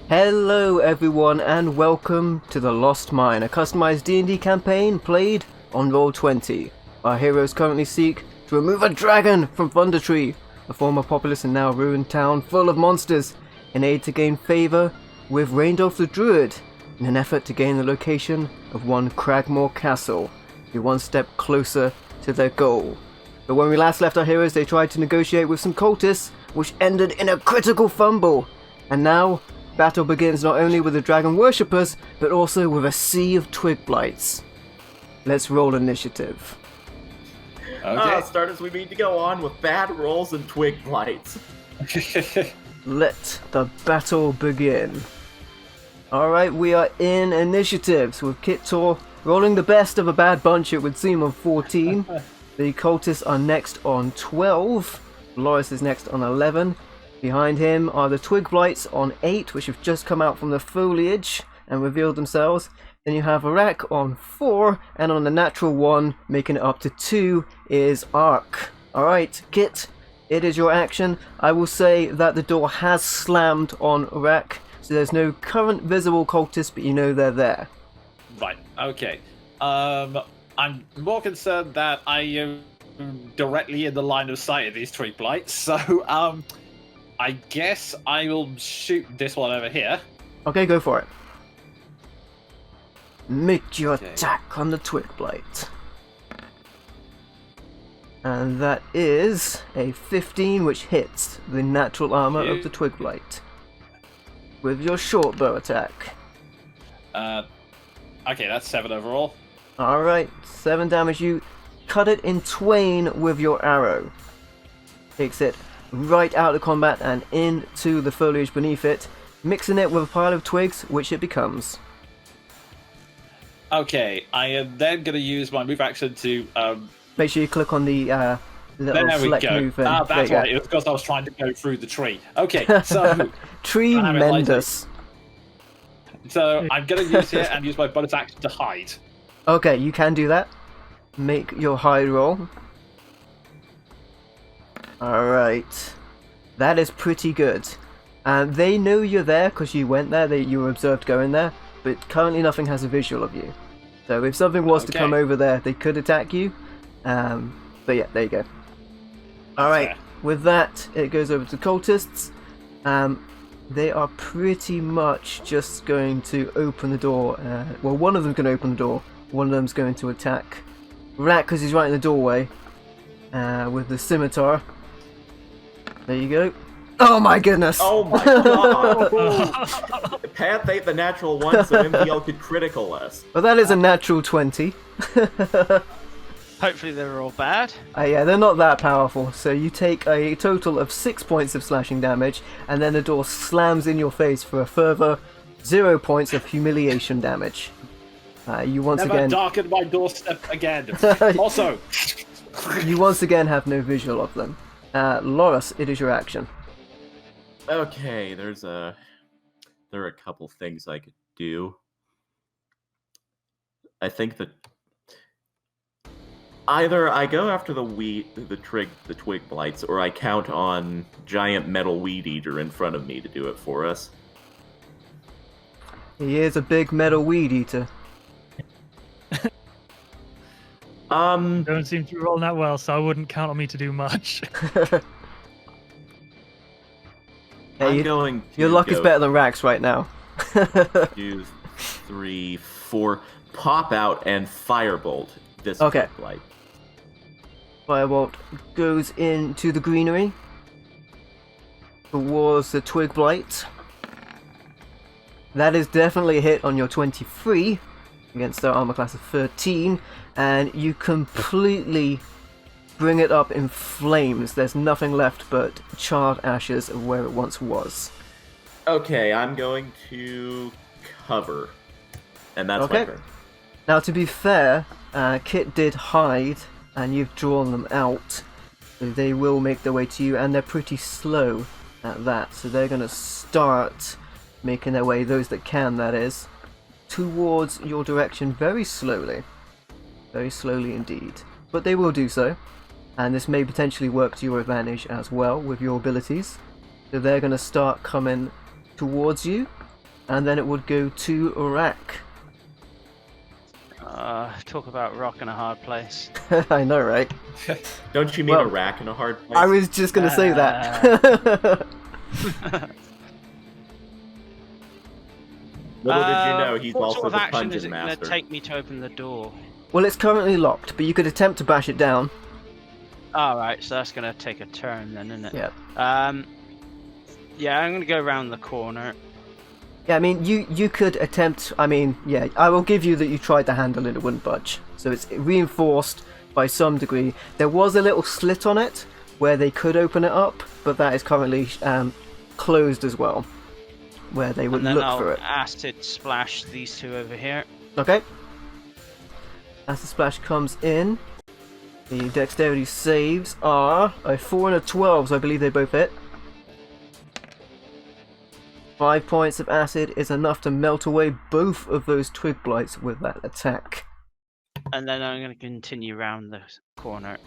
Hello everyone and welcome to The Lost Mine, a customized D&D campaign played on Roll20. Our heroes currently seek to remove a dragon from Thundertree, a former populous and now ruined town full of monsters, in aid to gain favour with Raindolph the Druid, in an effort to gain the location of one Cragmore Castle, be one step closer to their goal. But when we last left our heroes, they tried to negotiate with some cultists, which ended in a critical fumble. And now, battle begins not only with the dragon worshippers, but also with a sea of twig blights. Let's roll initiative. Okay. Starters, we need to go on with bad rolls and twig blights. Let the battle begin. Alright, we are in initiatives with Kittor rolling the best of a bad bunch, it would seem, on 14. The cultists are next on 12. Loris is next on 11. Behind him are the twig blights on 8, which have just come out from the foliage and revealed themselves. Then you have Arak on 4, and on the natural 1, making it up to 2, is Ark. Alright, Kit, it is your action. I will say that the door has slammed on Arak, so there's no current visible cultists, but you know they're there. Right, okay. I'm more concerned that I am directly in the line of sight of these twig blights, so I guess I will shoot this one over here. Okay, go for it. Make your attack on the twig blight. And that is a 15, which hits the natural armor of the twig blight. With your short bow attack. Okay, that's 7 overall. Alright, 7 damage. You cut it in twain with your arrow. Takes it right out of combat and into the foliage beneath it, mixing it with a pile of twigs, which it becomes. Okay, I am then going to use my move action to... Make sure you click on the little select move. That's right, it was because I was trying to go through the tree. Okay, so... Tremendous. So I'm going to use here and use my bonus action to hide. Okay, you can do that. Make your hide roll. Alright. That is pretty good. And they know you're there because you went there, you were observed going there, but currently nothing has a visual of you. So if something was to come over there, they could attack you. But yeah, there you go. Alright, with that, it goes over to cultists. They are pretty much just going to open the door. Well, one of them's going to open the door. One of them's going to attack Rat because he's right in the doorway with the scimitar. There you go. Oh my goodness! Oh my god! Path ain't the natural one, so MPL could critical us. Well, that is a natural 20. Hopefully they're all bad. Yeah, they're not that powerful. So you take a total of 6 points of slashing damage, and then the door slams in your face for a further 0 points of humiliation damage. You once Never again darken my doorstep again. Also, you once again have no visual of them. Loris, it is your action. Okay, there are a couple things I could do. I think that either I go after the twig blights, or I count on giant metal weed eater in front of me to do it for us. He is a big metal weed eater. Don't seem to be rolling that well, so I wouldn't count on me to do much. Hey, going to your luck is better than Rax right now. 2, 3, 4. Pop out and firebolt this Okay. blight. Firebolt goes into the greenery towards the twig blight. That is definitely a hit on your 23 against their armor class of 13, and you completely bring it up in flames. There's nothing left but charred ashes of where it once was. Okay, I'm going to cover, and that's my turn. Now, to be fair, Kit did hide, and you've drawn them out. So they will make their way to you, and they're pretty slow at that. So they're going to start making their way, those that can, that is, towards your direction very slowly. Very slowly indeed. But they will do so. And this may potentially work to your advantage as well with your abilities. So they're going to start coming towards you. and then it would go to Rack. Talk about rock in a hard place. I know, right? Don't you mean Well, a rack in a hard place? I was just gonna say that. Little did you know, he's what also sort of the action is dungeon it going to master. take me to open the door? Well, it's currently locked, but you could attempt to bash it down. Alright, so that's going to take a turn then, isn't it? Yeah. Yeah, I'm going to go around the corner. Yeah, I mean, you could attempt. I mean, yeah, I will give you that you tried to handle it, it wouldn't budge. So it's reinforced by some degree. There was a little slit on it where they could open it up, but that is currently closed as well, where they would And then look I'll for it. acid splash these two over here. Okay. As the splash comes in, the dexterity saves are a 4 and a 12, so I believe they both hit. 5 points of acid is enough to melt away both of those twig blights with that attack. And then I'm going to continue around the corner.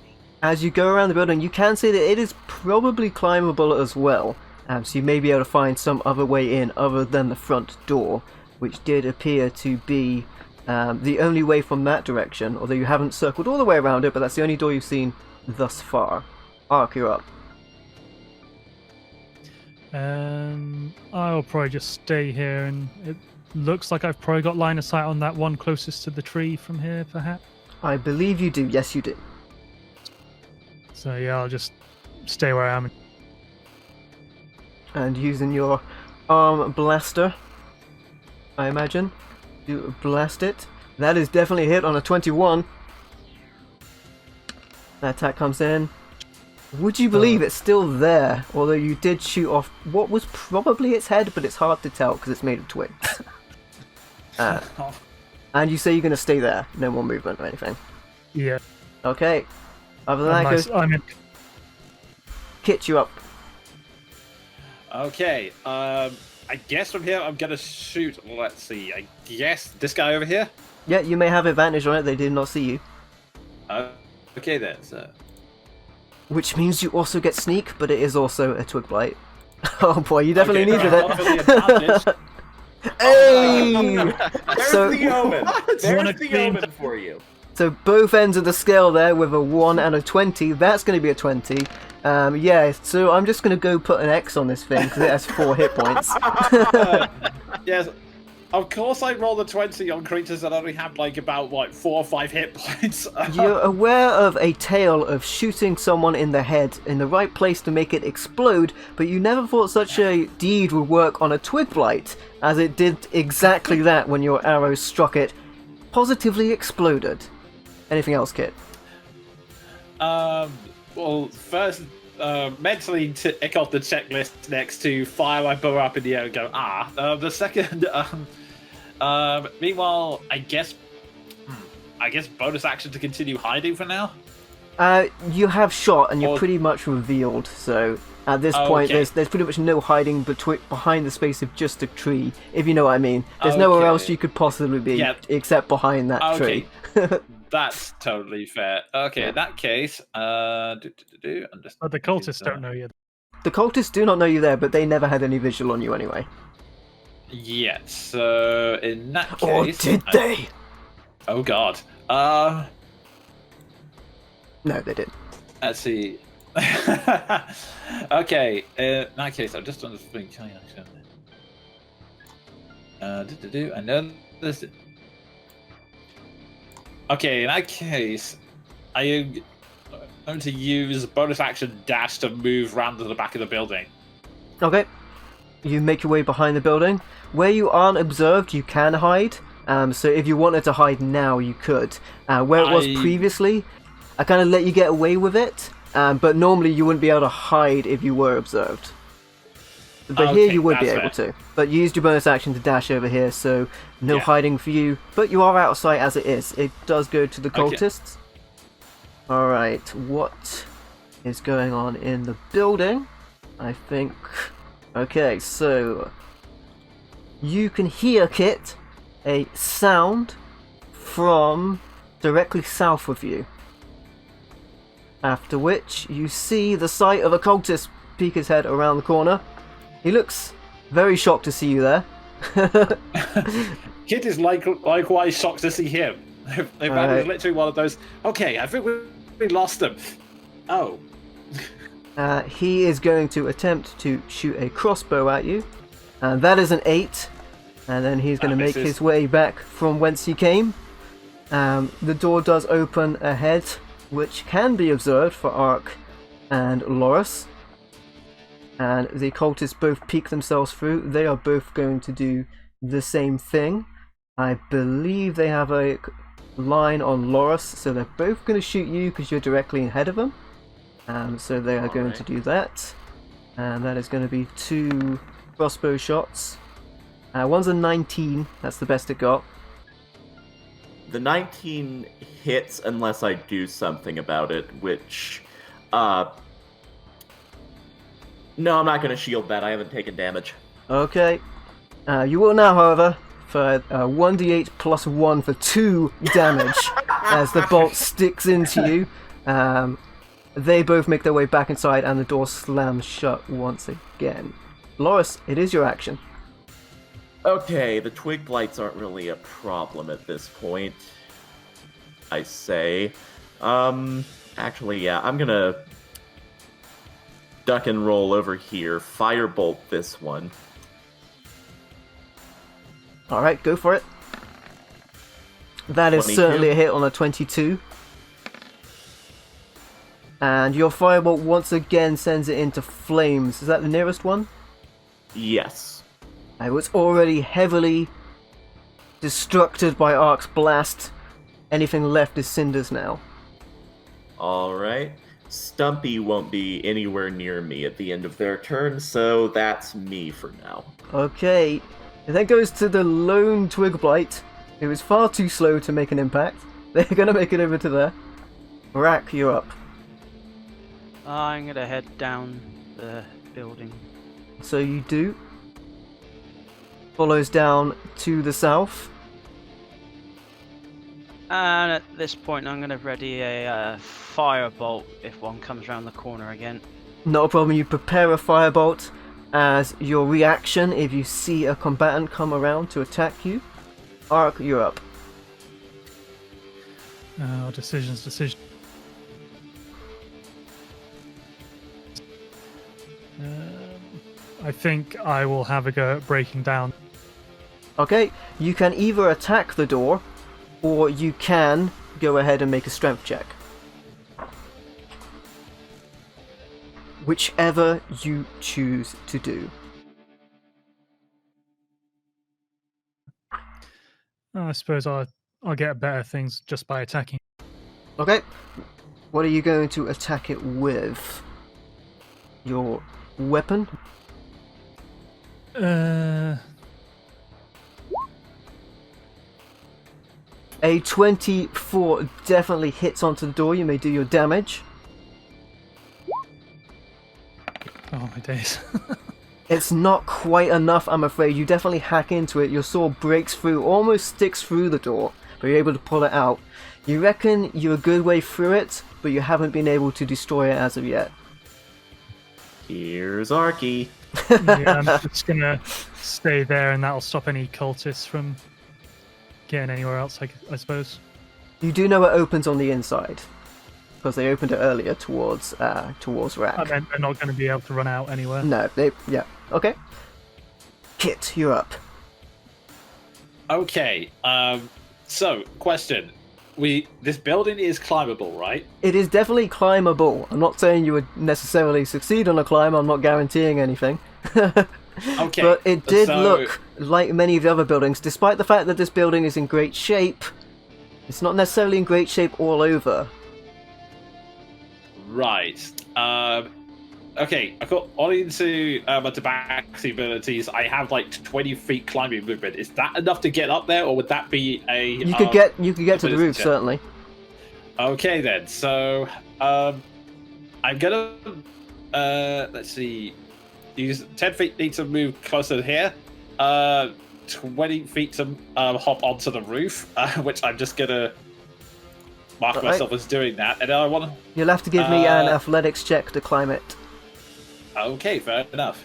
As you go around the building, you can see that it is probably climbable as well. So you may be able to find some other way in other than the front door, which did appear to be the only way from that direction, although you haven't circled all the way around it, but that's the only door you've seen thus far. Ark, you're up. I'll probably just stay here, and it looks like I've probably got line of sight on that one closest to the tree from here, perhaps. I believe you do, yes you do. So yeah, I'll just stay where I am. And using your arm blaster, I imagine, to blast it. That is definitely a hit on a 21. That attack comes in. Would you believe it's still there? Although you did shoot off what was probably its head, but it's hard to tell because it's made of twigs. And you say you're going to stay there, no more movement or anything. Yeah. Okay. Other than that, goes I'm in. Kit you up. Okay, I guess from here I'm gonna shoot. Let's see. I guess this guy over here. Yeah, you may have advantage on it. They did not see you. Okay then. So. Which means you also get sneak, but it is also a twig blight. Oh boy, you definitely Okay, needed no, it. for the advantage. Hey! There's So- the omen! There's wanna the clean- omen for you. So both ends of the scale there with a 1 and a 20. That's going to be a 20. Yeah, so I'm just going to go put an X on this thing because it has 4 hit points. Yes. Of course, I rolled a 20 on creatures that only have like about 4 or 5 hit points. You're aware of a tale of shooting someone in the head in the right place to make it explode, but you never thought such a deed would work on a twig blight, as it did exactly that when your arrow struck it. Positively exploded. Anything else, Kit? Well, first, mentally tick off the checklist next to fire my bow up in the air and go, The second, meanwhile, I guess bonus action to continue hiding for now? You have shot and you're Or- pretty much revealed, so at this point Okay. there's pretty much no hiding behind the space of just a tree, if you know what I mean. There's nowhere else Okay. you could possibly be Yeah. except behind that Okay. tree. That's totally fair. Okay, in that case, But the cultists don't know yet. The cultists do not know you there, but they never had any visual on you anyway. Yeah, so in that Or case... did they? Oh god. No, they didn't. Let's see. Okay, in that case, I'm just on the thing. I know this. Okay, in that case, I am going to use bonus action dash to move round to the back of the building. Okay. You make your way behind the building. Where you aren't observed, you can hide. So if you wanted to hide now, you could. Where it was previously, I kind of let you get away with it. But normally you wouldn't be able to hide if you were observed. But here Okay, you would be that's able fair. to. But you used your bonus action to dash over here, so no Yeah. hiding for you. But you are out of sight as it is. It does go to the Okay. cultists. Alright, what is going on in the building? I think... Okay, so... You can hear, Kit, a sound from directly south of you. After which, you see the sight of a cultist peek his head around the corner. He looks very shocked to see you there, Kit is likewise shocked to see him. That Alright. is literally one of those. Okay, I think we lost him. Oh, He is going to attempt to shoot a crossbow at you, and that is an 8. And then he's going to make misses. his way back from whence he came. The door does open ahead, which can be observed for Ark and Loris. And the cultists both peek themselves through. They are both going to do the same thing. I believe they have a line on Loris, so they're both going to shoot you because you're directly ahead of them. So they are going to do that. And that is going to be 2 crossbow shots. One's a 19, that's the best it got. The 19 hits unless I do something about it, which, no, I'm not going to shield that. I haven't taken damage. Okay. You will now, however, for 1d8 plus 1 for 2 damage as the bolt sticks into you. They both make their way back inside and the door slams shut once again. Loris, it is your action. Okay, the twig blights aren't really a problem at this point, I say. Actually, yeah, I'm gonna duck and roll over here, firebolt this one. Alright, go for it. That is 22. certainly a hit on a 22. And your firebolt once again sends it into flames. Is that the nearest one? Yes. I was already heavily destructed by Ark's blast. Anything left is cinders now. Alright. Stumpy won't be anywhere near me at the end of their turn, so that's me for now. Okay, and that goes to the lone twig blight, who is far too slow to make an impact. They're gonna make it over to there. Rack, you're up. I'm gonna head down the building. So you do. Follows down to the south. And at this point, I'm gonna ready a firebolt if one comes around the corner again. Not a problem, you prepare a firebolt as your reaction if you see a combatant come around to attack you. Ark, you're up. Decisions. I think I will have a go at breaking down. Okay, you can either attack the door, or you can go ahead and make a strength check. Whichever you choose to do. I suppose I'll get better things just by attacking. Okay, what are you going to attack it with? Your weapon? A 24 definitely hits onto the door. You may do your damage. Oh my days. It's not quite enough, I'm afraid. You definitely hack into it. Your sword breaks through, almost sticks through the door, but you're able to pull it out. You reckon you're a good way through it, but you haven't been able to destroy it as of yet. Here's Arky. Yeah, I'm just gonna stay there, and that'll stop any cultists from getting anywhere else, I suppose. You do know it opens on the inside, because they opened it earlier towards Rack. I meant they're not going to be able to run out anywhere. No, yeah, okay. Kit, you're up. okay. So, question: this building is climbable, right? It is definitely climbable. I'm not saying you would necessarily succeed on a climb, I'm not guaranteeing anything. Okay. But it did so- look like many of the other buildings, despite the fact that this building is in great shape. It's not necessarily in great shape all over. Right. Okay. According to my tabaxi abilities, I have like 20 feet climbing movement. Is that enough to get up there, or would that be a? You could get to the ability roof, check? certainly. Okay then. So, I'm gonna let's see. Use 10 feet need to move closer to here. 20 feet to hop onto the roof, which I'm just gonna mark Alright. myself as doing that. And then I want to. You'll have to give me an athletics check to climb it. Okay, fair enough.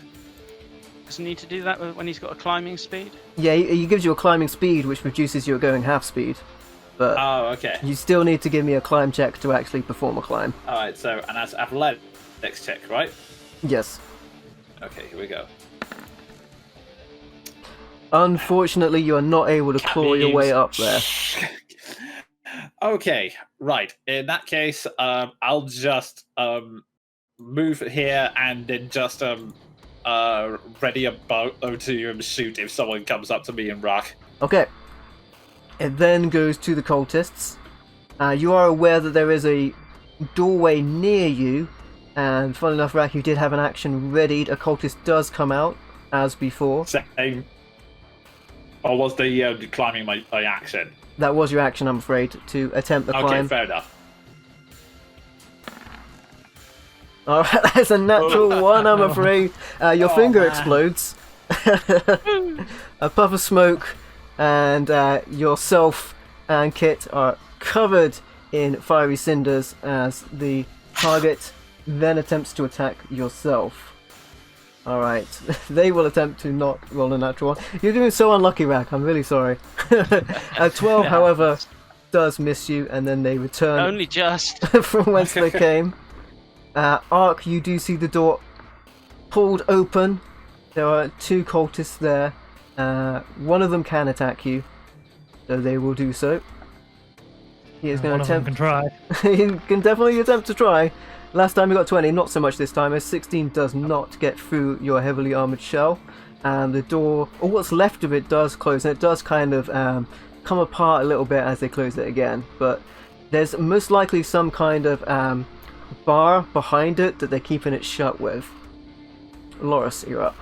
Doesn't need to do that when he's got a climbing speed? Yeah, he gives you a climbing speed, which reduces your going half speed. But Oh, okay. you still need to give me a climb check to actually perform a climb. All right. So, and that's athletics check, right? Yes. Okay. Here we go. Unfortunately, you are not able to claw your way up there. Okay, right. In that case, I'll just move here and then just ready a bow to shoot if someone comes up to me and rock. Okay. It then goes to the cultists. You are aware that there is a doorway near you, and funnily enough, Rack, you did have an action readied. A cultist does come out, as before. Same. Or was the climbing my action? That was your action, I'm afraid, to attempt the Okay, climb. fair enough. Alright, that's a natural one, I'm afraid. Your finger man. explodes. A puff of smoke, and yourself and Kit are covered in fiery cinders as the target then attempts to attack yourself. Alright, they will attempt to not roll a natural one. You're doing so unlucky, Rack, I'm really sorry. A 12, however, does miss you, and then they return Only just. from whence they came. Ark, you do see the door pulled open. There are 2 cultists there. One of them can attack you, so they will do so. He is going One to of them attempt. can try. He can definitely attempt to try. Last time you got 20, not so much this time, as 16 does not get through your heavily armoured shell. And the door, or what's left of it, does close, and it does kind of come apart a little bit as they close it again. But there's most likely some kind of bar behind it that they're keeping it shut with. Loris, you're up.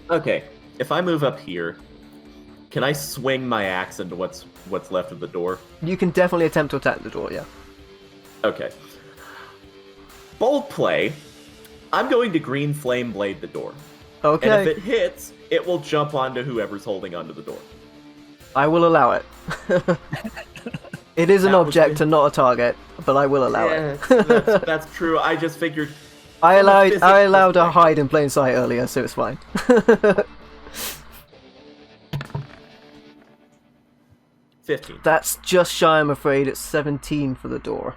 Okay, if I move up here, can I swing my axe into what's left of the door? You can definitely attempt to attack the door, yeah. Okay. Bold play. I'm going to green flame blade the door. Okay, And if it hits, it will jump onto whoever's holding onto the door. I will allow it. It is an That was object me. and not a target, but I will allow it. That's true. I just figured. I from a allowed physics a perspective- hide in plain sight earlier, so it's fine. 15. That's just shy, I'm afraid. It's 17 for the door.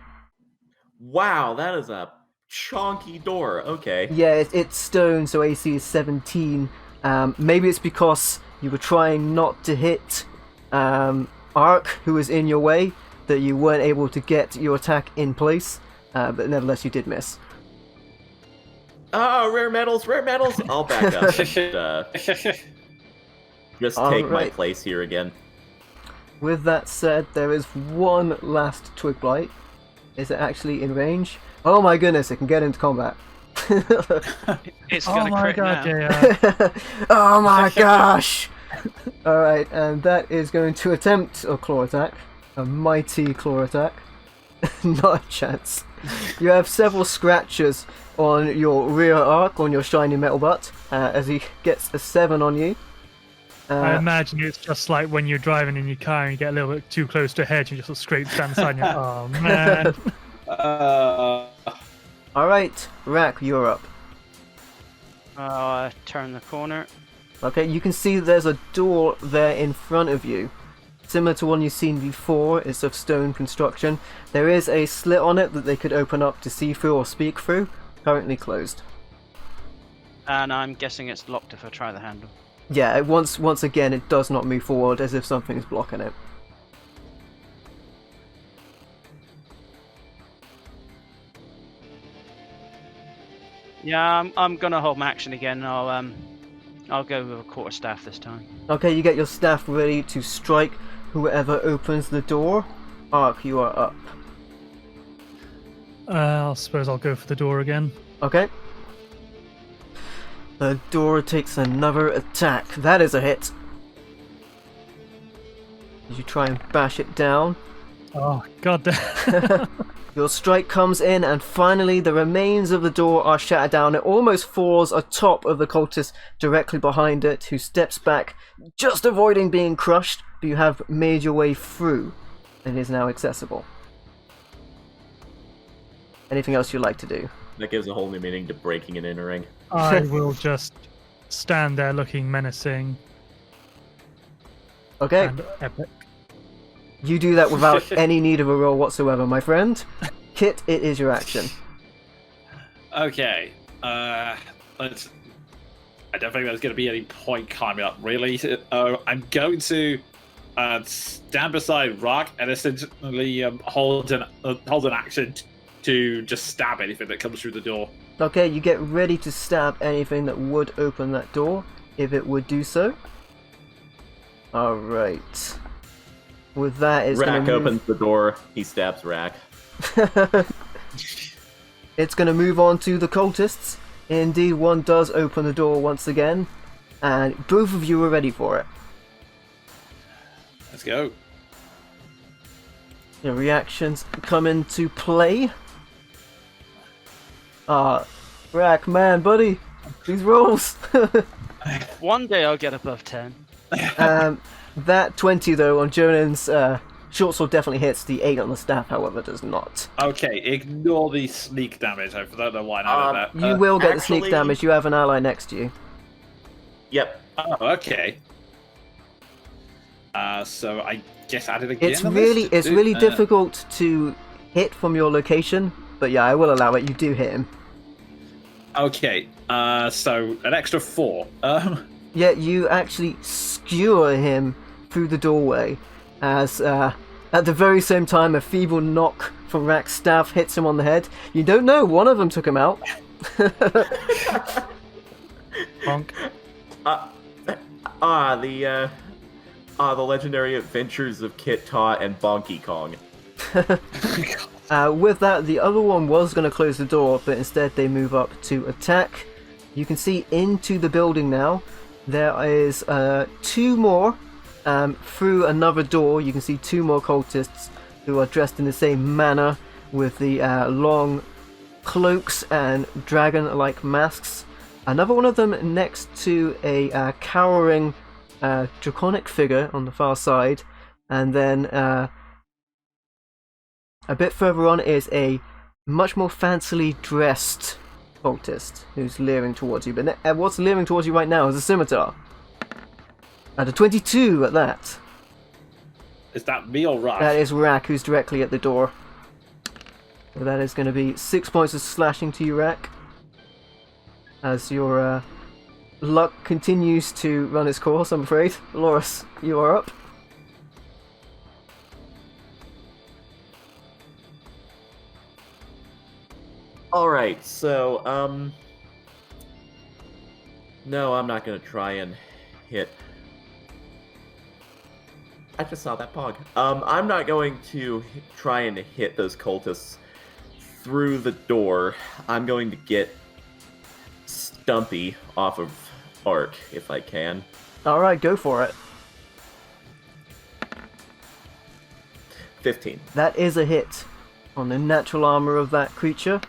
Wow, that is a chonky door. Okay. Yeah, it's stone, so AC is 17. Maybe it's because you were trying not to hit Ark, who was in your way, that you weren't able to get your attack in place. But nevertheless, you did miss. Oh, rare metals, rare metals. I'll back up. And, just take my Alright. place here again. With that said, there is one last Twig Blight. Is it actually in range? Oh my goodness, it can get into combat. It's Oh gonna my crit god, now. JR. Oh my gosh! Alright, and that is going to attempt a claw attack. A mighty claw attack. Not a chance. You have several scratches on your rear arc, on your shiny metal butt, as he gets a 7 on you. I imagine it's just like when you're driving in your car and you get a little bit too close to a hedge and you just scrape down the side and you're like, oh man. Alright, Rack, you're up. I'll turn the corner. Okay, you can see there's a door there in front of you. Similar to one you've seen before, it's of stone construction. There is a slit on it that they could open up to see through or speak through. Currently closed. And I'm guessing it's locked if I try the handle. Yeah, once again it does not move forward as if something is blocking it. Yeah, I'm gonna hold my action again. I'll go with a quarterstaff this time. Okay, you get your staff ready to strike whoever opens the door. Ark, you are up. I suppose I'll go for the door again. Okay. The door takes another attack. That is a hit. As you try and bash it down. Oh, god damn. Your strike comes in, and finally the remains of the door are shattered down. It almost falls atop of the cultist directly behind it, who steps back, just avoiding being crushed, but you have made your way through, and is now accessible. Anything else you'd like to do? That gives a whole new meaning to breaking and entering. I will just stand there looking menacing Okay, and epic. you do that without any need of a roll whatsoever, my friend. Kit, it is your action. Okay. Let's. I don't think there's going to be any point climbing up, really. I'm going to stand beside Rock and essentially hold an action to just stab anything that comes through the door. Okay, you get ready to stab anything that would open that door, if it would do so. Alright. With that, it's going Rack to move... opens the door. He stabs Rack. It's going to move on to the cultists. Indeed, one does open the door once again, and both of you are ready for it. Let's go. Your reactions come into play. Rack, man, buddy, these rolls. One day I'll get above 10. That 20 though on Jonan's short sword definitely hits. The 8 on the staff, however, does not. Okay, ignore the sneak damage. I don't know why I added that. You will get the actually- sneak damage. You have an ally next to you. Yep. Oh, okay. So I guess add it again. It's on really, this? it's really difficult to hit from your location, but yeah, I will allow it. You do hit him. Okay. So an extra 4. Yeah, you actually skewer him through the doorway, as at the very same time a feeble knock from Rack's staff hits him on the head. You don't know, one of them took him out. Bonk. The legendary adventures of Kit Tot and Bonky Kong. With that, the other one was going to close the door, but instead they move up to attack. You can see into the building now. There is 2 more through another door. You can see 2 more cultists who are dressed in the same manner with the long cloaks and dragon-like masks. Another one of them next to a cowering draconic figure on the far side, and then a bit further on is a much more fancily dressed cultist who's leering towards you. But what's leering towards you right now is a scimitar. And a 22 at that. Is that me or Rack? That is Rack, who's directly at the door. So that is going to be 6 points of slashing to you, Rack. As your luck continues to run its course, I'm afraid. Loris, you are up. Alright, so, no, I'm not gonna try and hit... I just saw that pog. I'm not going to try and hit those cultists through the door. I'm going to get Stumpy off of Ark, if I can. Alright, go for it. 15. That is a hit on the natural armor of that creature.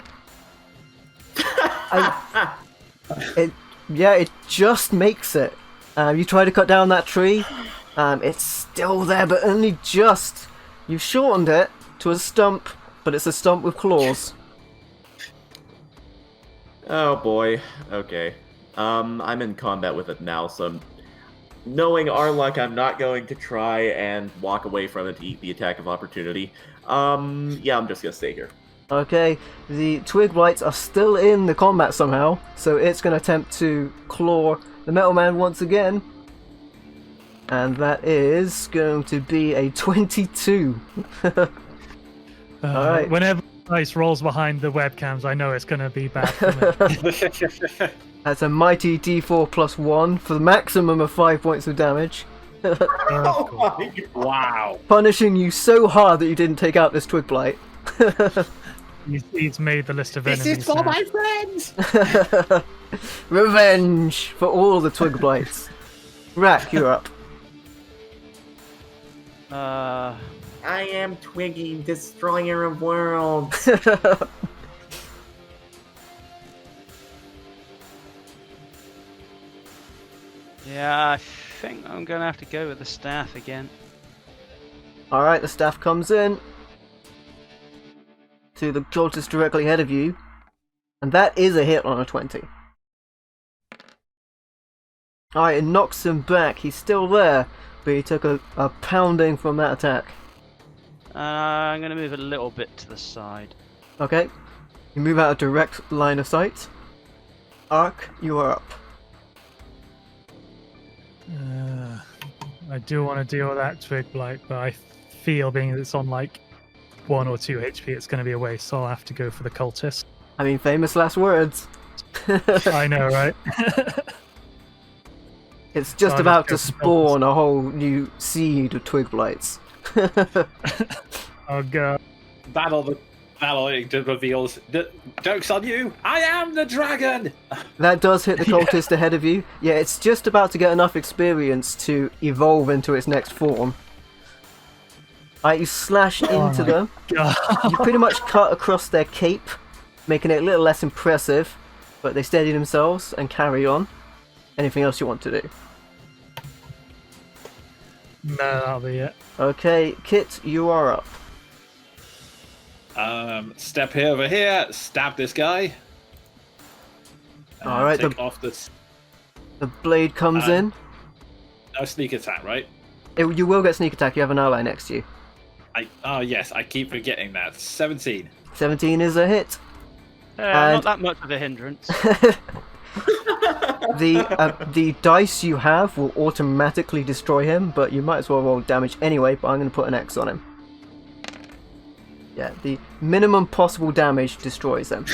It just makes it. You try to cut down that tree. It's still there, but only just. You've shortened it to a stump, but it's a stump with claws. Oh boy. Okay. I'm in combat with it now, so knowing our luck, I'm not going to try and walk away from it to eat the attack of opportunity. Yeah, I'm just gonna stay here. Okay, the twig blights are still in the combat somehow, so it's going to attempt to claw the Metal Man once again. And that is going to be a 22. Alright. Whenever Dice rolls behind the webcams, I know it's going to be bad for me. That's a mighty D4 plus 1 for the maximum of 5 points of damage. Oh cool. my god. Wow. Punishing you so hard that you didn't take out this twig blight. He's made the list of This enemies is for now. my friends! Revenge for all the twig blights. Rack, you're up. I am Twiggy, destroyer of worlds. Yeah, I think I'm gonna have to go with the staff again. Alright, the staff comes in to the cultist directly ahead of you. And that is a hit on a 20. Alright, it knocks him back. He's still there, but he took a pounding from that attack. I'm going to move a little bit to the side. Okay. You move out of direct line of sight. Ark, you are up. I do want to deal with that Twig Blight, but I feel being that it's on like 1 or 2 HP, it's going to be a waste, so I'll have to go for the cultist. I mean, famous last words. I know, right? It's just So about I'll to just go for spawn a whole new seed of twig blights. Oh god. Battle it reveals the joke's on you. I am the dragon. That does hit the cultist ahead of you. Yeah, it's just about to get enough experience to evolve into its next form. You slash into my them. God. You pretty much cut across their cape, making it a little less impressive, but they steady themselves and carry on. Anything else you want to do? No, that'll be it. Okay, Kit, you are up. Step here over here. Stab this guy. All right, Take off this. The blade comes in. No sneak attack, right? You will get sneak attack. You have an ally next to you. Oh yes, I keep forgetting that. 17. 17 is a hit. Not that much of a hindrance. The dice you have will automatically destroy him, but you might as well roll damage anyway, but I'm going to put an X on him. Yeah, the minimum possible damage destroys him.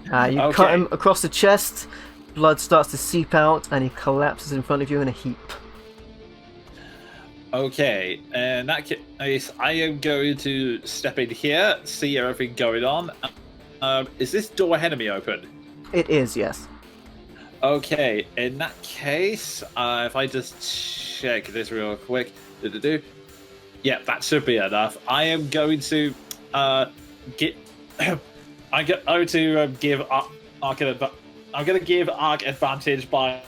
You cut him across the chest, blood starts to seep out, and he collapses in front of you in a heap. Okay, in that case, I am going to step in here, see everything going on. Is this door ahead of me open? It is, yes. Okay, in that case, if I just check this real quick. Yeah, that should be enough. I am going to give Ark advantage by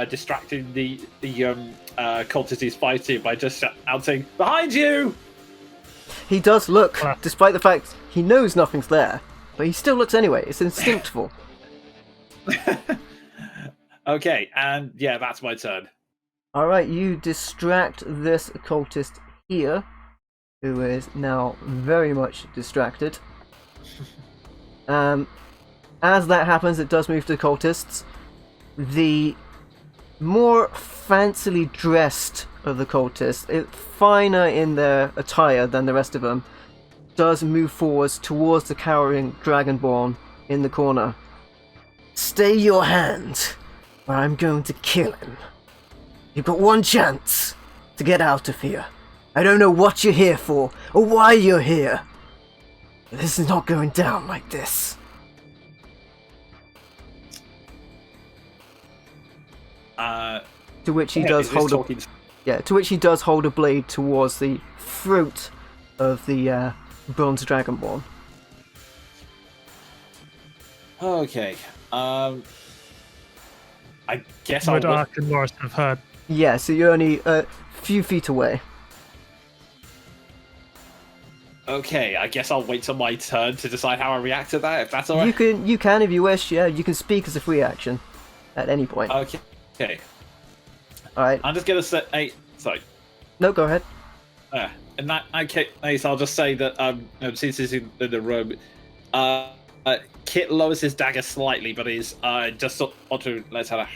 distracting the cultist he's fighting by just shouting, "Behind you!" He does look, despite the fact he knows nothing's there, but he still looks anyway. It's instinctful. Okay, and yeah, that's my turn. Alright, you distract this cultist here, who is now very much distracted. As that happens, it does move to the cultists. The more fancily dressed of the cultists, finer in their attire than the rest of them, does move forwards towards the cowering Dragonborn in the corner. Stay your hand, or I'm going to kill him. You've got one chance to get out of here. I don't know what you're here for, or why you're here. But this is not going down like this. To which he does hold to which he does hold a blade towards the throat of the bronze dragonborn. Okay. I guess Would I'll. Ark and Loris have heard? Yeah, so you're only a few feet away. Okay, I guess I'll wait till my turn to decide how I react to that. If that's alright. You can if you wish. Yeah, you can speak as a free action at any point. Okay. All right. I'm just gonna say. Hey, sorry. No, go ahead. In that case, I'll just say that since he's in the room, Kit lowers his dagger slightly, but he's just sort of let's have a.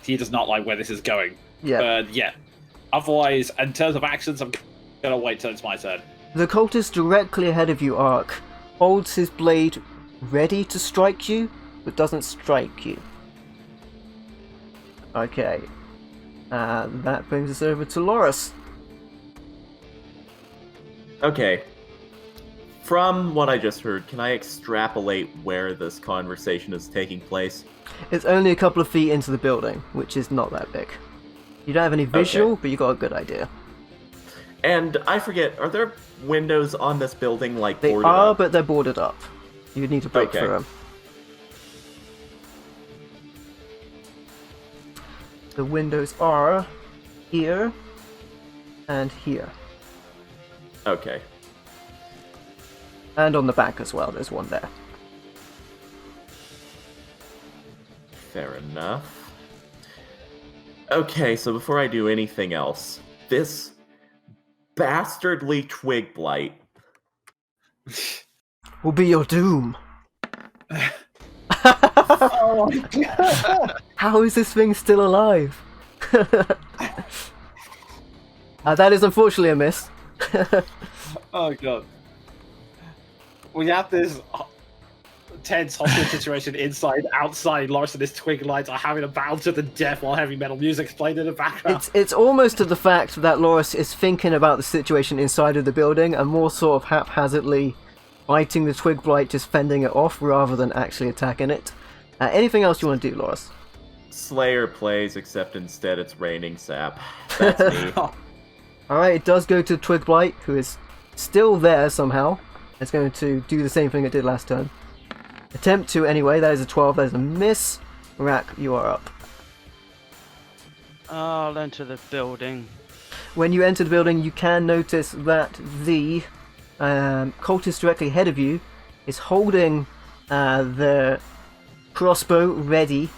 He does not like where this is going. Yeah. But yeah. Otherwise, in terms of actions, I'm gonna wait till it's my turn. The cultist directly ahead of you, Ark, holds his blade ready to strike you, but doesn't strike you. Okay. And that brings us over to Loris. Okay. From what I just heard, can I extrapolate where this conversation is taking place? It's only a couple of feet into the building, which is not that big. You don't have any visual, but you got a good idea. And I forget, are there windows on this building like They boarded are, up? but they're boarded up. You'd need to break Okay. through them. The windows are here and here. Okay. And on the back as well, there's one there. Fair enough. Okay, so before I do anything else, this bastardly twig blight. Will be your doom. Oh my god! How is this thing still alive? That is unfortunately a miss. Oh god. We have this tense hostage situation inside, outside. Loris and his twig lights are having a battle to the death while heavy metal music's played in the background. It's almost to the fact that Loris is thinking about the situation inside of the building and more sort of haphazardly fighting the twig blight, just fending it off rather than actually attacking it. Anything else you want to do, Loris? Slayer plays, except instead it's raining sap. That's me. Alright, it does go to Twig Blight, who is still there somehow. It's going to do the same thing it did last turn. Attempt to, anyway. That is a 12, that is a miss. Rack, you are up. I'll enter the building. When you enter the building, you can notice that the cultist directly ahead of you is holding the crossbow ready,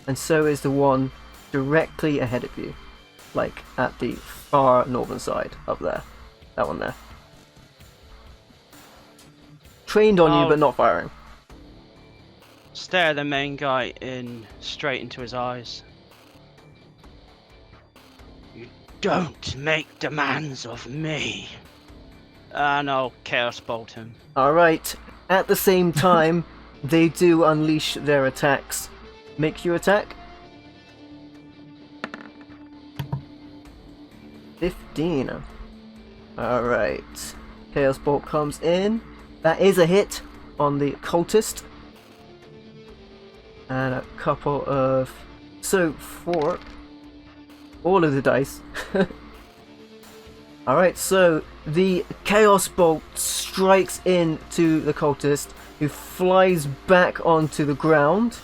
and so is the one directly ahead of you. Like, at the far northern side, up there. That one there. Trained on you, but not firing. Stare the main guy straight into his eyes. You don't make demands of me. And I'll Chaos Bolt him. Alright, at the same time, they do unleash their attacks. Make your attack. 15. Alright. Chaos Bolt comes in. That is a hit on the cultist. And a couple of... So, 4. All of the dice. Alright, so the Chaos Bolt strikes into the cultist, who flies back onto the ground.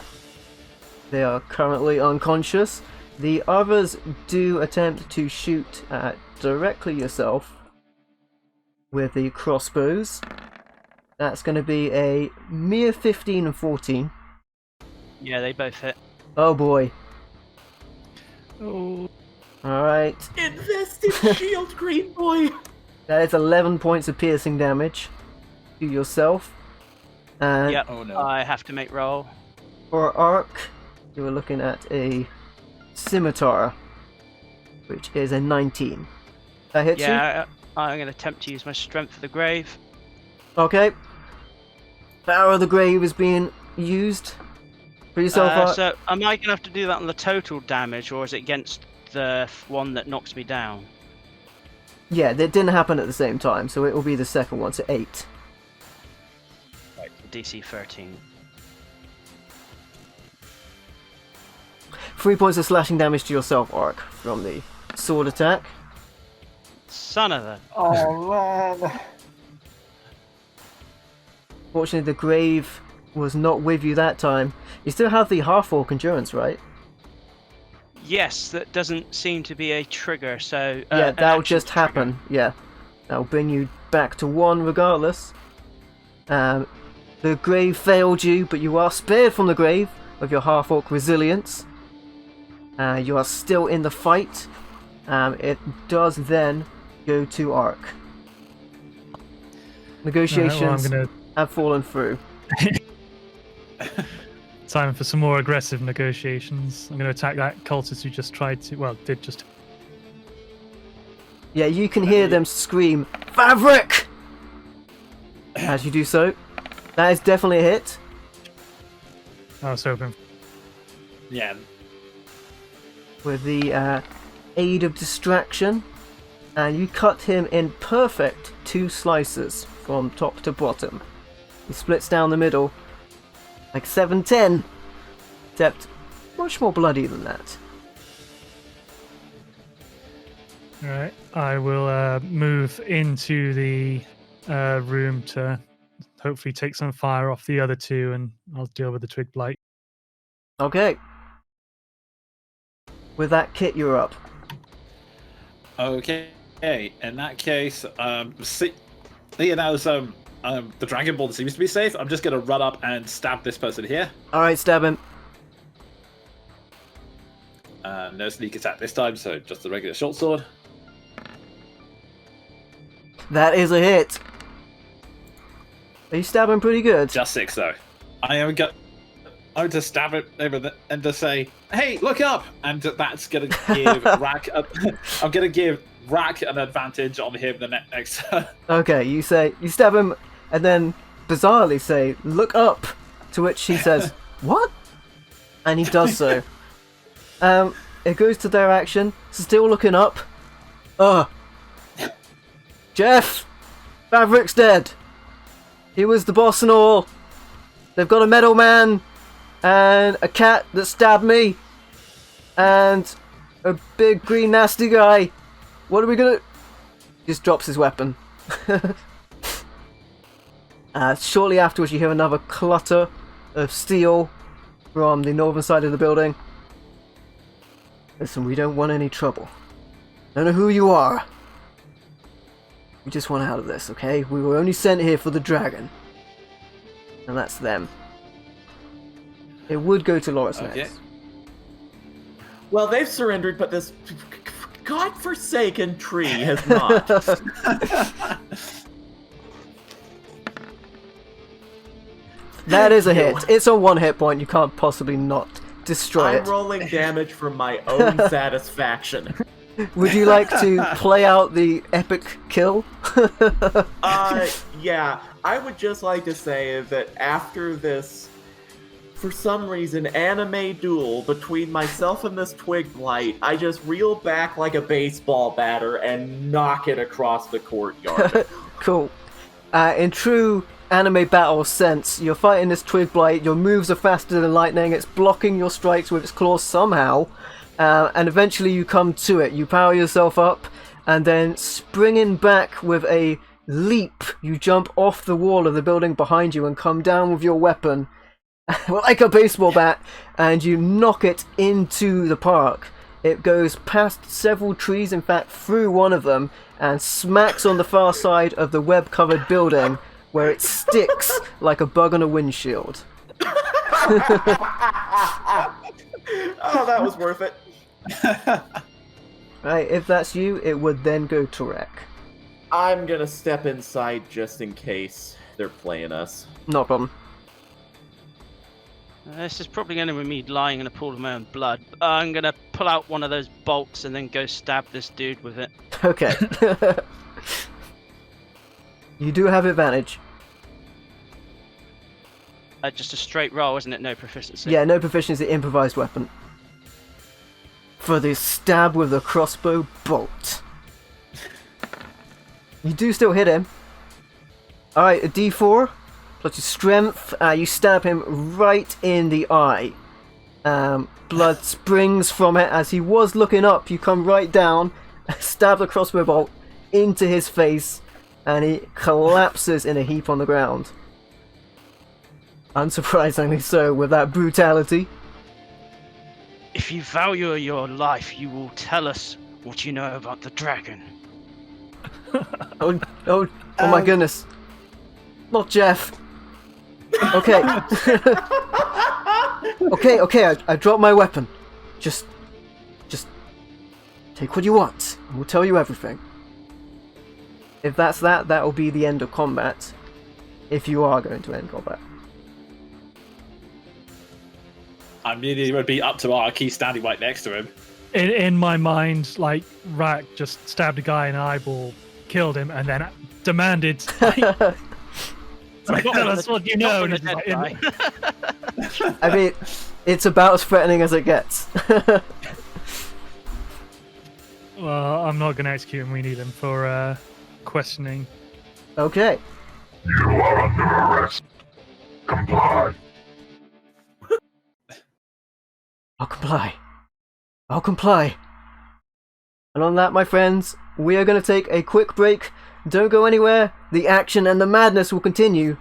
They are currently unconscious. The others do attempt to shoot at directly yourself with the crossbows. That's going to be a mere 15 and 14. Yeah, they both hit. Oh boy. Oh, Alright. Invest in shield, green boy! That is 11 points of piercing damage to yourself. And Yep, Oh, no. I have to make roll. for Arc, you are looking at a scimitar, which is a 19. That hits you? Yeah, I'm going to attempt to use my strength for the grave. Okay. Power of the Grave is being used for yourself, Arc. So, am I going to have to do that on the total damage, or is it against the one that knocks me down? Yeah, that didn't happen at the same time, so it will be the second one, so 8. Right, DC 13. 3 points of slashing damage to yourself, Arc, from the sword attack. Son of a... Oh man. Fortunately, the Grave was not with you that time. You still have the half-orc endurance, right? Yes, that doesn't seem to be a trigger, so... Yeah, an that'll action just trigger. happen. Yeah. That'll bring you back to 1 regardless. The Grave failed you, but you are spared from the Grave with your half-orc resilience. You are still in the fight. It does then go to Arc. Negotiations alright, well, I'm have fallen through. time for some more aggressive negotiations. I'm going to attack that cultist who just tried to, well, did just. Yeah, you can hear them scream, "Fabric!" as you do so. That is definitely a hit. I was hoping. Yeah. With the aid of distraction, and you cut him in perfect 2 slices from top to bottom. He splits down the middle like 7-10, except much more bloody than that. Alright, I will move into the room to hopefully take some fire off the other 2, and I'll deal with the twig blight. Okay. With that, Kit, you're up. Okay. In that case, seeing as the Dragon Ball seems to be safe, I'm just gonna run up and stab this person here. Alright, stab him. No sneak attack this time, so just the regular short sword. That is a hit. Are you stabbing pretty good? Just 6 though. I am going to stab it and to say, "Hey, look up!" And that's going to give Rack. I'm going to give Rack an advantage on him the next turn. Okay, you stab him, and then bizarrely say, "Look up," to which he says, "What?" And he does so. It goes to their action, still looking up. Jeff! Maverick's dead! He was the boss and all. They've got a metal man, and a cat that stabbed me, and a big green nasty guy. What are we gonna... Just drops his weapon. Shortly afterwards you hear another clutter of steel from the northern side of the building. Listen, we don't want any trouble. I don't know who you are. We just want out of this, okay? We were only sent here for the dragon. And that's them. It would go to Loris next. Well, they've surrendered, but this godforsaken tree has not. That is a hit. It's on 1 hit point. You can't possibly not destroy I'm it. rolling damage for my own satisfaction. Would you like to play out the epic kill? Yeah. I would just like to say that after this, for some reason, anime duel between myself and this twig blight, I just reel back like a baseball batter and knock it across the courtyard. Cool. In true anime battle sense, you're fighting this twig blight, your moves are faster than lightning, it's blocking your strikes with its claws somehow, and eventually you come to it. You power yourself up, and then springing back with a leap, you jump off the wall of the building behind you and come down with your weapon like a baseball bat, and you knock it into the park. It goes past several trees, in fact through one of them, and smacks on the far side of the web-covered building, where it sticks like a bug on a windshield. Oh, that was worth it. Right, if that's you, it would then go to Wreck. I'm gonna step inside just in case they're playing us. No problem. This is probably going to be me lying in a pool of my own blood. I'm going to pull out one of those bolts and then go stab this dude with it. Okay. You do have advantage. Just a straight roll, isn't it? No proficiency. Yeah, no proficiency, improvised weapon. For the stab with the crossbow bolt. You do still hit him. Alright, a d4 plus your strength. You stab him right in the eye. Blood springs from it. As he was looking up, you come right down, stab the crossbow bolt into his face, and he collapses in a heap on the ground. Unsurprisingly so, with that brutality. If you value your life, you will tell us what you know about the dragon. Oh my goodness. Not Jeff. Okay. Okay, I dropped my weapon. Just take what you want, and we'll tell you everything. If that's that will be the end of combat. If you are going to end combat. I mean, it would be up to Arky standing right next to him. In my mind, like, Rack just stabbed a guy in the eyeball, killed him, and then demanded, like, tell us what you know. Not gonna dead guy. I mean, it's about as threatening as it gets. Well, I'm not going to execute him. We need him for questioning. Okay. You are under arrest. Comply. I'll comply. And on that, my friends, we are going to take a quick break. Don't go anywhere. The action and the madness will continue.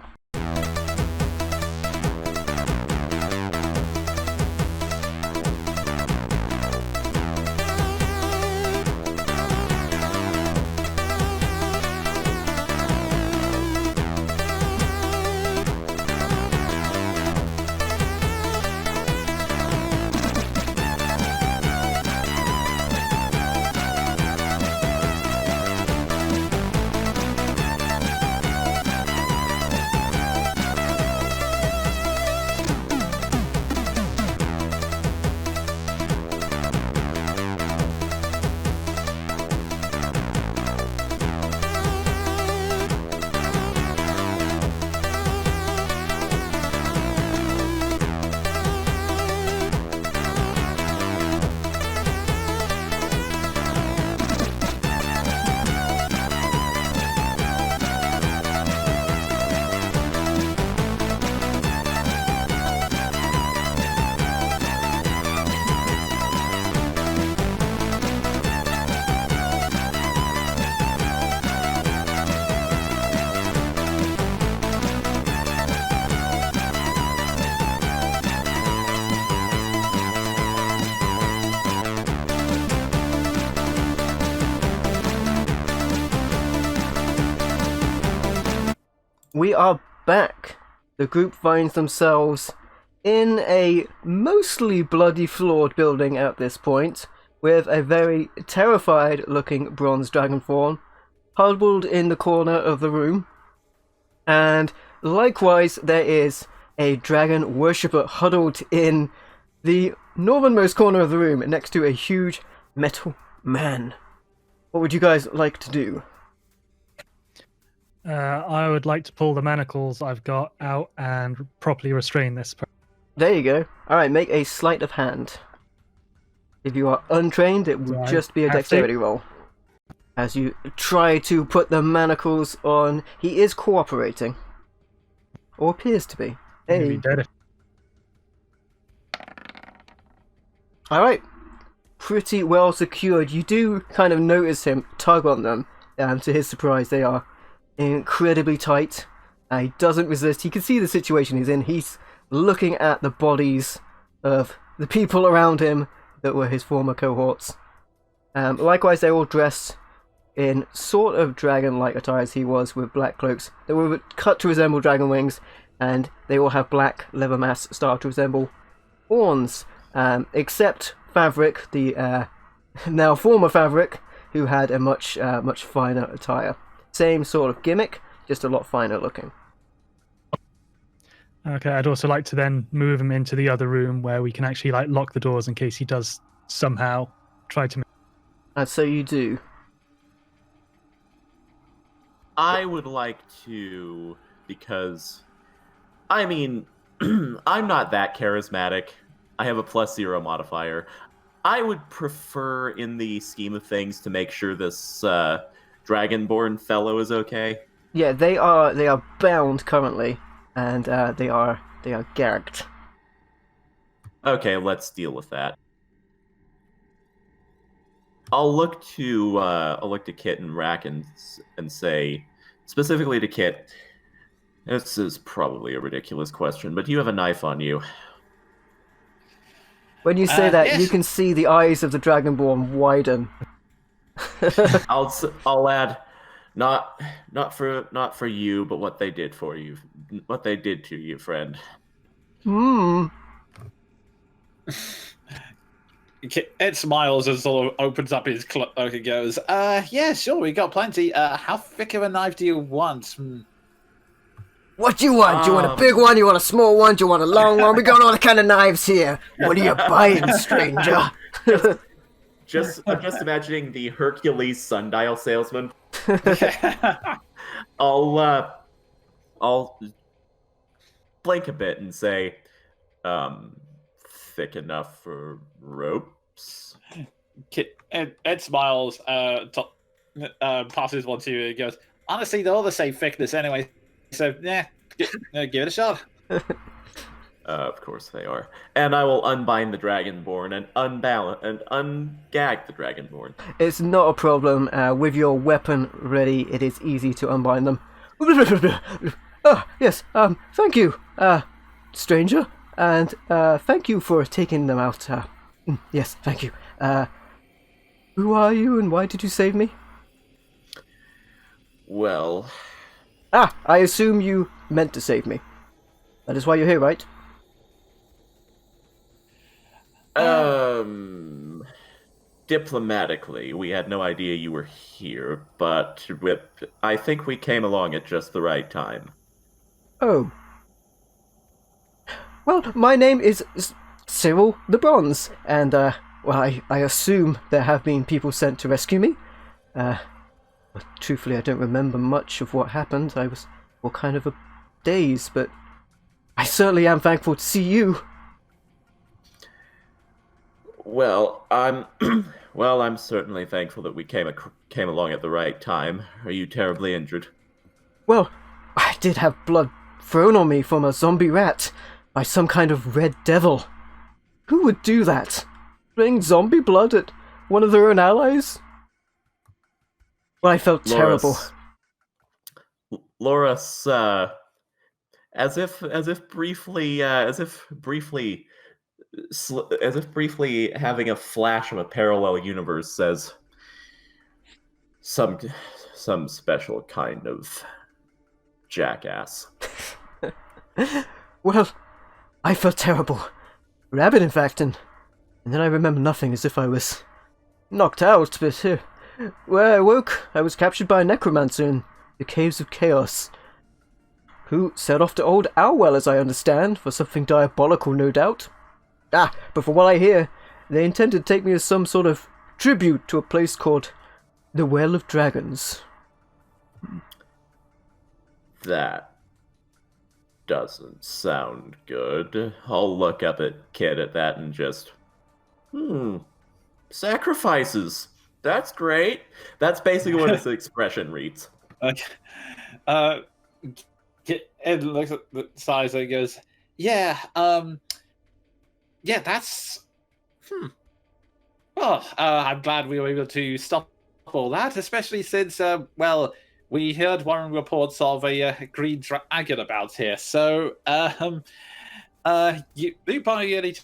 we are back. The group finds themselves in a mostly bloody flawed building at this point, with a very terrified looking bronze dragon form huddled in the corner of the room. And likewise, there is a dragon worshipper huddled in the northernmost corner of the room next to a huge metal man. What would you guys like to do? I would like to pull the manacles I've got out and properly restrain this. There you go. Alright, make a sleight of hand. If you are untrained, it would Right. just be a Have to. dexterity roll. As you try to put the manacles on, he is cooperating. Or appears to be. Maybe Hey. dead if- Alright. Pretty well secured. You do kind of notice him tug on them. To his surprise, they are incredibly tight. He doesn't resist. He can see the situation he's in. He's looking at the bodies of the people around him that were his former cohorts. Likewise, they're all dressed in sort of dragon-like attire as he was, with black cloaks. They were cut to resemble dragon wings, and they all have black leather masks starting to resemble horns, except Fabric, the now former Fabric, who had a much finer attire. Same sort of gimmick, just a lot finer looking. Okay, I'd also like to then move him into the other room where we can actually like lock the doors in case he does somehow try to. And so you do. I would like to, because, I mean, I'm not that charismatic. I have a +0 modifier. I would prefer, in the scheme of things, to make sure this Dragonborn fellow is okay. Yeah, they are bound currently, and they are gagged. Okay, let's deal with that. I'll look to Kit and Rack and say, specifically to Kit, this is probably a ridiculous question, but do you have a knife on you? When you say that, yes. you can see the eyes of the Dragonborn widen. I'll add, not for you, but what they did for you, what they did to you, friend. Ed smiles and sort of opens up his cloak and goes, yeah, sure, we got plenty. How thick of a knife do you want? What do you want? Do you want a big one? You want a small one? Do you want a long one? We got all the kind of knives here. What are you buying, stranger? I'm just imagining the Hercules sundial salesman. I'll blink a bit and say, thick enough for ropes. Ed smiles, passes one to you and goes, honestly, they're all the same thickness anyway, so yeah, give it a shot. Of course they are. And I will unbind the Dragonborn and ungag the Dragonborn. It's not a problem. With your weapon ready, it is easy to unbind them. Yes, thank you, stranger. And thank you for taking them out. Yes, thank you. Who are you and why did you save me? Well, I assume you meant to save me. That is why you're here, right? diplomatically, we had no idea you were here, but I think we came along at just the right time. Oh. Well, my name is Cyril the Bronze, and, well, I assume there have been people sent to rescue me. Truthfully, I don't remember much of what happened. I was, well, kind of a daze, but I certainly am thankful to see you. Well, I'm certainly thankful that we came along at the right time. Are you terribly injured? Well, I did have blood thrown on me from a zombie rat by some kind of red devil. Who would do that? Bring zombie blood at one of their own allies? Well, I felt terrible. Loris, as if briefly having a flash of a parallel universe, says some special kind of jackass. Well, I felt terrible. Rabid, in fact, and then I remember nothing, as if I was knocked out, but where I woke, I was captured by a necromancer in the Caves of Chaos, who set off to Old Owlwell, as I understand, for something diabolical, no doubt. But from what I hear, they intended to take me as some sort of tribute to a place called the Well of Dragons. That doesn't sound good. I'll look up at Kid at that and just, sacrifices. That's great. That's basically what his expression reads. Okay. Ed looks at the size and goes, yeah, that's... Well, I'm glad we were able to stop all that, especially since, we heard one reports of a green dragon about here. So, you by any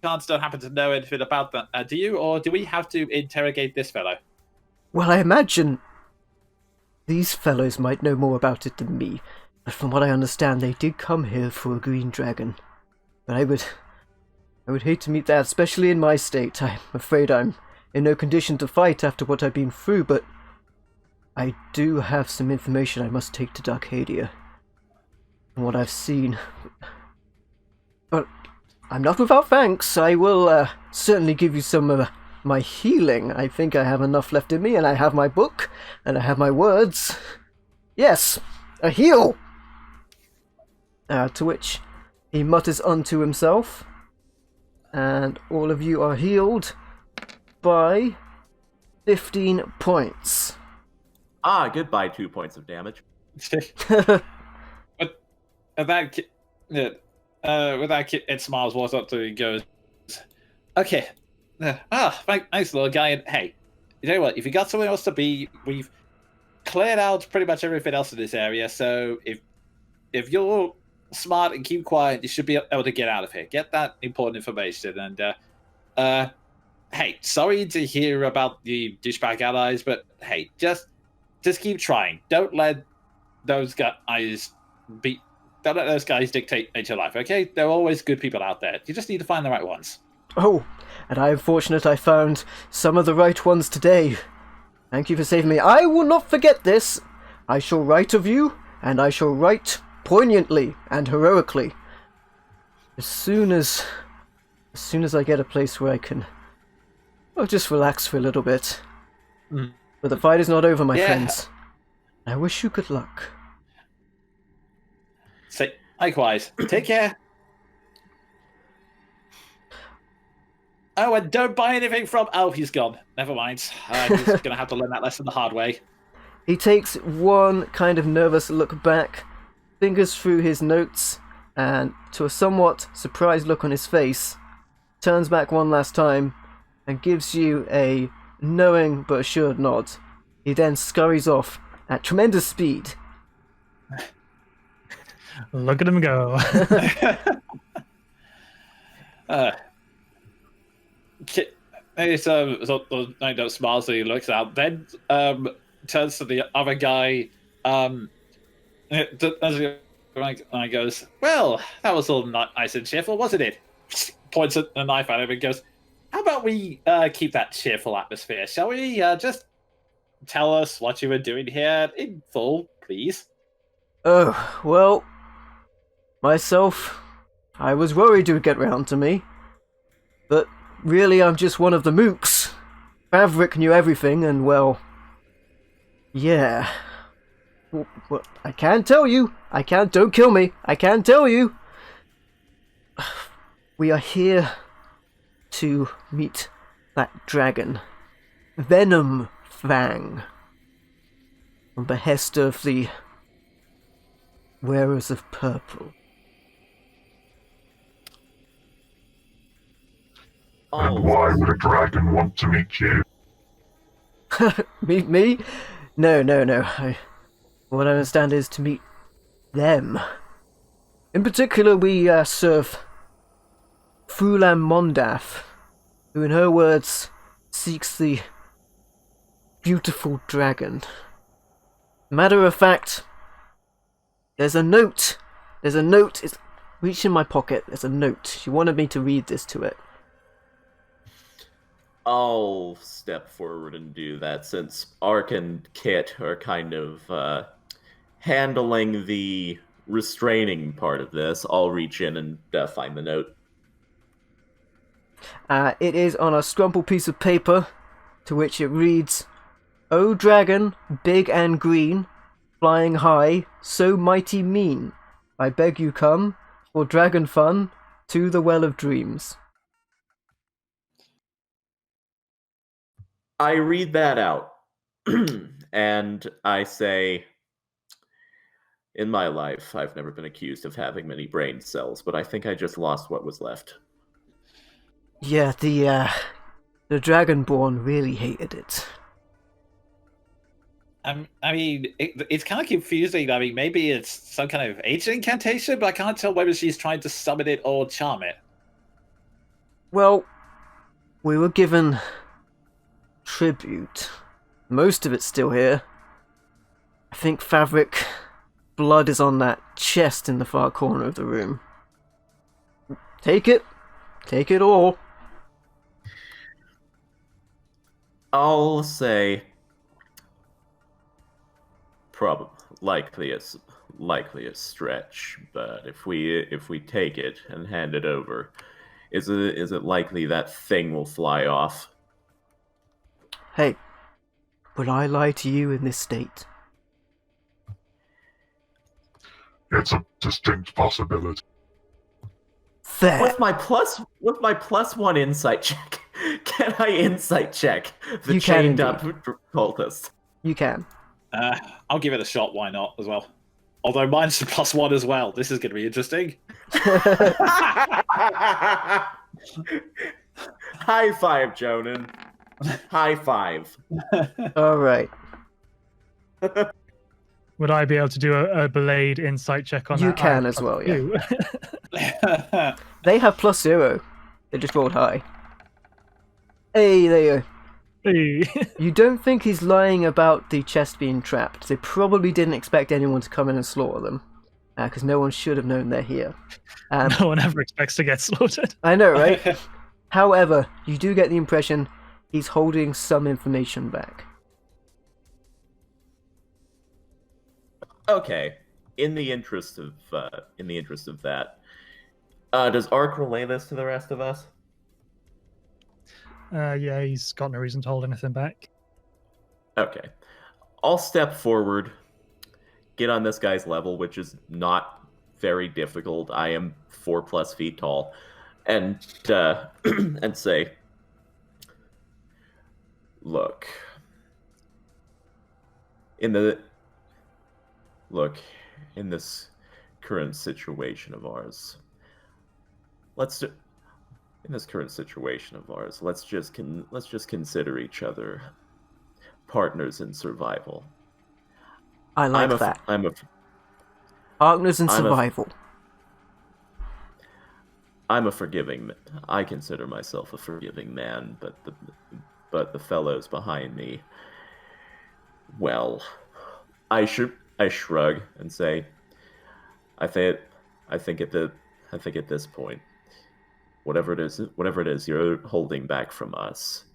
chance don't happen to know anything about that, do you? Or do we have to interrogate this fellow? Well, I imagine these fellows might know more about it than me, but from what I understand, they did come here for a green dragon. But I would hate to meet that, especially in my state. I'm afraid I'm in no condition to fight after what I've been through, but I do have some information I must take to Darkadia from what I've seen. But I'm not without thanks. I will certainly give you some of my healing. I think I have enough left in me, and I have my book, and I have my words. Yes, a heal! To which he mutters unto himself, and all of you are healed by 15 points. Goodbye, 2 points of damage. But with that, it smiles, walks up to you and goes, okay. Thanks, little guy. And hey, you know what? If you got somewhere else to be, we've cleared out pretty much everything else in this area. So if you're smart and keep quiet, you should be able to get out of here. Get that important information. And hey, sorry to hear about the douchebag allies, but hey, just keep trying. Don't let those guys dictate your life. Okay, there are always good people out there. You just need to find the right ones. Oh, and I am fortunate I found some of the right ones today. Thank you for saving me. I will not forget this. I shall write of you, and I shall write poignantly and heroically. As soon as I get a place where I can, just relax for a little bit. But the fight is not over, my friends. I wish you good luck. Say likewise. Take care. Oh, and don't buy anything from... Oh, he's gone. Never mind. He's going to have to learn that lesson the hard way. He takes one kind of nervous look back, fingers through his notes, and to a somewhat surprised look on his face, turns back one last time, and gives you a knowing but assured nod. He then scurries off at tremendous speed. Look at him go. So smiles and he looks out, then turns to the other guy, and goes, well, that was all nice and cheerful, wasn't it? Points at the knife at him and goes, how about we keep that cheerful atmosphere, shall we? Just tell us what you were doing here in full, please. Oh, well, myself, I was worried you would get round to me, but really I'm just one of the mooks. Favrik knew everything, and well, yeah. Well, I can't tell you. Don't kill me. I can't tell you. We are here to meet that dragon, Venom Fang, on behest of the Wearers of Purple. And why would a dragon want to meet you? Meet me? No. What I understand is to meet them. In particular, we serve Fulam Mondath, who in her words seeks the beautiful dragon. Matter of fact, There's a note. There's a note. It's reach in my pocket. There's a note. She wanted me to read this to it. I'll step forward and do that since Ark and Kit are kind of handling the restraining part of this. I'll reach in and find the note. It is on a scrumpled piece of paper, to which it reads, "O dragon, big and green, flying high, so mighty mean, I beg you come, for dragon fun, to the Well of Dreams." I read that out, and I say, in my life, I've never been accused of having many brain cells, but I think I just lost what was left. Yeah, the Dragonborn really hated it. I mean, it's kind of confusing. I mean, maybe it's some kind of ancient incantation, but I can't tell whether she's trying to summon it or charm it. Well, we were given tribute. Most of it's still here. I think fabric blood is on that chest in the far corner of the room. Take it. Take it all. I'll say probably likely a stretch, but if we take it and hand it over, is it likely that thing will fly off? Hey, would I lie to you in this state? It's a distinct possibility. Fair. With my plus one insight check, can I insight check the You can chained up indeed. cultist? You can. I'll give it a shot. Why not? As well. Although mine's +1 as well. This is going to be interesting. High five, Jonan. High five. Alright. Would I be able to do a Blade insight check on that? You can I as well, yeah. do. They have +0. They just rolled high. Hey, there you go. Hey. You don't think he's lying about the chest being trapped. They probably didn't expect anyone to come in and slaughter them. Because no one should have known they're here. No one ever expects to get slaughtered. I know, right? However, you do get the impression he's holding some information back. Okay. In the interest of that, does Ark relay this to the rest of us? Yeah, he's got no reason to hold anything back. Okay. I'll step forward, get on this guy's level, which is not very difficult. I am 4+ feet tall, and and say, "Look, in this current situation of ours, let's just consider each other partners in survival." I like that. Partners in I'm a- survival. I consider myself a forgiving man, but the fellows behind me, well, I shrug and say, I think at this point, whatever it is you're holding back from us,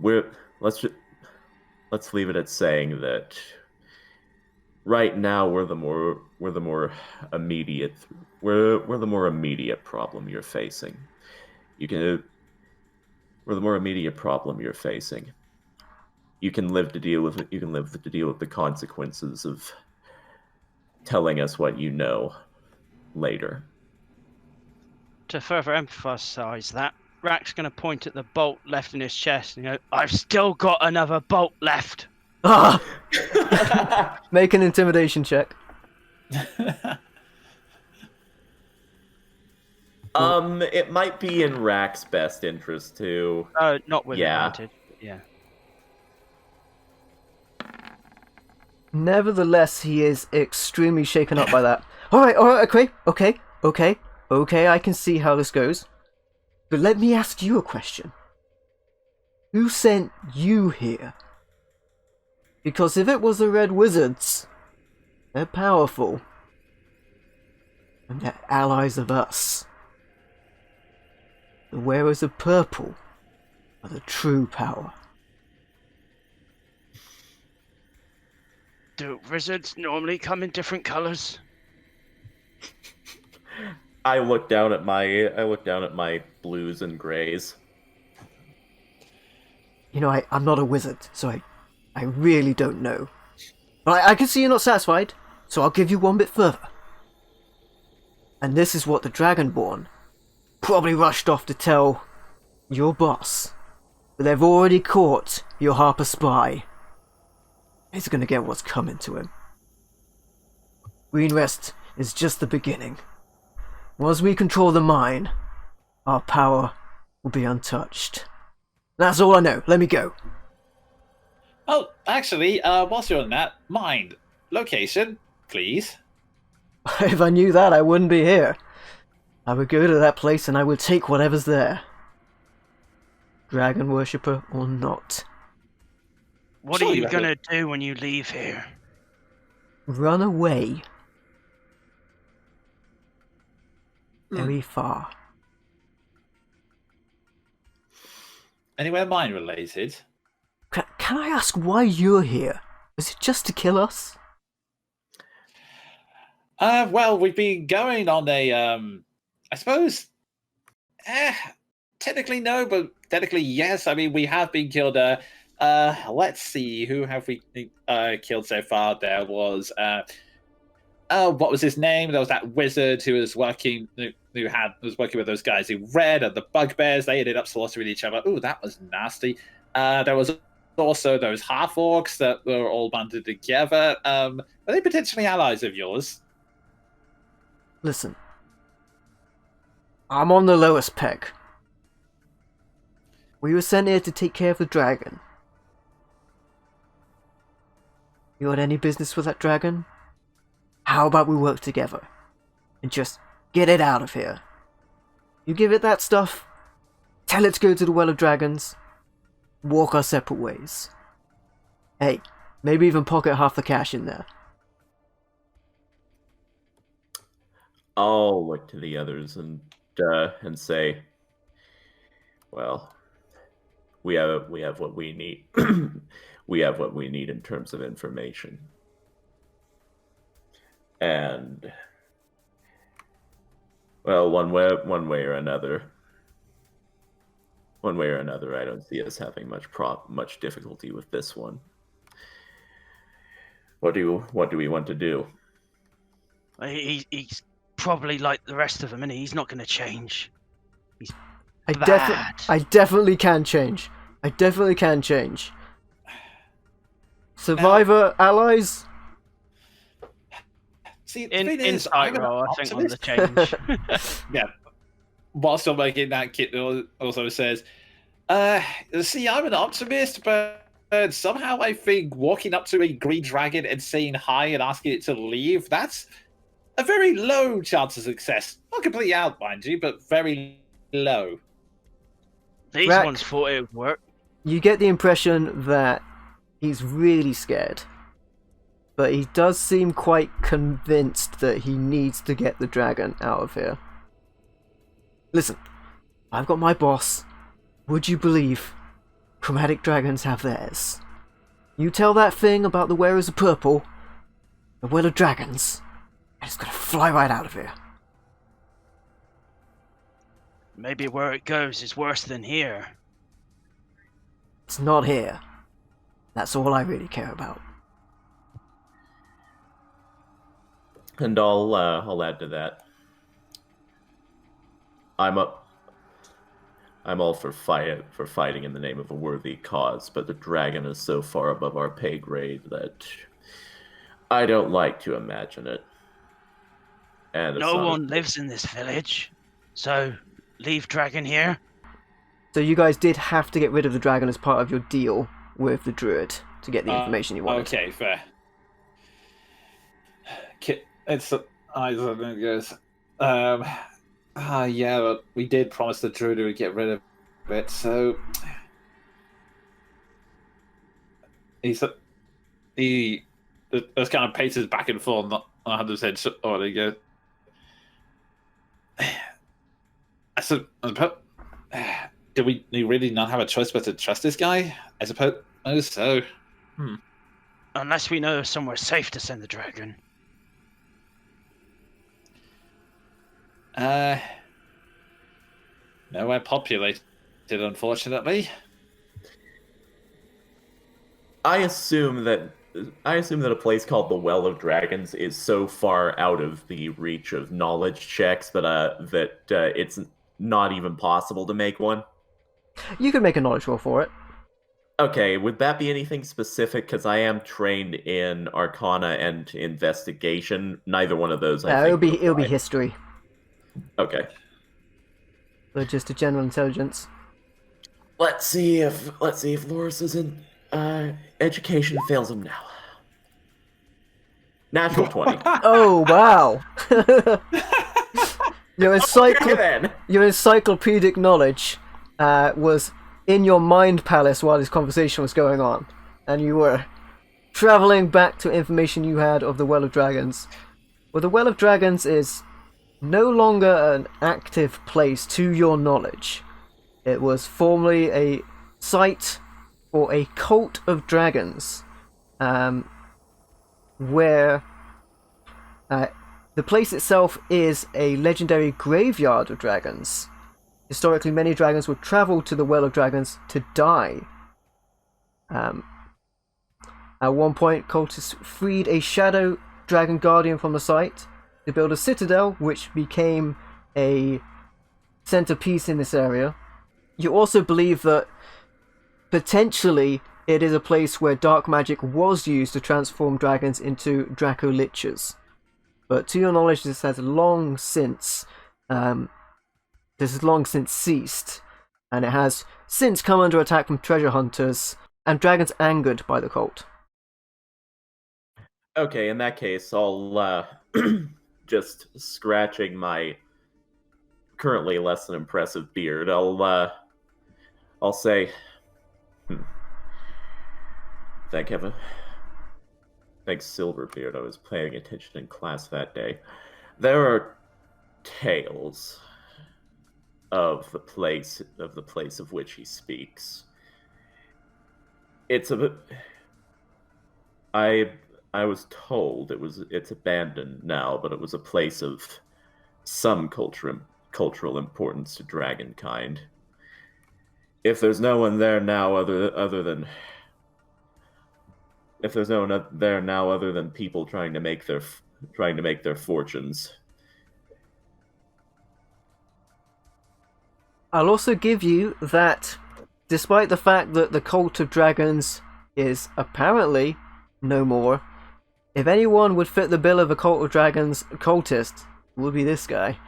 let's leave it at saying that right now we're the more immediate problem you're facing. We're the more immediate problem you're facing. You can live to deal with the consequences of telling us what you know later. To further emphasize that, Rack's going to point at the bolt left in his chest and go, "I've still got another bolt left." Ah! Make an intimidation check. It might be in Rack's best interest to. Not with Yeah. advantage. Yeah. Nevertheless, he is extremely shaken up by that. Alright, okay, I can see how this goes. But let me ask you a question. Who sent you here? Because if it was the Red Wizards, they're powerful. And they're allies of us. The wearers of purple are the true power. Do wizards normally come in different colours? I look down at my blues and grays. You know, I'm not a wizard, so I really don't know. But I can see you're not satisfied, so I'll give you one bit further. And this is what the Dragonborn probably rushed off to tell your boss. But they've already caught your Harper spy. He's gonna get what's coming to him. Greenrest is just the beginning. Once we control the mine, our power will be untouched. That's all I know. Let me go. Oh, actually, whilst you're on that, mind location, please. If I knew that, I wouldn't be here. I would go to that place and I would take whatever's there. Dragon worshipper or not. What Sure, are you you gonna do when you leave here? Run away. Very far. Anywhere mine related? Can I ask why you're here? Is it just to kill us? Well, we've been going on a, I suppose, technically no, but technically yes. I mean, we have been killed. Let's see, who have we killed so far? There was, what was his name? There was that wizard who was working, was working with those guys in red, and the bugbears. They ended up slaughtering each other. Ooh, that was nasty. There was also those half orcs that were all banded together. Are they potentially allies of yours? Listen. I'm on the lowest peg. We were sent here to take care of the dragon. You had any business with that dragon? How about we work together? And just get it out of here. You give it that stuff, tell it to go to the Well of Dragons, walk our separate ways. Hey, maybe even pocket half the cash in there. I'll look to the others and say, well, we have what we need. We have what we need in terms of information. And well, one way or another, I don't see us having much difficulty with this one. What do we want to do? He's probably like the rest of them, and he's not going to change. He's I bad. definitely can change. I definitely can change. Survivor allies? See, the In thing is, Insight I'm an roll, I think, on the optimist. change. Yeah. Whilst I'm making that, Kit also says, see, I'm an optimist, but somehow I think walking up to a green dragon and saying hi and asking it to leave, that's a very low chance of success. Not completely out, mind you, but very low. These Rack. ones thought it would work. You get the impression that he's really scared. But he does seem quite convinced that he needs to get the dragon out of here. Listen, I've got my boss. Would you believe chromatic dragons have theirs? You tell that thing about the wearers of purple, the Well of Dragons, and it's gonna fly right out of here. Maybe where it goes is worse than here. It's not here. That's all I really care about. And I'll add to that. I'm all for fighting in the name of a worthy cause, but the dragon is so far above our pay grade that I don't like to imagine it. And No one lives in this village, so leave dragon here. So you guys did have to get rid of the dragon as part of your deal with the druid to get the information you wanted. Okay, fair. It's Isaac goes, yeah, but we did promise the druid we would get rid of it, so he just kind of paces back and forth, not 100% sure. Oh, there you go. I suppose, do we really not have a choice but to trust this guy? I suppose so. Unless we know somewhere safe to send the dragon. Nowhere populated, unfortunately. I assume that a place called the Well of Dragons is so far out of the reach of knowledge checks that it's not even possible to make one. You can make a knowledge roll for it. Okay, would that be anything specific? Because I am trained in Arcana and Investigation. Neither one of those. It'll be history. Okay. So just a general intelligence. Let's see if Loris in education fails him now. Natural 20. Oh wow! Your Okay, then. your encyclopedic knowledge was in your mind palace while this conversation was going on, and you were traveling back to information you had of the Well of Dragons. Well, the Well of Dragons is no longer an active place to your knowledge. It was formerly a site for a cult of dragons, where the place itself is a legendary graveyard of dragons. Historically, many dragons would travel to the Well of Dragons to die. At one point, cultists freed a shadow dragon guardian from the site to build a citadel, which became a centerpiece in this area. You also believe that potentially it is a place where dark magic was used to transform dragons into Draco Lichers. But to your knowledge, this has long since ceased, and it has since come under attack from treasure hunters and dragons angered by the cult. Okay, in that case, I'll just scratching my currently less than impressive beard. I'll say, Thanks, Silverbeard. I was paying attention in class that day. There are tales of the place of which he speaks. It's a bit. I was told it's abandoned now, but it was a place of some cultural importance to dragonkind. If there's no one there now other than people trying to make their fortunes. I'll also give you that, despite the fact that the Cult of Dragons is apparently no more, if anyone would fit the bill of a Cult of Dragons cultist, it would be this guy.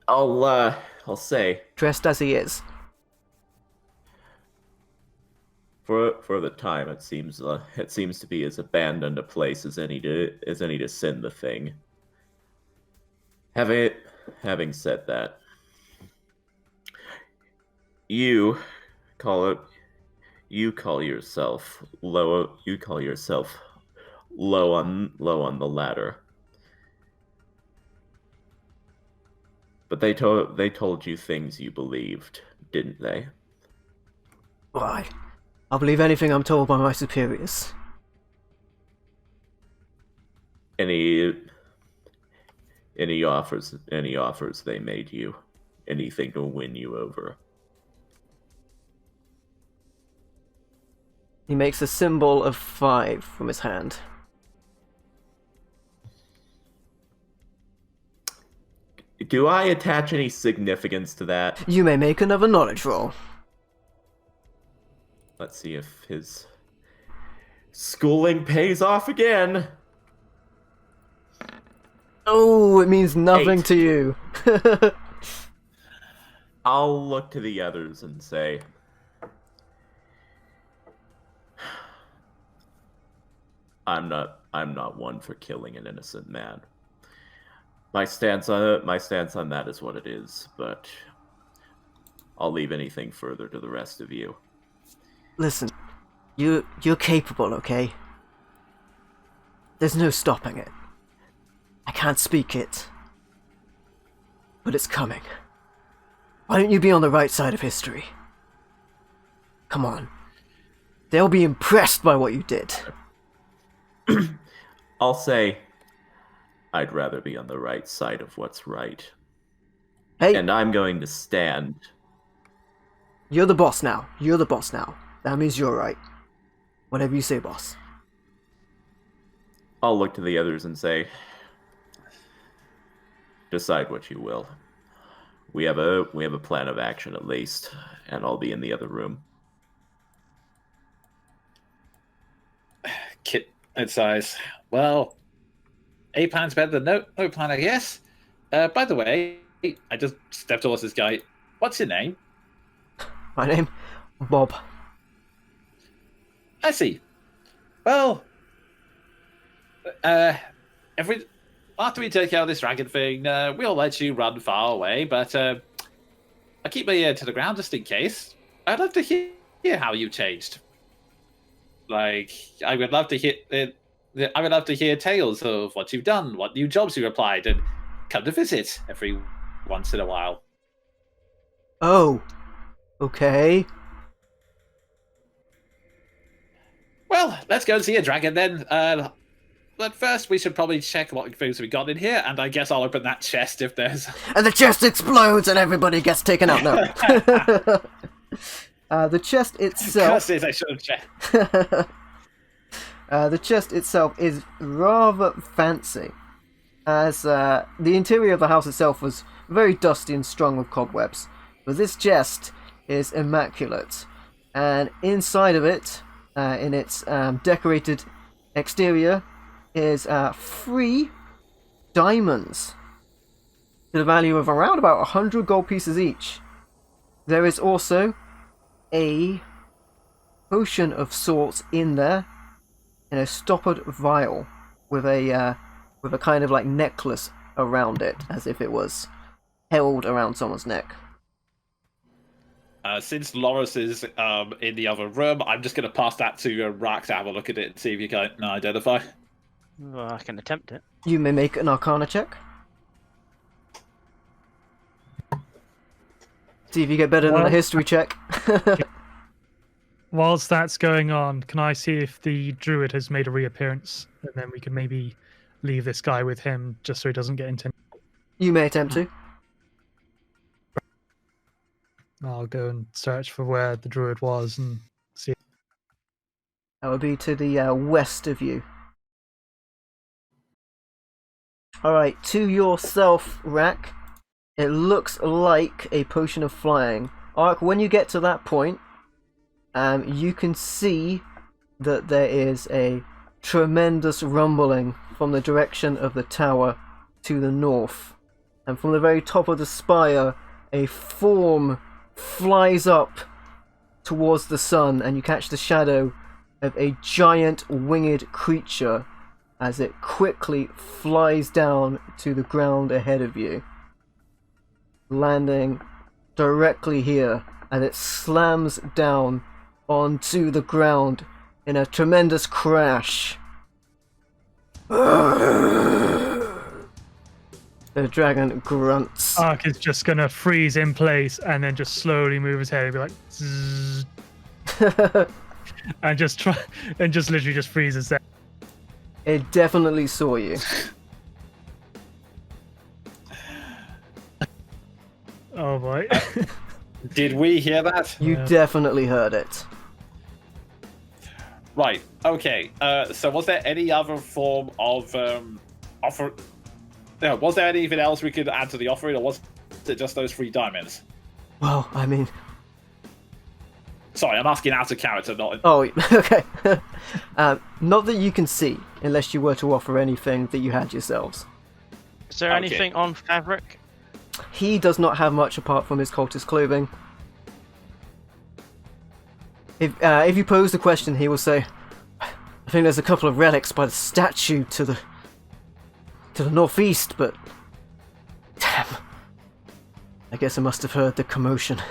I'll say, Dressed as he is. For the time, it seems to be as abandoned a place as any to send the thing. Having said that, you call yourself low on the ladder. But they told you things you believed, didn't they? Why? I'll believe anything I'm told by my superiors. Any offers they made you? Anything to win you over? He makes a symbol of 5 from his hand. Do I attach any significance to that? You may make another knowledge roll. Let's see if his schooling pays off again. Oh, it means nothing 8. to you. I'll look to the others and say, I'm not one for killing an innocent man. My stance on that is what it is, but I'll leave anything further to the rest of you. Listen, You're capable, okay? There's no stopping it. I can't speak it. But it's coming. Why don't you be on the right side of history? Come on. They'll be impressed by what you did. I'll say I'd rather be on the right side of what's right. Hey, And I'm going to stand. you're the boss now. You're the boss now. That means you're right. Whatever you say, boss. I'll look to the others and say, decide what you will. We have a plan of action at least, and I'll be in the other room. Kit size. Well, a plan's better than no plan, I guess. By the way, I just stepped towards this guy. What's your name? My name? Bob. I see. Well, after we take care of this dragon thing, we'll let you run far away, but I'll keep my ear to the ground just in case. I'd love to hear how you changed. Like, I would love to hear tales of what you've done, what new jobs you've applied, and come to visit every once in a while. Oh. Okay. Well, let's go and see a dragon then. But first, we should probably check what things we got in here, and I guess I'll open that chest if there's... And the chest explodes and everybody gets taken out. No. The chest itself... Curses, I should have checked. The chest itself is rather fancy, as the interior of the house itself was very dusty and strung with cobwebs. But this chest is immaculate, and inside of it, in its decorated exterior, is 3 diamonds to the value of around about 100 gold pieces each. There is also a potion of sorts in there, in a stoppered vial with a kind of like necklace around it, as if it was held around someone's neck. Since Loris is in the other room, I'm just going to pass that to Rack to have a look at it and see if you can identify. Well, I can attempt it. You may make an Arcana check. See if you get better than a history check. Whilst that's going on, can I see if the druid has made a reappearance, and then we can maybe leave this guy with him just so he doesn't get intimidated? You may attempt to. I'll go and search for where the druid was and see. That would be to the west of you. Alright, to yourself, Rack. It looks like a potion of flying. Ark, when you get to that point, you can see that there is a tremendous rumbling from the direction of the tower to the north. And from the very top of the spire, a form flies up towards the sun, and you catch the shadow of a giant winged creature as it quickly flies down to the ground ahead of you, landing directly here, and it slams down onto the ground in a tremendous crash. The dragon grunts. Ark is just gonna freeze in place and then just slowly move his head and be like, Zzz, and just literally just freezes there. It definitely saw you. Oh boy. Did we hear that? You Yeah. definitely heard it. Right. Okay. So, was there any other form of offer? No, was there anything else we could add to the offering, or was it just those 3 diamonds? Well, I mean... Sorry, I'm asking out of character, not. Oh, okay. Not that you can see, unless you were to offer anything that you had yourselves. Is there Okay. anything on fabric? He does not have much apart from his cultist clothing. If you pose the question, he will say, "I think there's a couple of relics by the statue to the northeast, but damn, I guess I must have heard the commotion."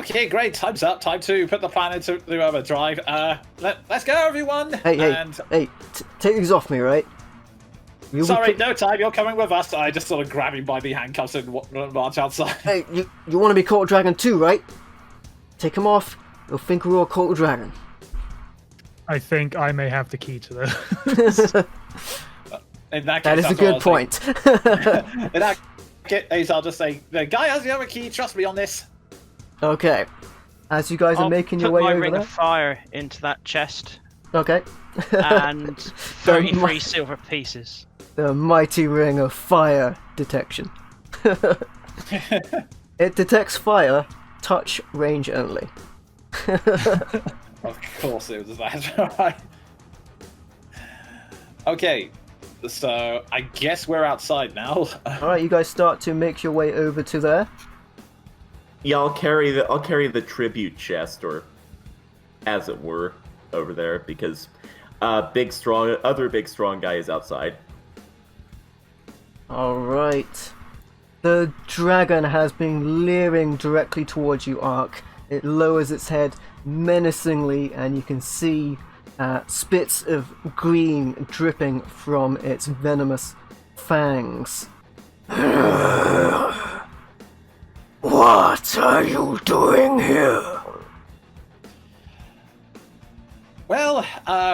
Okay, great. Time's up. Time to put the plan into the overdrive. Let's go, everyone. Hey, take these off me, right? Sorry, no time. You're coming with us. I just sort of grab him by the handcuffs and march outside. Hey, you want to be Cult Dragon too, right? Take him off. You'll think we're all Cult Dragon. I think I may have the key to this. In that case, That is a that's what good I'll point. say. In that case, I'll just say, the guy has the other key. Trust me on this. Okay. As you guys are I'll making put your way my over ring there. of fire into that chest Okay. and 33 silver pieces. The mighty ring of fire detection. It detects fire, touch, range only. Of course it was that, right? Okay, so I guess we're outside now. Alright, you guys start to make your way over to there. Yeah, I'll carry the tribute chest, or as it were, over there, because other big strong guy is outside. Alright. The dragon has been leering directly towards you, Ark. It lowers its head menacingly, and you can see spits of green dripping from its venomous fangs. What are you doing here? Well,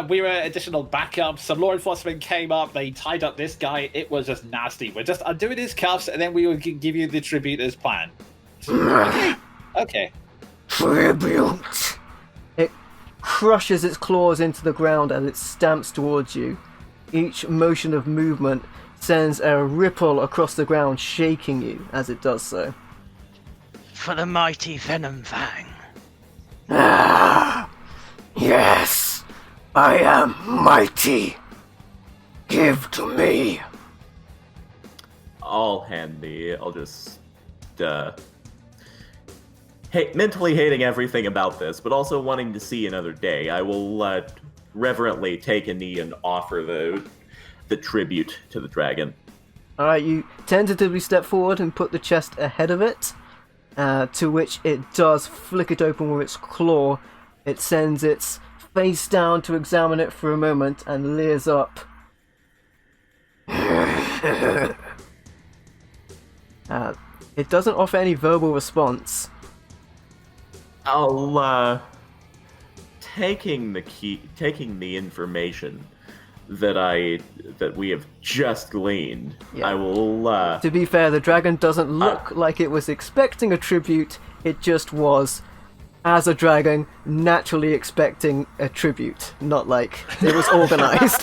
we were additional backup. Some law enforcement came up. They tied up this guy. It was just nasty. We're just undoing his cuffs, and then we will give you the tribute as planned. Okay. Tribute! It crushes its claws into the ground as it stamps towards you. Each motion of movement sends a ripple across the ground, shaking you as it does so. For the mighty Venom Fang. Ah, yes, I am mighty. Give to me. I'll just mentally hating everything about this, but also wanting to see another day. I will reverently take a knee and offer the tribute to the dragon. Alright, you tentatively step forward and put the chest ahead of it, to which it does flick it open with its claw. It sends its face down to examine it for a moment and leers up. It doesn't offer any verbal response. I'll taking the information that we have just gleaned. Yeah. I will To be fair, the dragon doesn't look like it was expecting a tribute, it just was, as a dragon, naturally expecting a tribute, not like it was organized.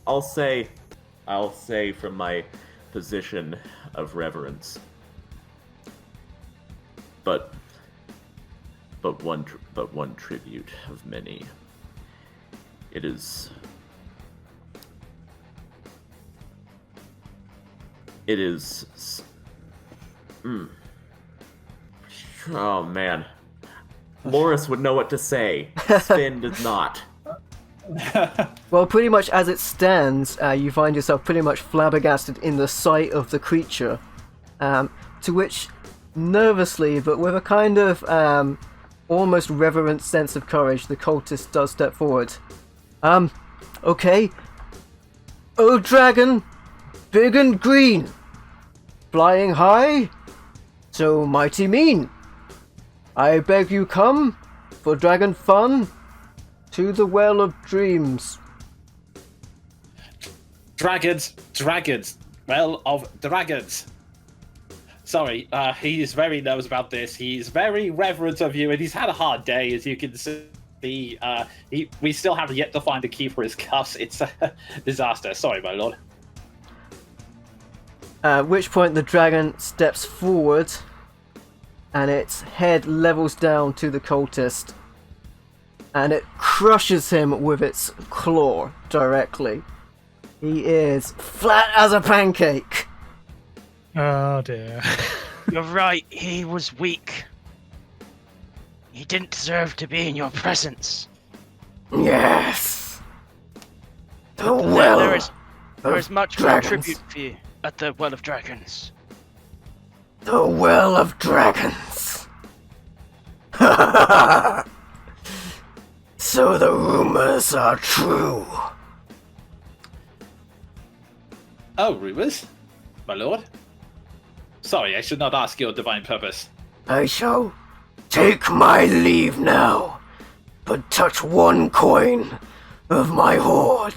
I'll say from my position of reverence. But one tribute of many. It is. Oh man, Loris would know what to say. Finn does not. Well, pretty much as it stands, you find yourself pretty much flabbergasted in the sight of the creature, to which, nervously, but with a kind of almost reverent sense of courage, the cultist does step forward. Okay. Oh, dragon, big and green, flying high, so mighty mean. I beg you come, for dragon fun, to the Well of Dreams. Dragons, Well of Dragons. Sorry, he is very nervous about this. He's very reverent of you, and he's had a hard day, as you can see. We still haven't yet to find a key for his cuffs. It's a disaster. Sorry, my lord. At which point the dragon steps forward, and its head levels down to the cultist, and it crushes him with its claw directly. He is flat as a pancake. Oh dear. You're right, he was weak. He didn't deserve to be in your presence. Yes. The There Well is much more Dragons. tribute for you at the Well of Dragons. The Well of Dragons. So the rumors are true. Oh, rumors? My lord? Sorry, I should not ask your divine purpose. I shall take my leave now, but touch one coin of my hoard,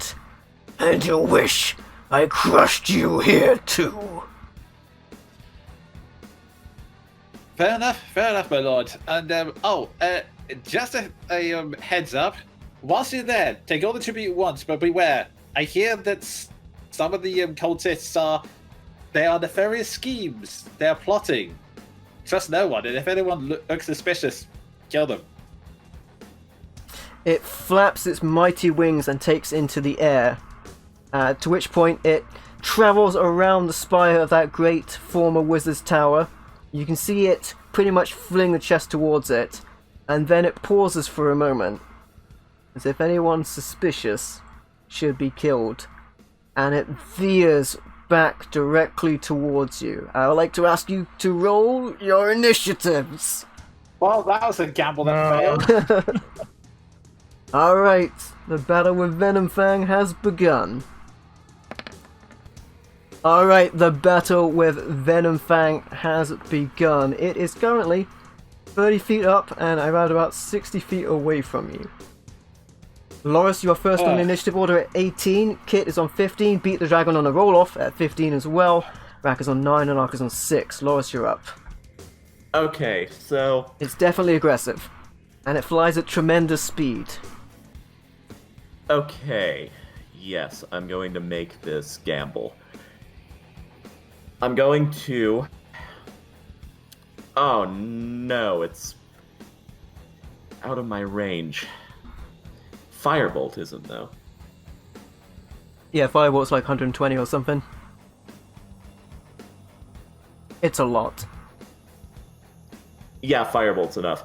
and you'll wish I crushed you here too. Fair enough, my lord. And, just a heads up. Whilst you're there, take all the tribute you want, but beware. I hear that some of the cultists they are nefarious schemes. They are plotting. Trust no one, and if anyone looks suspicious, kill them. It flaps its mighty wings and takes into the air, to which point it travels around the spire of that great former wizard's tower. You can see it pretty much fling the chest towards it, and then it pauses for a moment, as if anyone suspicious should be killed, and it veers back directly towards you. I would like to ask you to roll your initiatives. Well, that was a gamble that failed. Alright, the battle with Venomfang has begun. Alright, the battle with Venomfang has begun. It is currently 30 feet up and around about 60 feet away from you. Loris, you're first on the initiative order at 18. Kit is on 15. Beat the Dragon on a roll-off at 15 as well. Rack is on 9 and Ark is on 6. Loris, you're up. Okay, so It's definitely aggressive. And it flies at tremendous speed. okay, yes, I'm going to make this gamble. I'm going to... Oh no, it's out of my range. Firebolt isn't, though. Yeah, Firebolt's like 120 or something. It's a lot. Yeah, Firebolt's enough.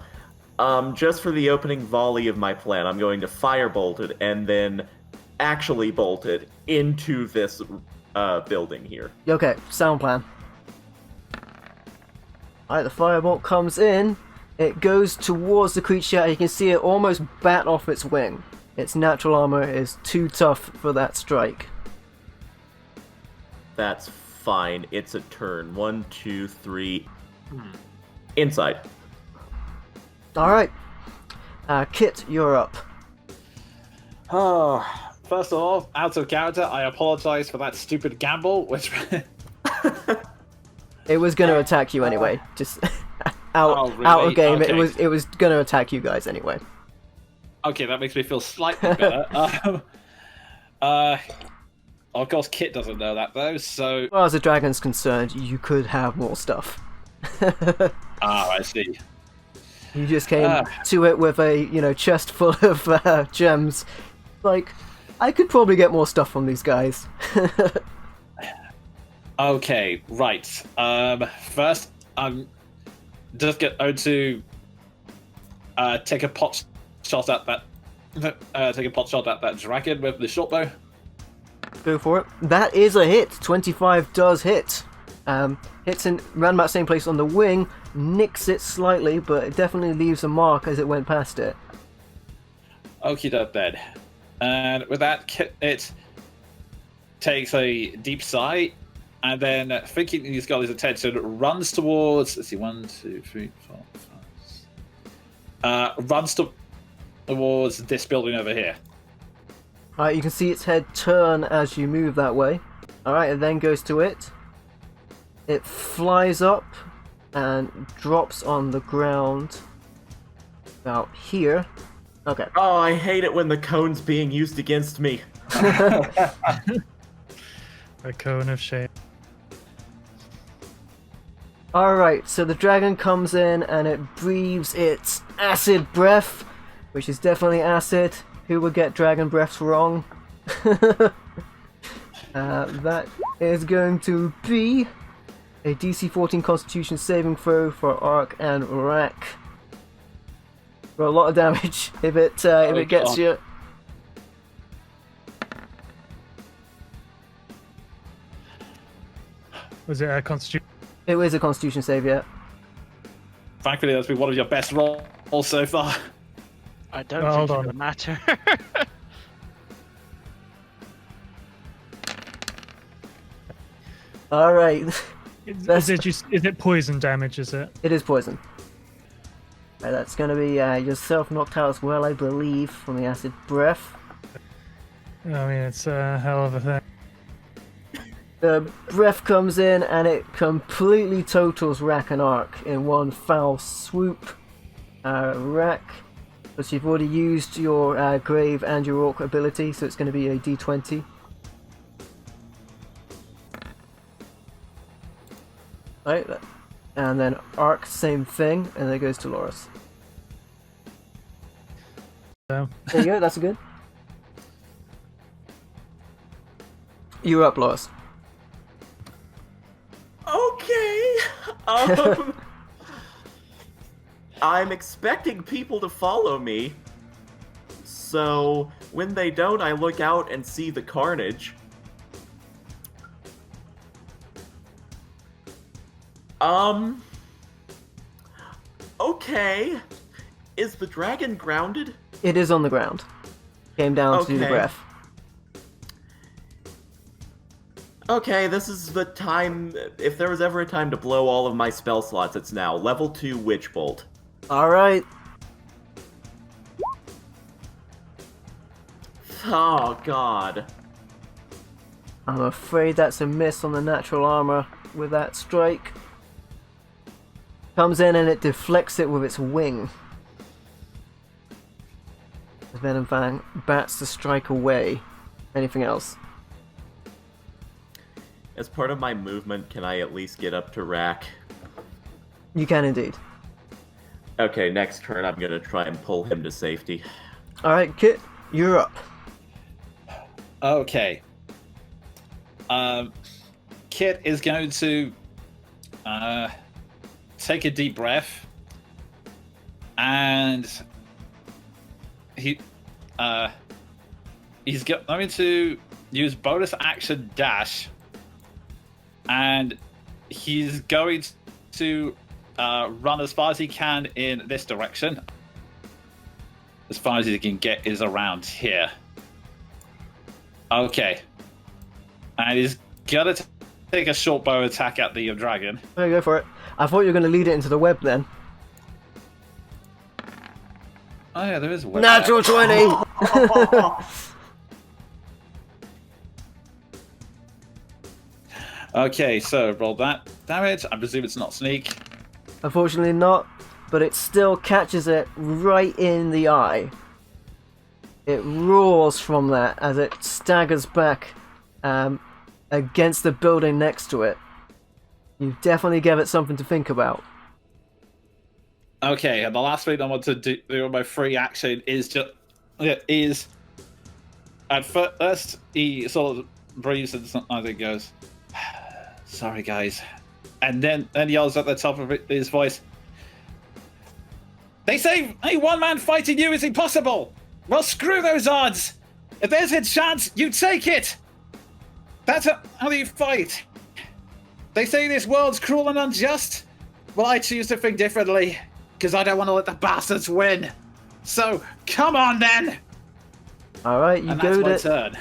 Just for the opening volley of my plan, I'm going to Firebolt it and then actually bolt it into this building here. Okay, sound plan. Alright, the firebolt comes in. It goes towards the creature, and you can see it almost bat off its wing. Its natural armor is too tough for that strike. That's fine. It's a turn. 1, 2, 3. Inside. Alright. Kit, you're up. Oh, first of all, out of character, I apologize for that stupid gamble, which... It was going to attack you anyway. Just out Oh, really? of game. Okay. It was going to attack you guys anyway. Okay, that makes me feel slightly better. Of course, Kit doesn't know that, though, so... As far as the dragon's concerned, you could have more stuff. I see. You just came to it with a, chest full of gems. Like, I could probably get more stuff from these guys. Okay, right. First, I'm just going to take a pot shot at that dragon with the short bow. Go for it. That is a hit. 25 does hit. Hits in round about the same place on the wing, nicks it slightly, but it definitely leaves a mark as it went past it. Okie doke then. And with that, it takes a deep sigh, and then, thinking he's got his attention, runs towards... Let's see, 1, 2, 3, 4, 5... runs towards this building over here. Alright, you can see its head turn as you move that way. Alright, it then goes to it. It flies up and drops on the ground about here. Okay. Oh, I hate it when the cone's being used against me. A cone of shame. Alright, so the dragon comes in and it breathes its acid breath, which is definitely acid. Who would get dragon breaths wrong? That is going to be a DC 14 Constitution saving throw for Ark and Rack. For a lot of damage if it gets God. you. Was it a constitution? It was a Constitution save, yeah. Thankfully, that's been one of your best rolls so far. I don't Well, think hold it on. would matter. All right. Is it poison damage? Is it? It is poison. Right, that's going to be yourself knocked out as well, I believe, from the acid breath. I mean, it's a hell of a thing. The breath comes in and it completely totals Rack and Ark in one foul swoop. Rack, but you've already used your Grave and your Orc ability, so it's going to be a d20. Right, and then Ark, same thing, and then it goes to Loris. So, There you go, that's a good. You're up, Loris. Okay. I'm expecting people to follow me. So when they don't, I look out and see the carnage. Okay. Is the dragon grounded? It is on the ground. Came down to the Okay. breath. Okay, this is the time. If there was ever a time to blow all of my spell slots, it's now. Level 2 Witch Bolt. Alright. Oh, God. I'm afraid that's a miss on the natural armor with that strike. Comes in and it deflects it with its wing. The Venom Fang bats the strike away. Anything else? As part of my movement, can I at least get up to Rack? You can indeed. Okay, next turn I'm gonna try and pull him to safety. Alright, Kit, you're up. Okay. Kit is going to take a deep breath, and he's going to use bonus action dash, and he's going to run as far as he can in this direction. As far as he can get is around here. Okay. And he's gonna take a short bow attack at the dragon. There you go for it. I thought you were going to lead it into the web then. Oh yeah, there is a web Natural 20! Okay, so roll that damage. I presume it's not sneak. Unfortunately not, but it still catches it right in the eye. It roars from that as it staggers back against the building next to it. You definitely gave it something to think about. Okay, and the last thing I want to do on my free action is at first he sort of breathes and I think goes, "Sorry guys," and then yells at the top of his voice, "They say a one-man fighting you is impossible. Well, screw those odds. If there's a chance, you take it. That's how you fight. They say this world's cruel and unjust. Well, I choose to think differently, because I don't want to let the bastards win. So, come on then." Alright, you And that's go my it. turn.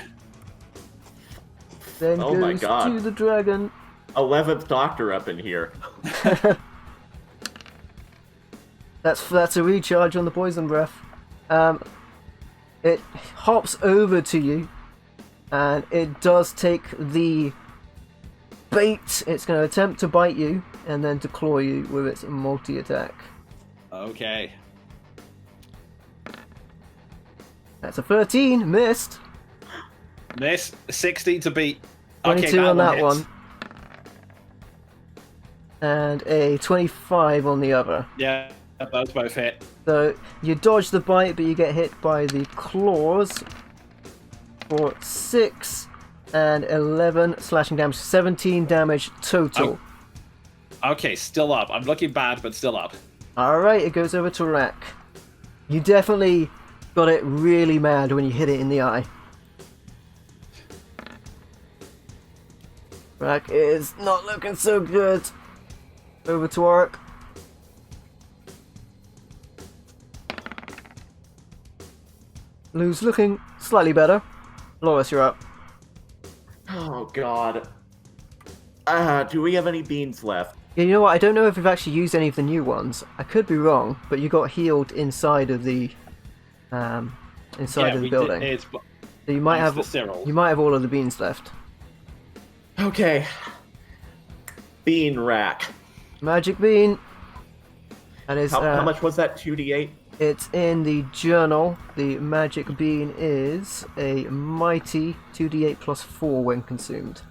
Then Oh my goes God. to the dragon. 11th Doctor up in here. That's a recharge on the poison breath. It hops over to you, and it does take the bait. It's going to attempt to bite you, and then to claw you with its multi-attack. Okay. That's a 13, missed. Miss, 16 to beat. 22 on that hits. one. And a 25 on the other. Yeah, those both hit. So you dodge the bite, but you get hit by the claws for 6 and 11 slashing damage, 17 damage total. Okay, still up. I'm looking bad, but still up. Alright, it goes over to Rack. You definitely got it really mad when you hit it in the eye. Rack is not looking so good. Over to Auric. Lou's looking slightly better. Loris, you're up. Oh god. Do we have any beans left? Yeah, you know what? I don't know if we've actually used any of the new ones. I could be wrong, but you got healed inside of the inside of the building. It's, So you might thanks have to Cyril. you might have all of the beans left. Okay. Bean rack. Magic bean. That is How much was that? 2d8? it's in the journal. The magic bean is a mighty 2d8 plus 4 when consumed.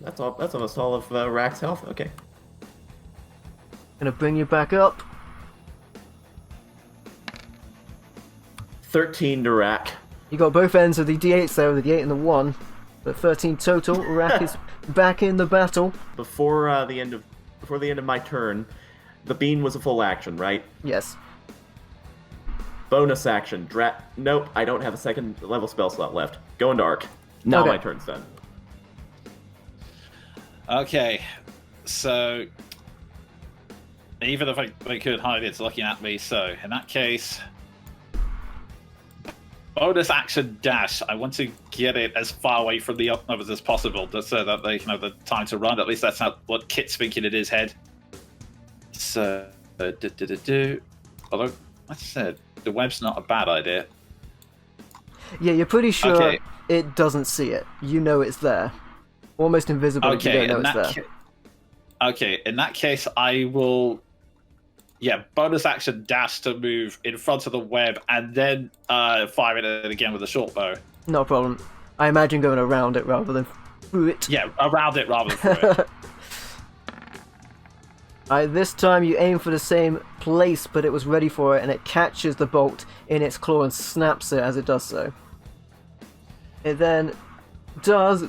That's almost all of Rack's health. Okay. Gonna bring you back up. 13 to Rack. You got both ends of the d8s there, with the 8 and the 1. But 13 total. Rack is back in the battle. Before the end of my turn, the bean was a full action, right? Yes. Bonus action. Nope, I don't have a second level spell slot left. Going dark. Now Okay. my turn's done. Okay, so even if I could hide, it's looking at me. So in that case, bonus action dash. I want to get it as far away from the others as possible, just so that they can have the time to run. At least that's not what Kit's thinking in his head. So, although I said the web's not a bad idea. Yeah, you're pretty sure Okay. it doesn't see it. You know it's there. Almost invisible if you Okay, don't know in it's that there. okay, in that case, I will, bonus action dash to move in front of the web and then fire it again with a short bow. No problem. I imagine going around it rather than through it. Yeah, around it rather than through it. This time you aim for the same place, but it was ready for it, and it catches the bolt in its claw and snaps it as it does so. It then does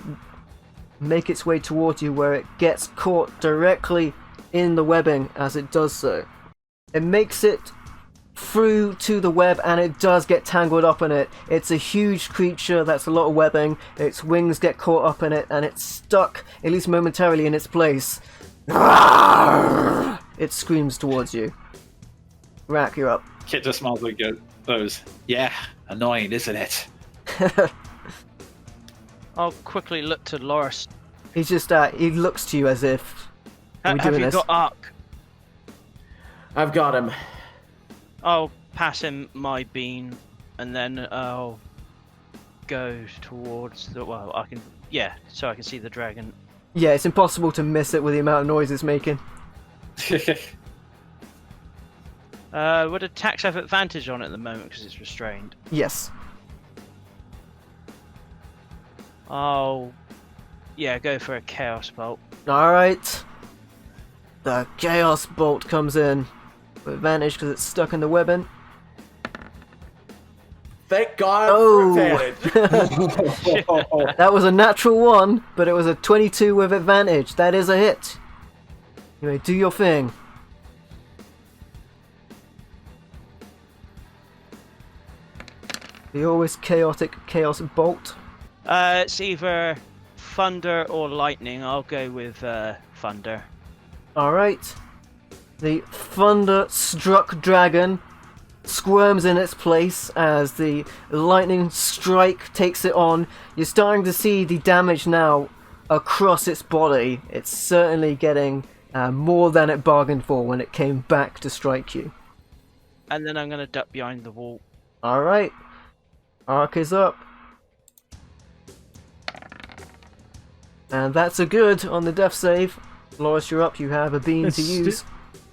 make its way towards you, where it gets caught directly in the webbing as it does so. It makes it through to the web, and it does get tangled up in it. It's a huge creature, that's a lot of webbing. Its wings get caught up in it, and it's stuck, at least momentarily, in its place. It screams towards you. Rack, you're up. Kit just smiles and goes, yeah, annoying, isn't it? I'll quickly look to Loris. He's just, he looks to you as if, are we Have doing you this? got Arc? I've got him. I'll pass him my bean, and then I'll go towards the. Well, I can. Yeah, so I can see the dragon. Yeah, it's impossible to miss it with the amount of noise it's making. Would attacks have advantage on it at the moment because it's restrained? Yes. I'll. Yeah, go for a chaos bolt. Alright. The Chaos Bolt comes in with advantage because it's stuck in the webbing. Thank God Oh. for advantage. That was a natural 1, but it was a 22 with advantage. That is a hit. Anyway, do your thing. The always chaotic Chaos Bolt. It's either thunder or lightning. I'll go with thunder. Alright. The thunder-struck dragon squirms in its place as the lightning strike takes it on. You're starting to see the damage now across its body. It's certainly getting more than it bargained for when it came back to strike you. And then I'm going to duck behind the wall. Alright. Arc is up. And that's a good on the death save. Loris, you're up. You have a bean to use.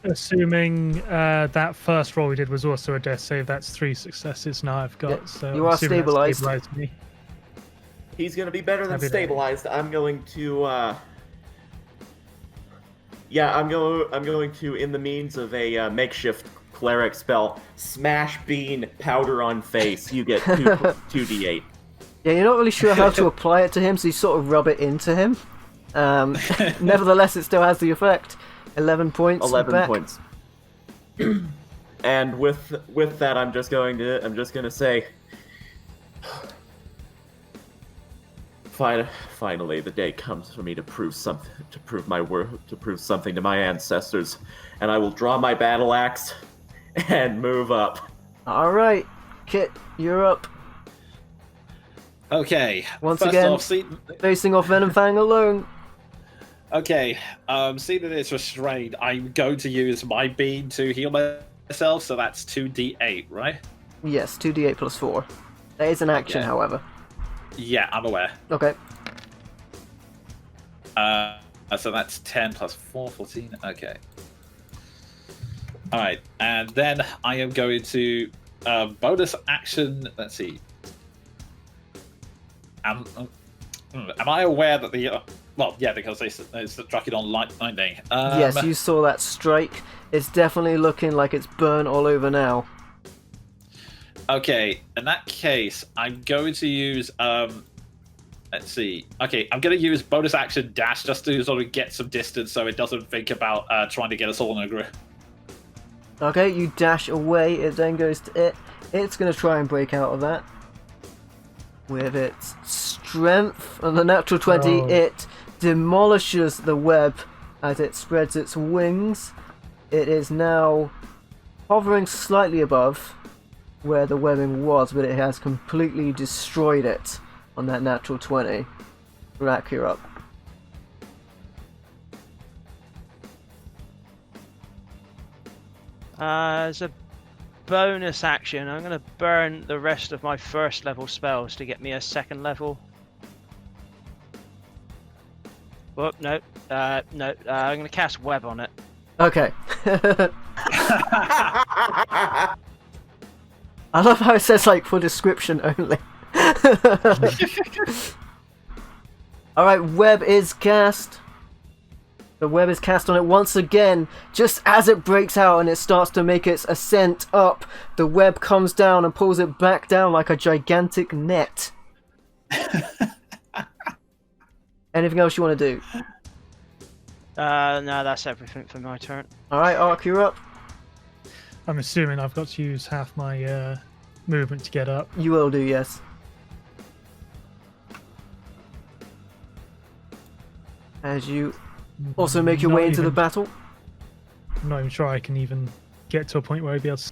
Assuming that first roll we did was also a death save, that's 3 successes now I've got. Yeah, so you are assuming that stabilized. stabilized me. He's gonna be better than Happy days. stabilized. I'm going to I'm going to, in the means of a makeshift cleric spell, smash bean, powder on face. You get 2d8. Yeah, you're not really sure how to apply it to him, so you sort of rub it into him. Nevertheless, it still has the effect. 11 points. 11 back. points. And with that, I'm just gonna say, Finally, the day comes for me to prove something, to prove my worth, to prove something to my ancestors, and I will draw my battle axe and move up. Alright, Kit, you're up. Okay. Once first again, off, facing off Venom Fang alone. Okay, seeing that it's restrained, I'm going to use my beam to heal myself, so that's 2d8, right? Yes, 2d8 plus 4. That is an action, Yeah. however. Yeah, I'm aware. Okay. So that's 10 plus 4, 14. Okay. Alright, and then I am going to bonus action. Let's see. Am I aware that the. Well, yeah, because it's striking on lightning. Yes, you saw that strike. It's definitely looking like it's burnt all over now. Okay, in that case, I'm going to use. Let's see. Okay, I'm going to use bonus action dash just to sort of get some distance so it doesn't think about trying to get us all in a group. Okay, you dash away, it then goes to it. It's going to try and break out of that. With its strength and the natural 20, Oh. it demolishes the web as it spreads its wings. It is now hovering slightly above where the webbing was, but it has completely destroyed it on that natural 20. Rack, you're up. As a bonus action, I'm going to burn the rest of my first level spells to get me a second level. Oh, no. No. I'm going to cast Web on it. Okay. I love how it says, like, for description only. Alright, web is cast. The web is cast on it once again. Just as it breaks out and it starts to make its ascent up, the web comes down and pulls it back down like a gigantic net. Anything else you want to do? No, that's everything for my turn. Alright, Ark, you're up. I'm assuming I've got to use half my movement to get up. You will do, yes. As you also make your Not way into the even- battle. I'm not even sure I can even get to a point where I'd be able to.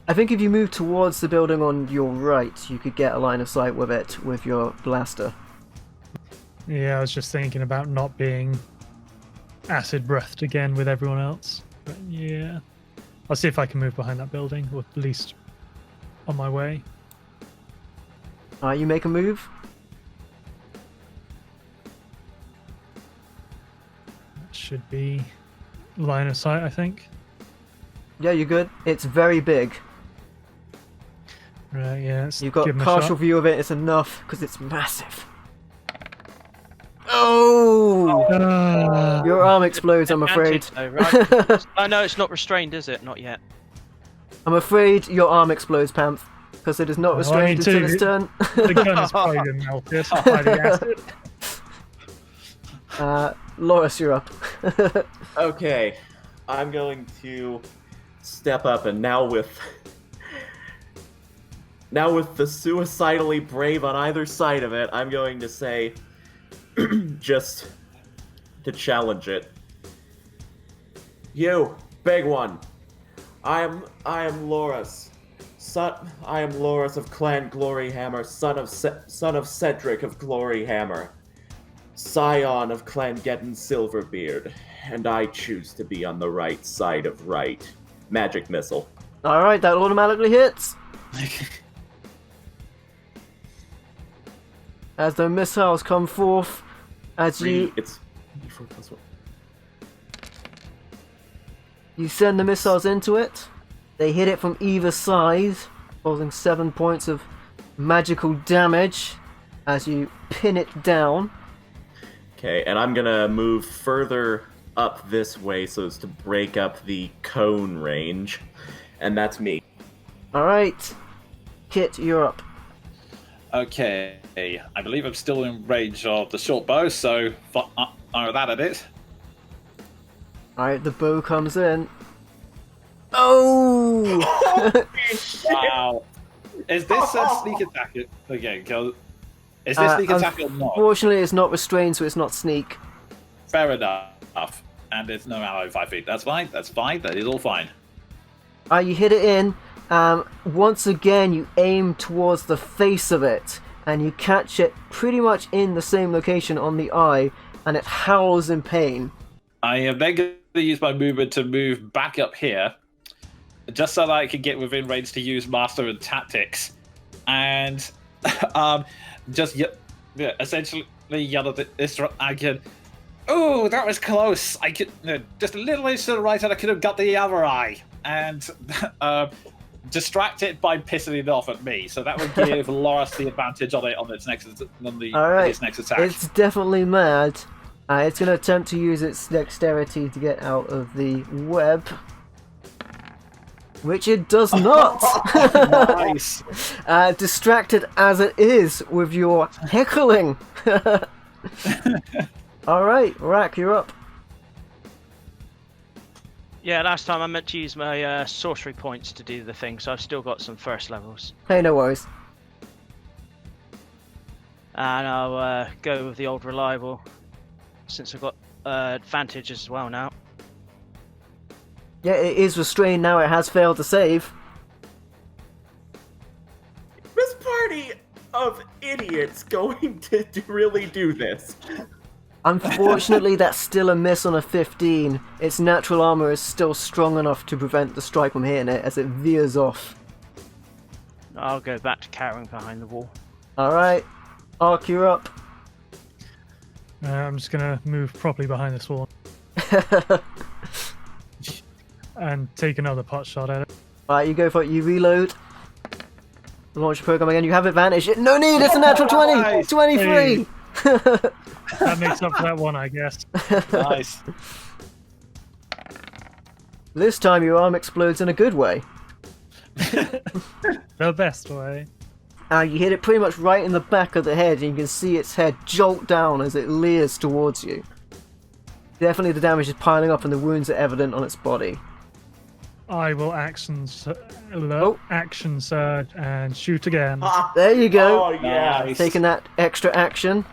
I think if you move towards the building on your right, you could get a line of sight with it with your blaster. Yeah, I was just thinking about not being acid breathed again with everyone else. But yeah, I'll see if I can move behind that building, or at least on my way. Alright, you make a move. That should be line of sight, I think. Yeah, you're good. It's very big. Right, yeah. Let's You've got give a him a partial shot. view of it. It's enough because it's massive. Oh! Your arm explodes, I'm afraid. Advantage, though, right? Oh, no, it's not restrained, is it? Not yet. I'm afraid your arm explodes, Panth, because it is not Oh, restrained I until need its to- turn. The gun is probably been melted by the acid. Loris, you're up. Okay, I'm going to step up, and now with the suicidally brave on either side of it, I'm going to say, just to challenge it. You, big one. I am Loris. I am Loris of Clan Gloryhammer, son of Cedric of Gloryhammer, scion of Clan Geddon Silverbeard, and I choose to be on the right side of right. Magic missile. Alright, that automatically hits. As the missiles come forth, as It's 4 plus 1. you send the missiles into it, they hit it from either side, causing 7 points of magical damage as you pin it down. Okay, and I'm gonna move further up this way so as to break up the cone range, and that's me. Alright, Kit, you're up. Okay, I believe I'm still in range of the short bow, so that it is. Alright, the bow comes in. Oh! Wow. Is this a sneak attack again? 'Cause Is this sneak attack or not? Unfortunately, it's not restrained, so it's not sneak. Fair enough. And there's no ally 5 feet. That's fine. That's fine. That is all fine. You hit it in. Once again, you aim towards the face of it, and you catch it pretty much in the same location on the eye, and it howls in pain. I am then going to use my movement to move back up here, just so that I can get within range to use Master and Tactics, and just essentially yell at this dragon. Oh, that was close. I could just a little inch to the right, and I could have got the other eye, and distract it by pissing it off at me. So that would give Loris the advantage on its next attack. It's definitely mad. It's going to attempt to use its dexterity to get out of the web, which it does not. Nice. Distracted as it is with your heckling. Alright, Rack, you're up. Yeah, last time I meant to use my sorcery points to do the thing, so I've still got some first levels. Hey, no worries. And I'll go with the old reliable, since I've got advantage as well now. Yeah, it is restrained now, it has failed to save. This party of idiots going to really do this. Unfortunately, that's still a miss on a 15. Its natural armor is still strong enough to prevent the strike from hitting it as it veers off. I'll go back to cowering behind the wall. Alright, Ark, you're up. I'm just gonna move properly behind this wall and take another pot shot at it. Alright, you go for it, you reload. Launch your program again, you have advantage. No need, it's a natural 20! Nice. 23! That makes up for that one, I guess. Nice. This time your arm explodes in a good way. The best way. You hit it pretty much right in the back of the head, and you can see its head jolt down as it leers towards you. Definitely the damage is piling up and the wounds are evident on its body. I will action surge and shoot again. There you go. Oh, yeah. Nice. Taking that extra action.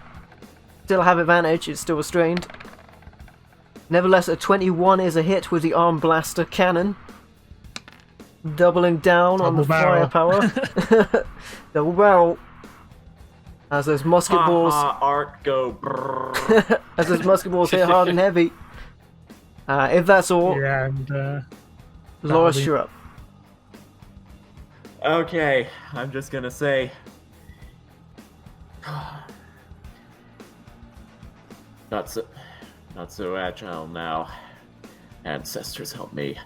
Still have advantage, it's still restrained. Nevertheless, a 21 is a hit with the arm blaster cannon. Doubling down on the Double barrel. firepower. Double barrel. As those musket balls Arc go brrrr. as those musket balls hit hard and heavy. If that's all, Yeah, and Loris, that'll be- you're up. Okay, I'm just gonna say. Not so agile now. Ancestors help me.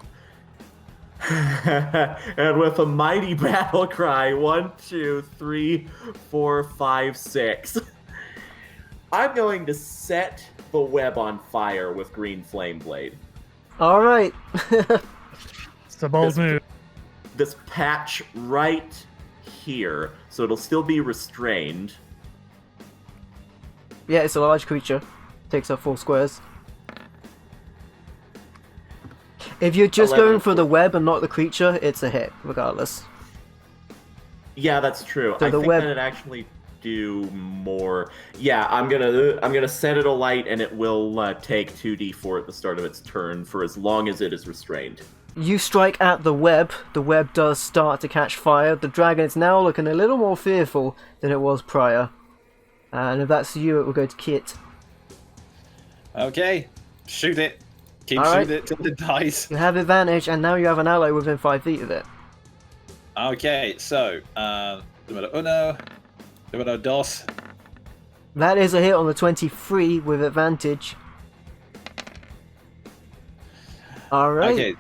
And with a mighty battle cry, 1, 2, 3, 4, 5, 6. I'm going to set the web on fire with green flame blade. Alright. it's a bold move. This patch right here, so it'll still be restrained. Yeah, it's a large creature. Takes up 4 squares. If you're just 11. going for the web and not the creature, it's a hit, regardless. Yeah, that's true. So I the think web- that'd actually do more. Yeah, I'm gonna set it alight, and it will take 2d4 at the start of its turn for as long as it is restrained. You strike at the web does start to catch fire. The dragon is now looking a little more fearful than it was prior. And if that's you, it will go to Kit. Okay, shoot it. Keep All right. shooting it till it dies. You have advantage, and now you have an ally within 5 feet of it. Okay, so numero uno, numero dos. That is a hit on the 23 with advantage. Alright. Okay,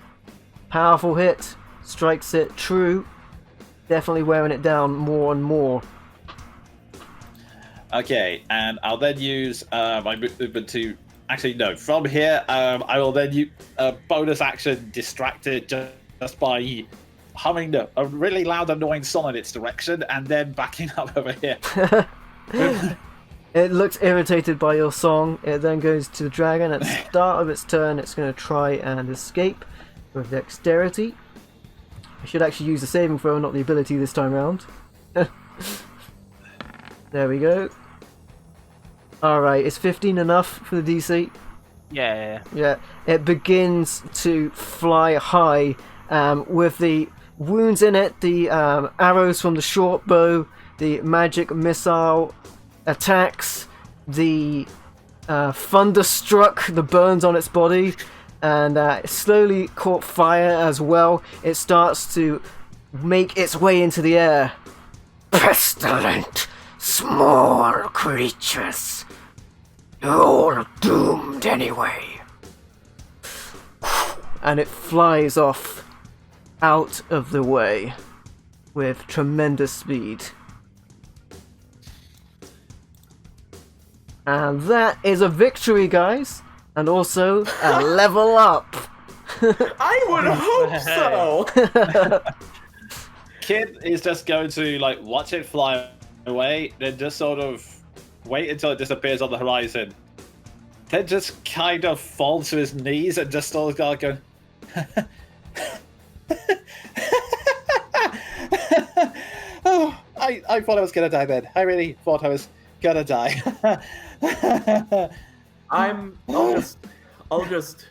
Powerful hit. Strikes it true. Definitely wearing it down more and more. okay, and I'll then use my movement to. Actually, no. From here, I will then use a bonus action distracted just by humming a really loud, annoying song in its direction, and then backing up over here. It looks irritated by your song. It then goes to the dragon. At the start of its turn, it's going to try and escape with dexterity. I should actually use the saving throw, not the ability this time round. There we go. Alright, is 15 enough for the DC? Yeah. Yeah, it begins to fly high with the wounds in it, the arrows from the short bow, the magic missile attacks, the thunderstruck, the burns on its body, and it slowly caught fire as well. It starts to make its way into the air. Pestilent, small creatures. You're all doomed anyway. And it flies off out of the way with tremendous speed. And that is a victory, guys, and also a level up. I would hope so. Kid is just going to like watch it fly away, then just sort of wait until it disappears on the horizon. Then just kind of fall to his knees and just sort of going. Oh, I thought I was gonna die then. I really thought I was gonna die. I'll just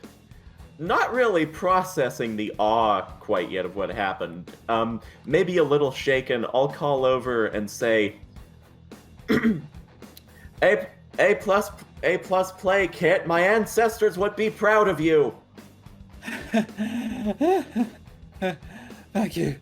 not really processing the awe quite yet of what happened. Maybe a little shaken. I'll call over and say, A plus play, Kit. My ancestors would be proud of you. Thank you.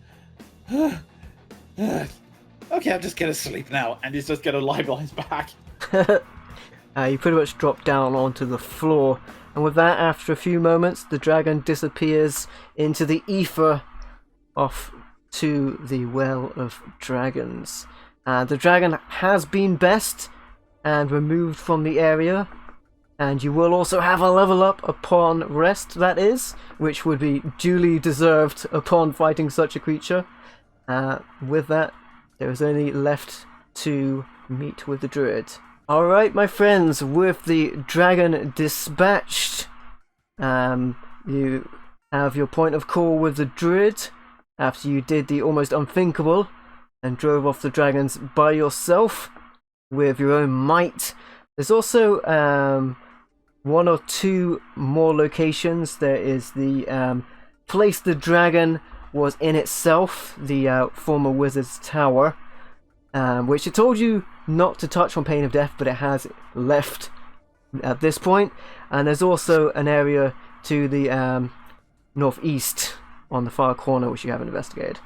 Okay, I'm just gonna sleep now, and he's just gonna lie on his back. You pretty much drop down onto the floor, and with that, after a few moments, the dragon disappears into the ether off to the Well of Dragons. The dragon has been best and removed from the area, and you will also have a level up upon rest, that is, which would be duly deserved upon fighting such a creature. With that, there is only left to meet with the druid. Alright, my friends, with the dragon dispatched, you have your point of call with the druid after you did the almost unthinkable and drove off the dragons by yourself with your own might. There's also one or two more locations. There is the place the dragon was in itself, the former wizard's tower, which it told you not to touch on pain of death, but it has left at this point. And there's also an area to the northeast on the far corner which you haven't investigated.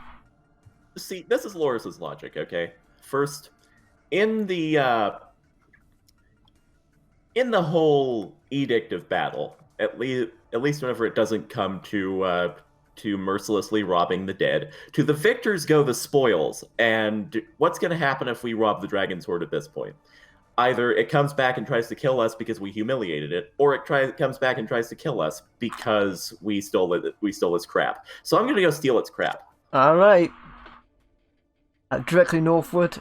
See, this is Loris's logic, okay? First, in the whole edict of battle, at least whenever it doesn't come to mercilessly robbing the dead, to the victors go the spoils. And what's going to happen if we rob the dragon's hoard at this point? Either it comes back and tries to kill us because we humiliated it, or it comes back and tries to kill us because we stole its crap. So I'm going to go steal its crap. All right. Directly northward,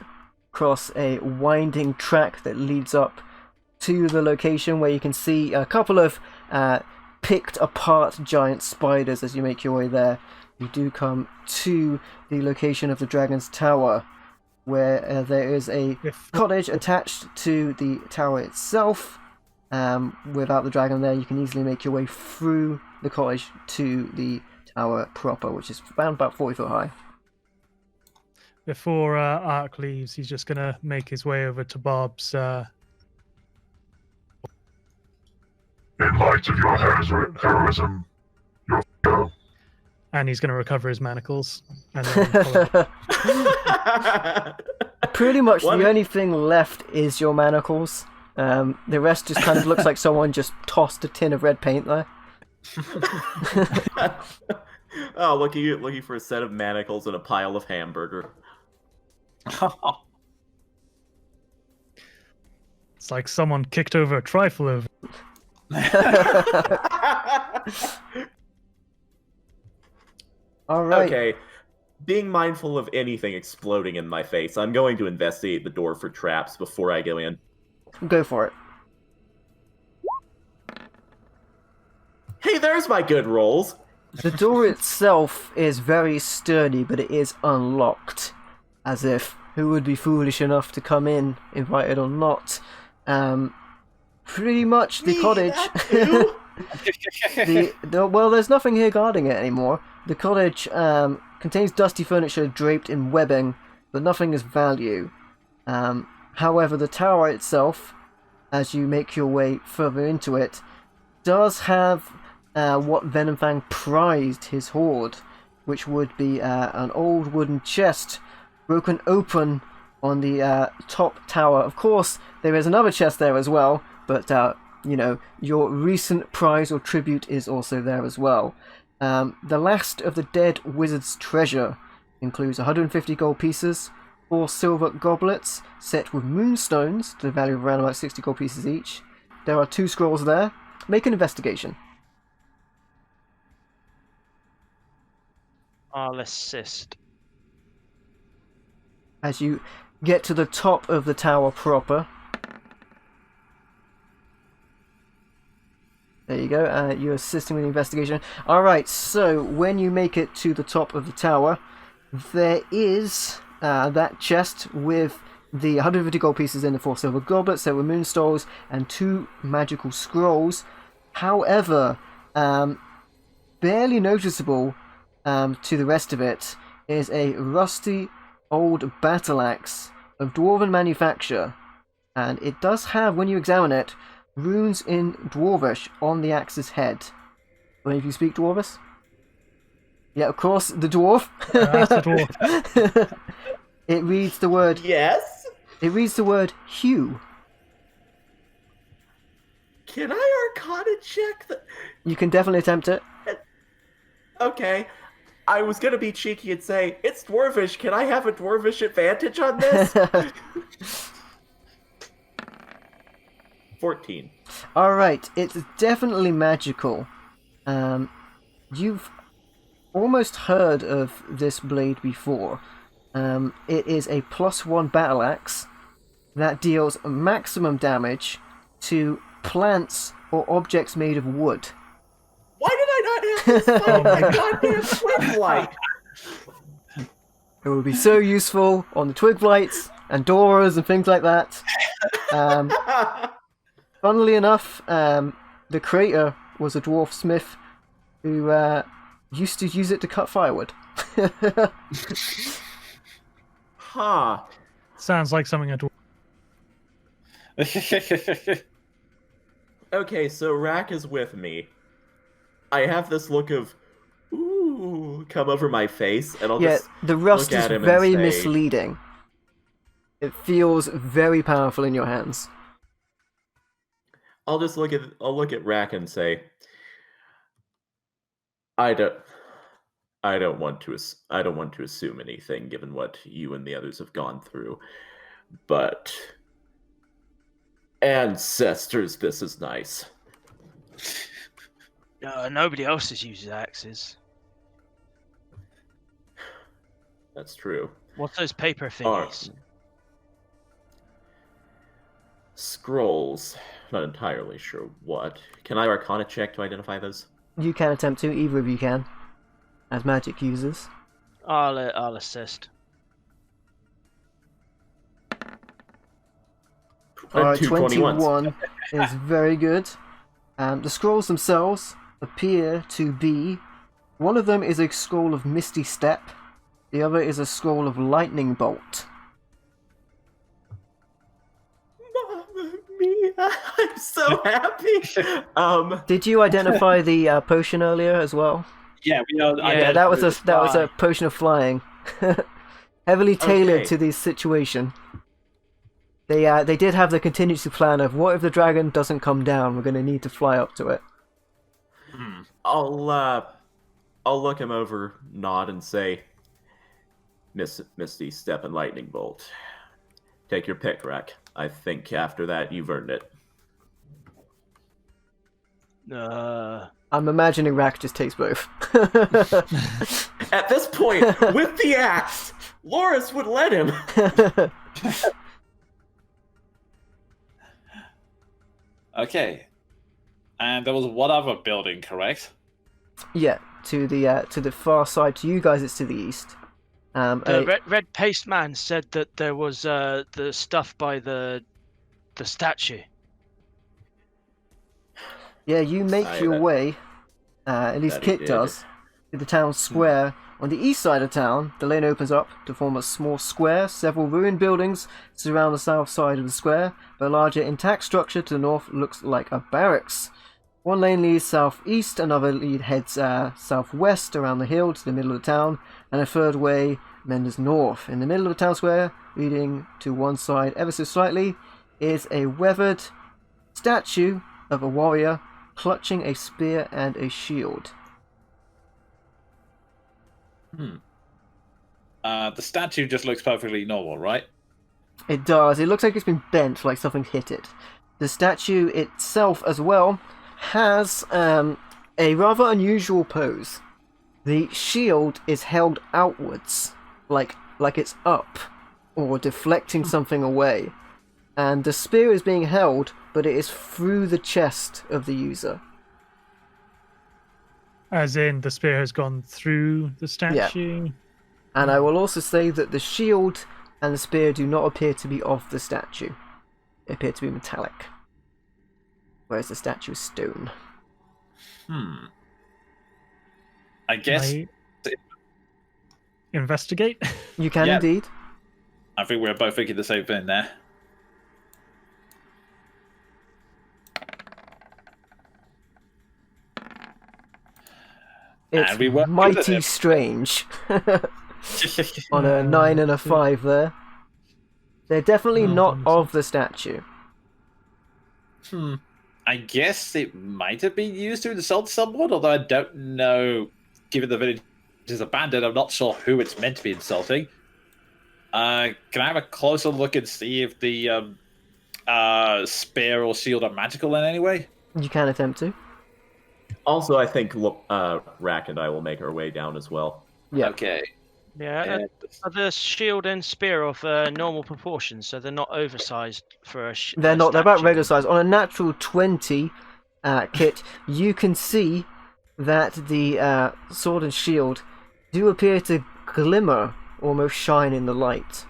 across a winding track that leads up to the location where you can see a couple of picked apart giant spiders as you make your way there. You do come to the location of the dragon's tower, where there is a cottage attached to the tower itself. Without the dragon there, you can easily make your way through the cottage to the tower proper, which is around about 40 foot high. Before Ark leaves, he's just going to make his way over to Bob's. In light of your heroism, your go. And he's going to recover his manacles. And then Pretty much the only thing left is your manacles. The rest just kind of looks like someone just tossed a tin of red paint there. Oh, looking for a set of manacles and a pile of hamburger. It's like someone kicked over a trifle over. All right. Okay. Being mindful of anything exploding in my face, I'm going to investigate the door for traps before I go in. Go for it. Hey, there's my good rolls. The door itself is very sturdy, but it is unlocked, as if who would be foolish enough to come in, invited or not. Pretty much the Me, cottage. that too? Well, there's nothing here guarding it anymore. The cottage contains dusty furniture draped in webbing, but nothing of value. However, the tower itself, as you make your way further into it, does have what Venomfang prized his hoard, which would be an old wooden chest broken open on the top tower. Of course, there is another chest there as well, but your recent prize or tribute is also there as well. The last of the dead wizard's treasure includes 150 gold pieces, 4 silver goblets set with moonstones to the value of around about 60 gold pieces each. There are 2 scrolls there. Make an investigation. I'll assist. As you get to the top of the tower proper. There you go, you're assisting with the investigation. Alright, so when you make it to the top of the tower, there is that chest with the 150 gold pieces in, the 4 silver goblets, there were moonstones, and 2 magical scrolls. However, barely noticeable to the rest of it is a rusty old battle axe of dwarven manufacture, and it does have, when you examine it, runes in Dwarvish on the axe's head. Well, if you speak Dwarvish? Yeah, of course, the dwarf. That's the dwarf. It reads the word. Yes? It reads the word Hugh. Can I Arcana check the... You can definitely attempt it. Okay. I was gonna be cheeky and say, it's Dwarvish, can I have a Dwarvish advantage on this? 14. Alright, it's definitely magical. You've almost heard of this blade before. It is a +1 battle axe that deals maximum damage to plants or objects made of wood. Why did I not have this fight my goddamn twin light? It would be so useful on the twig blights and doors and things like that. Funnily enough, the creator was a dwarf smith who used to use it to cut firewood. Huh. Sounds like something a dwarf. Okay, so Rack is with me. I have this look of ooh come over my face, and I'll Yeah, just the rust look is at him very and say, misleading. It feels very powerful in your hands. I'll look at Rack and say, I don't want to assume anything given what you and the others have gone through, but ancestors, this is nice. Nobody else has used axes. That's true. What's those paper Are- thingies? Scrolls. Not entirely sure what. Can I Arcana check to identify those? You can attempt to, either of you can, as magic users. I'll assist. Alright, 221s. 21 is very good. The scrolls themselves appear to be... One of them is a scroll of Misty Step, the other is a scroll of Lightning Bolt. Mamma mia, I'm so happy. Did you identify the potion earlier as well? Yeah, we know. Yeah, that was a potion of flying, heavily tailored Okay. to this situation. They did have the contingency plan of what if the dragon doesn't come down? We're going to need to fly up to it. I'll look him over, nod, and say, Misty Step and Lightning Bolt. Take your pick, Rack. I think after that you've earned it. I'm imagining Rack just takes both. At this point, with the axe, Loris would let him. Okay. And there was one other building, correct? Yeah, to the far side. To you guys, it's to the east. The red paste man said that there was the stuff by the statue. Yeah, you make your that- way, at least that he Kit did. does, to the town square. On the east side of town, the lane opens up to form a small square. Several ruined buildings surround the south side of the square, but a larger intact structure to the north looks like a barracks. One lane leads southeast, another lead heads southwest around the hill to the middle of the town, and a third way meanders north. In the middle of the town square, leading to one side ever so slightly, is a weathered statue of a warrior clutching a spear and a shield. The statue just looks perfectly normal, right? It does. It looks like it's been bent, like something hit it. The statue itself, as well, has a rather unusual pose. The shield is held outwards, like it's up, or deflecting something away. And the spear is being held, but it is through the chest of the user. As in, the spear has gone through the statue. And I will also say that the shield and the spear do not appear to be of the statue. They appear to be metallic. Whereas the statue is stone. I guess I investigate. You can Yeah. indeed. I think we're both thinking the same thing there. It's And we work with mighty it. strange. On a 9 and a 5 there. They're definitely not of the statue. I guess it might have been used to insult someone, although I don't know. Given the village is abandoned, I'm not sure who it's meant to be insulting. Can I have a closer look and see if the spear or shield are magical in any way? You can attempt to. Also, I think Rack and I will make our way down as well. Yeah. Okay. Yeah. And Are the shield and spear of normal proportions, so they're not oversized for a They're not. They're about statue? regular size. On a natural 20, Kit, you can see that the sword and shield do appear to glimmer, almost shine in the light.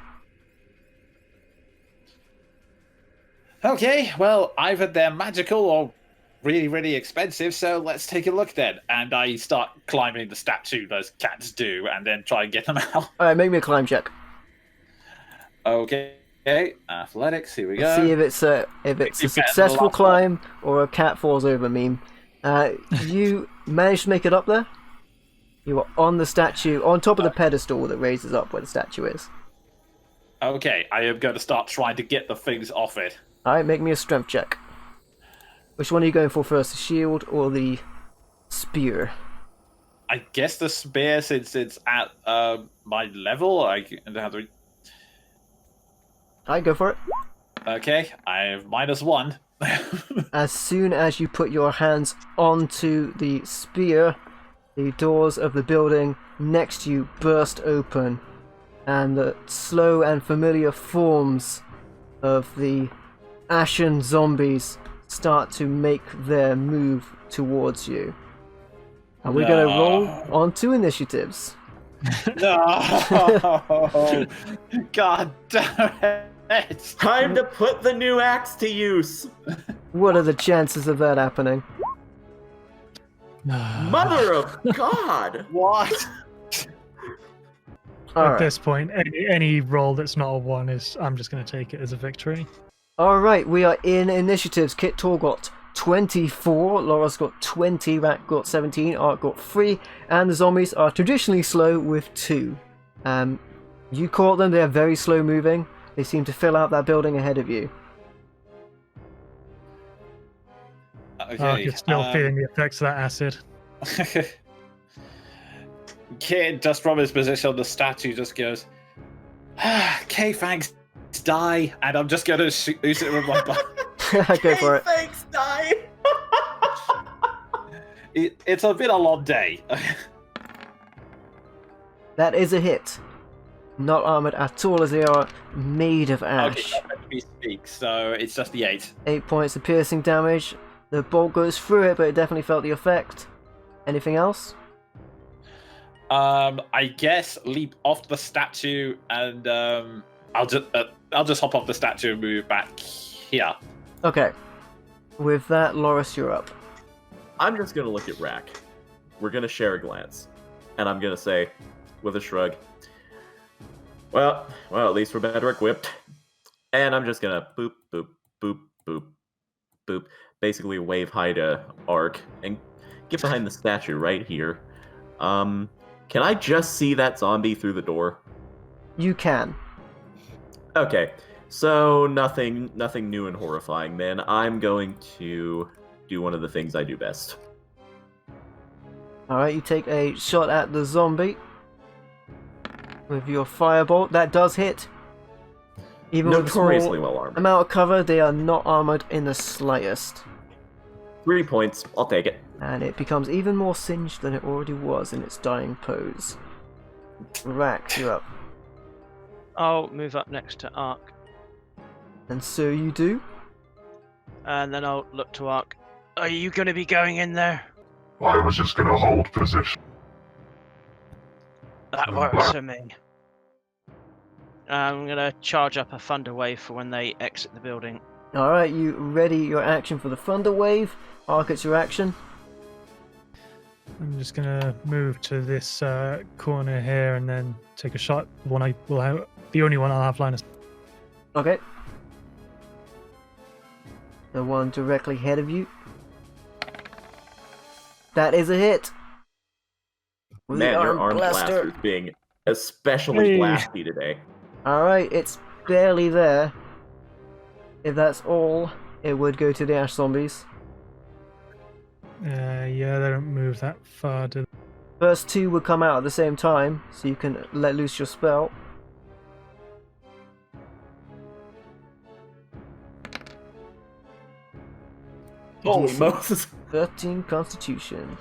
Okay, well, either they're magical or really, really expensive, so let's take a look then. And I start climbing the statue, as cats do, and then try and get them out. Alright, make me a climb check. Okay, athletics, here we go. See if it's a successful climb or a cat falls over meme. You managed to make it up there? You are on the statue, on top of the pedestal that raises up where the statue is. Okay, I am going to start trying to get the things off it. Alright, make me a strength check. Which one are you going for first, the shield or the spear? I guess the spear, since it's at my level, I don't have to... Alright, go for it. Okay, I have -1. As soon as you put your hands onto the spear, the doors of the building next to you burst open, and the slow and familiar forms of the ashen zombies start to make their move towards you. And we're going to roll on 2 initiatives. No! God damn it! Time to put the new axe to use! What are the chances of that happening? Mother of God! What? At Alright. this point, any roll that's not a 1 is, I'm just going to take it as a victory. Alright, we are in initiatives. Kit Tor got 24, Laura's got 20, Rat got 17, Art got 3, and the zombies are traditionally slow with 2. You caught them, they are very slow moving. They seem to fill out that building ahead of you. Okay, You're still feeling the effects of that acid. Kid, just from his position on the statue, just goes, okay, thanks, die, and I'm just going to shoot it with my butt. Go for it. Thanks, die! It's been a long day. That is a hit. Not armoured at all as they are made of Okay, ash. that let me speak, so it's just the 8. 8 points of piercing damage. The bolt goes through it, but it definitely felt the effect. Anything else? I guess leap off the statue, and I'll just hop off the statue and move back here. Okay. With that, Loris, you're up. I'm just gonna look at Rack. We're gonna share a glance, and I'm gonna say, with a shrug, well, at least we're better equipped. And I'm just gonna boop, boop, boop, boop, boop. Basically wave hi to Ark and get behind the statue right here. Can I just see that zombie through the door? You can. Okay, so nothing new and horrifying. Then I'm going to do one of the things I do best. Alright, you take a shot at the zombie with your firebolt. That does hit. Even with a Notoriously small well armed. amount of cover, they are not armored in the slightest. 3 points. I'll take it. And it becomes even more singed than it already was in its dying pose. Rack, you're up. I'll move up next to Ark, And so you do. and then I'll look to Ark. Are you going to be going in there? I was just gonna hold position. That works for me. I'm going to charge up a thunder wave for when they exit the building. Alright, you ready your action for the Thunder Wave. Ark, it's your action. I'm just gonna move to this corner here and then take a shot. The one I will have, the only one I'll have line of. Okay. The one directly ahead of you. That is a hit. With the Man, your arm arm blaster is being especially Hey. blasty today. Alright, it's barely there. If that's all, it would go to the Ash Zombies. Yeah, they don't move that far. Do they? First two would come out at the same time, so you can let loose your spell. Holy Moses. 13 Constitution.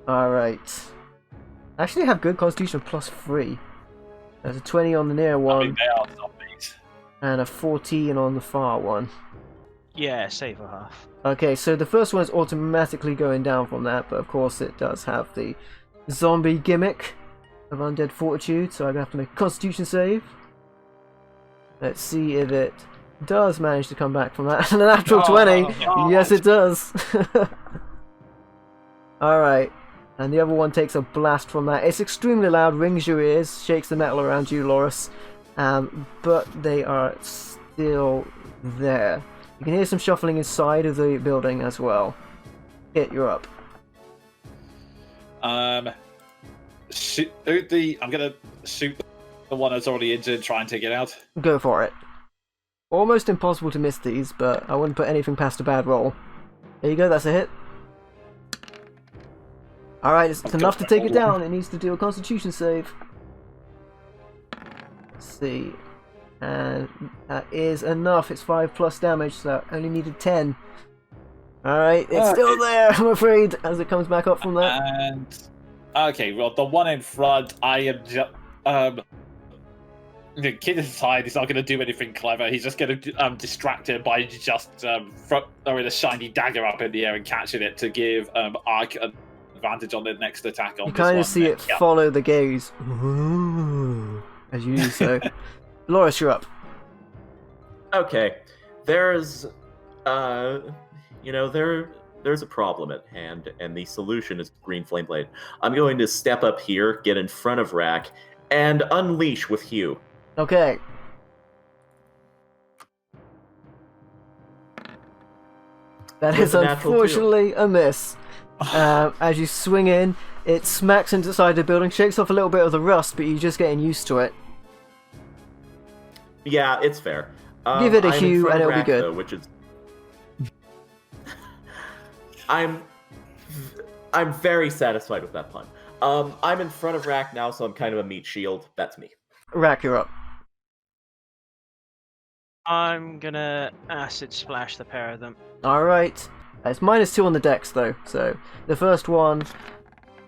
Alright. Actually have good Constitution plus 3. There's a 20 on the near I one, mean, they are zombies. and a 14 on the far one. Yeah, save a half. Okay, so the first one is automatically going down from that, but of course it does have the zombie gimmick of Undead Fortitude, so I'm going to have to make a Constitution save. Let's see if it does manage to come back from that. A natural 20! God. Yes, it does! Alright, and the other one takes a blast from that. It's extremely loud, rings your ears, shakes the metal around you, Loris, but they are still there. You can hear some shuffling inside of the building as well. Hit, you're up. Shoot I'm gonna shoot the one that's already injured, try and take it out. Go for it. Almost impossible to miss these, but I wouldn't put anything past a bad roll. There you go, that's a hit. Alright, it's enough to take it down. It needs to do a Constitution save. Let's see. And that is enough. It's 5 plus damage, so that only needed 10. Alright, it's still there, I'm afraid, as it comes back up from that. And okay, well, the one in front, I am just the kid inside is not going to do anything clever. He's just going to distract him by just throwing a shiny dagger up in the air and catching it to give Ark an advantage on the next attack. On You this kind one. of see it Yeah. follow the gaze. Ooh, as you do so. Loris, you're up. Okay, there's a problem at hand, and the solution is Green Flame Blade. I'm going to step up here, get in front of Rack, and unleash with Hugh. Okay. That With is a natural two. unfortunately a miss. As you swing in, it smacks into the side of the building, shakes off a little bit of the rust, but you're just getting used to it. Yeah, it's fair. Give it a I'm in hue front and of it'll be Rack, good. though, which is I'm very satisfied with that pun. I'm in front of Rack now, so I'm kind of a meat shield. That's me. Rack, you're up. I'm gonna acid splash the pair of them. Alright. It's -2 on the dex, though. So the first one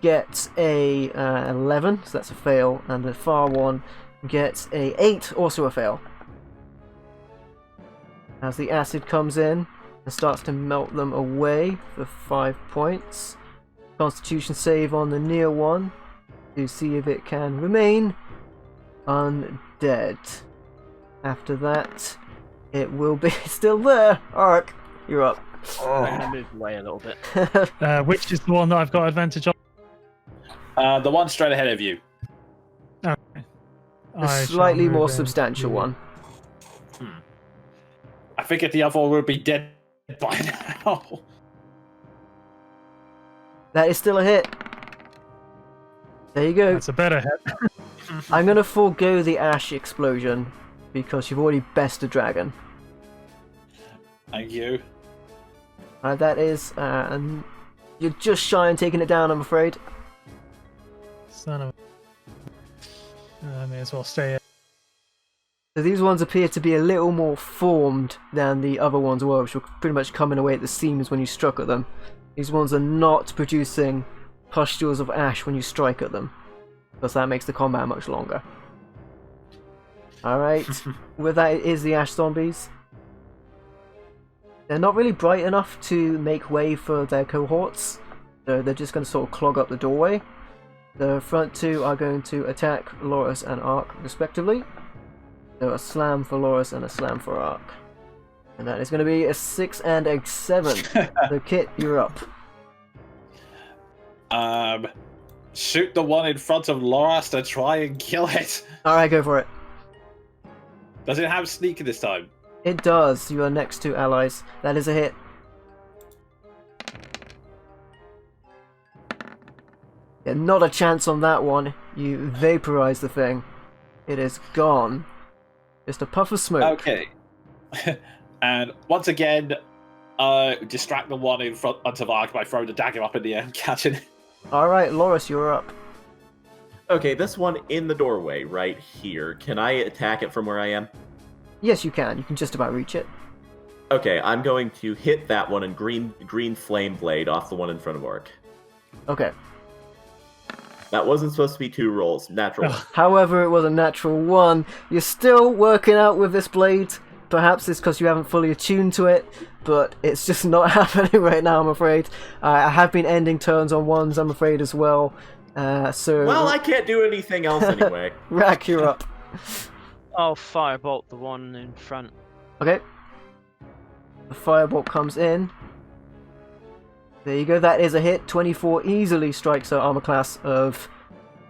gets a 11, so that's a fail, and the far one gets a 8, also a fail. As the acid comes in and starts to melt them away for 5 points. Constitution save on the near one. to see if it can remain undead. After that, it will be still there. Ark, you're up. I'm gonna move away a little bit. Which is the one that I've got advantage on? The one straight ahead of you. A I shall slightly move more in. substantial one. I figured the other one would be dead by now. That is still a hit. There you go. That's a better hit. I'm gonna forego the ash explosion because you've already bested a dragon. Thank you. That is, and you're just shy on taking it down, I'm afraid. Son of I may as well stay. So these ones appear to be a little more formed than the other ones were, which were pretty much coming away at the seams when you struck at them. These ones are not producing pustules of ash when you strike at them, because that makes the combat much longer. Alright, with that is the ash zombies. They're not really bright enough to make way for their cohorts, so they're just going to sort of clog up the doorway. The front two are going to attack Loris and Ark, respectively. So a slam for Loris and a slam for Ark. And that is going to be a 6 and a 7. So Kit, you're up. Shoot the one in front of Loras to try and kill it. Alright, go for it. Does it have sneak this time? It does. You are next to allies. That is a hit. Yeah, not a chance on that one. You vaporize the thing. It is gone. Just a puff of smoke. Okay. And once again, distract the one in front of Ark by throwing the dagger up in the air and catching it. Alright, Loris, you're up. Okay, this one in the doorway right here. Can I attack it from where I am? Yes, you can. You can just about reach it. Okay, I'm going to hit that one and green flame blade off the one in front of Ark. Okay. That wasn't supposed to be 2 rolls. Natural one. However, it was a natural 1. You're still working out with this blade. Perhaps it's because you haven't fully attuned to it, but it's just not happening right now, I'm afraid. I have been ending turns on 1s, I'm afraid, as well. So. Well, I can't do anything else anyway. Rack, you're up. I'll firebolt the one in front. Okay. The firebolt comes in. There you go, that is a hit. 24 easily strikes her armor class of